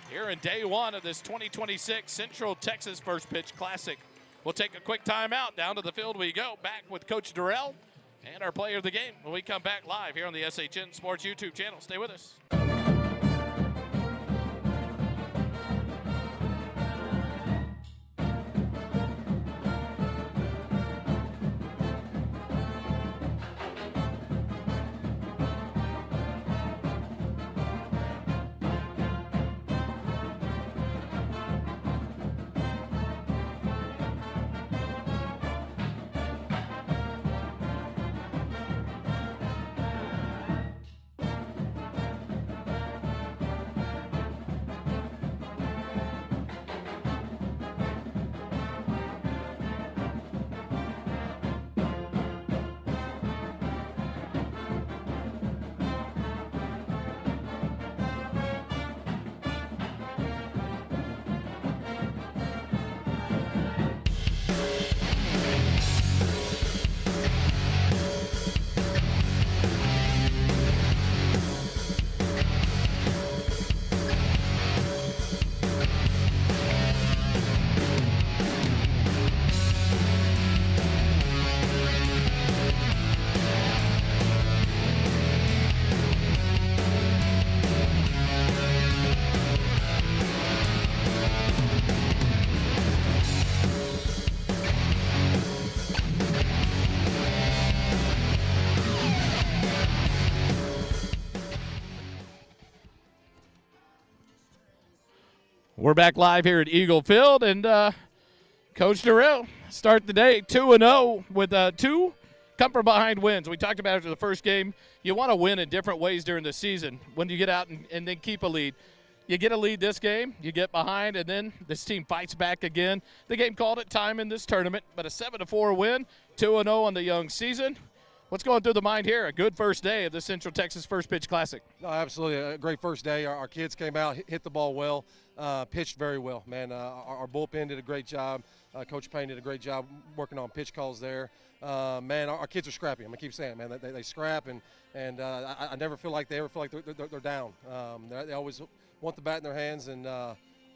here in day 1 of this 2026 Central Texas First Pitch Classic. We'll take a quick timeout. Down to the field we go. Back with Coach Durrell and our player of the game when we come back live here on the SHN Sports YouTube channel. Stay with us. We're back live here at Eagle Field, and Coach Durrell start the day 2-0 with 2 come-from-behind wins. We talked about after the first game, you want to win in different ways during the season when you get out and then keep a lead. You get a lead this game, you get behind, and then this team fights back again. The game called it time in this tournament, but a 7-4 win, 2-0 on the young season. What's going through the mind here? A good first day of the Central Texas First Pitch Classic. No, absolutely. A great first day. Our kids came out, hit the ball well, pitched very well, man. Our bullpen did a great job. Coach Payne did a great job working on pitch calls there. Man, our kids are scrappy. I'm going to keep saying, man, they scrap, and I never feel like they're down. They always want the bat in their hands and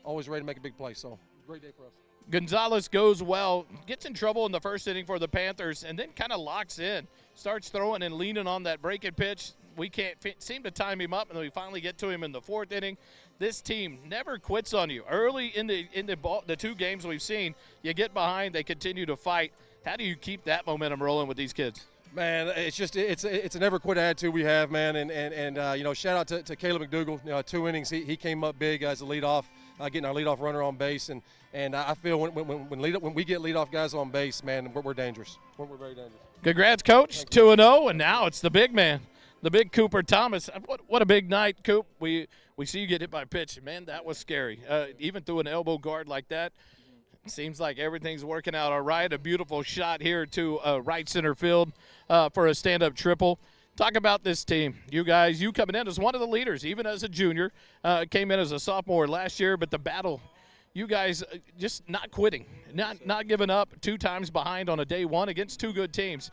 always ready to make a big play. So, great day for us. Gonzalez goes well, gets in trouble in the first inning for the Panthers, and then kind of locks in, starts throwing and leaning on that breaking pitch. We can't seem to time him up, and then we finally get to him in the fourth inning. This team never quits on you. Early in the two games we've seen, you get behind, they continue to fight. How do you keep that momentum rolling with these kids? Man, it's a never quit attitude we have, man, and shout out to Caleb McDougal. 2 innings, he came up big as a leadoff, getting our leadoff runner on base, and I feel when we get leadoff guys on base, man, we're dangerous. We're very dangerous. Congrats, Coach. 2-0, and now it's the big man, the big Cooper Thomas. What a big night, Coop. We see you get hit by a pitch. Man, that was scary. Even through an elbow guard like that. Seems like everything's working out all right. A beautiful shot here to right center field for a stand-up triple. Talk about this team. You guys, you coming in as one of the leaders, even as a junior. Came in as a sophomore last year, but the battle, you guys just not quitting, not giving up, 2 times behind on a day one against 2 good teams.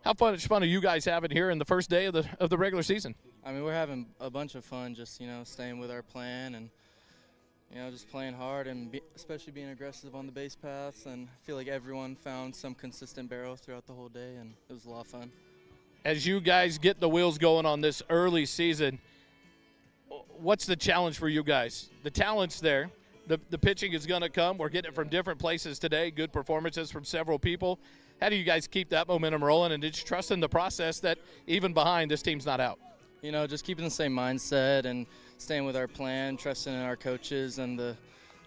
How much fun are you guys having here in the first day of the regular season? I mean, we're having a bunch of fun just, staying with our plan and, just playing hard and especially being aggressive on the base paths. And I feel like everyone found some consistent barrel throughout the whole day, and it was a lot of fun. As you guys get the wheels going on this early season, what's the challenge for you guys? The talent's there. The pitching is going to come. We're getting it from different places today, good performances from several people. How do you guys keep that momentum rolling and just trust in the process that even behind, this team's not out? Just keeping the same mindset and staying with our plan, trusting in our coaches and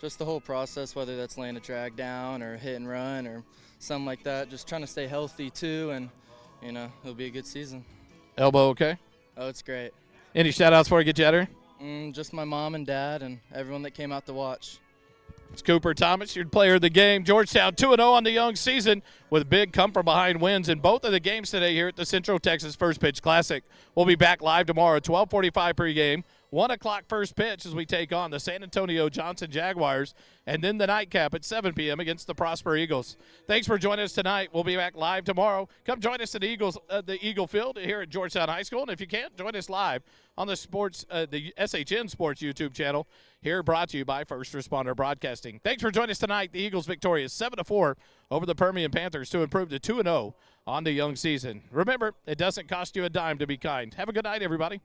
just the whole process, whether that's laying a drag down or hit and run or something like that. Just trying to stay healthy too, and it'll be a good season. Elbow okay? Oh, it's great. Any shout-outs before I get you out of here? Just my mom and dad and everyone that came out to watch. It's Cooper Thomas, your player of the game. Georgetown 2-0 on the young season with big come-from-behind wins in both of the games today here at the Central Texas First Pitch Classic. We'll be back live tomorrow at 12:45 pregame, 1 o'clock first pitch as we take on the San Antonio Johnson Jaguars, and then the nightcap at 7 p.m. against the Prosper Eagles. Thanks for joining us tonight. We'll be back live tomorrow. Come join us at the Eagle Field here at Georgetown High School, and if you can't, join us live on the SHN Sports YouTube channel, here brought to you by First Responder Broadcasting. Thanks for joining us tonight. The Eagles victorious 7-4 over the Permian Panthers to improve to 2-0 on the young season. Remember, it doesn't cost you a dime to be kind. Have a good night, everybody.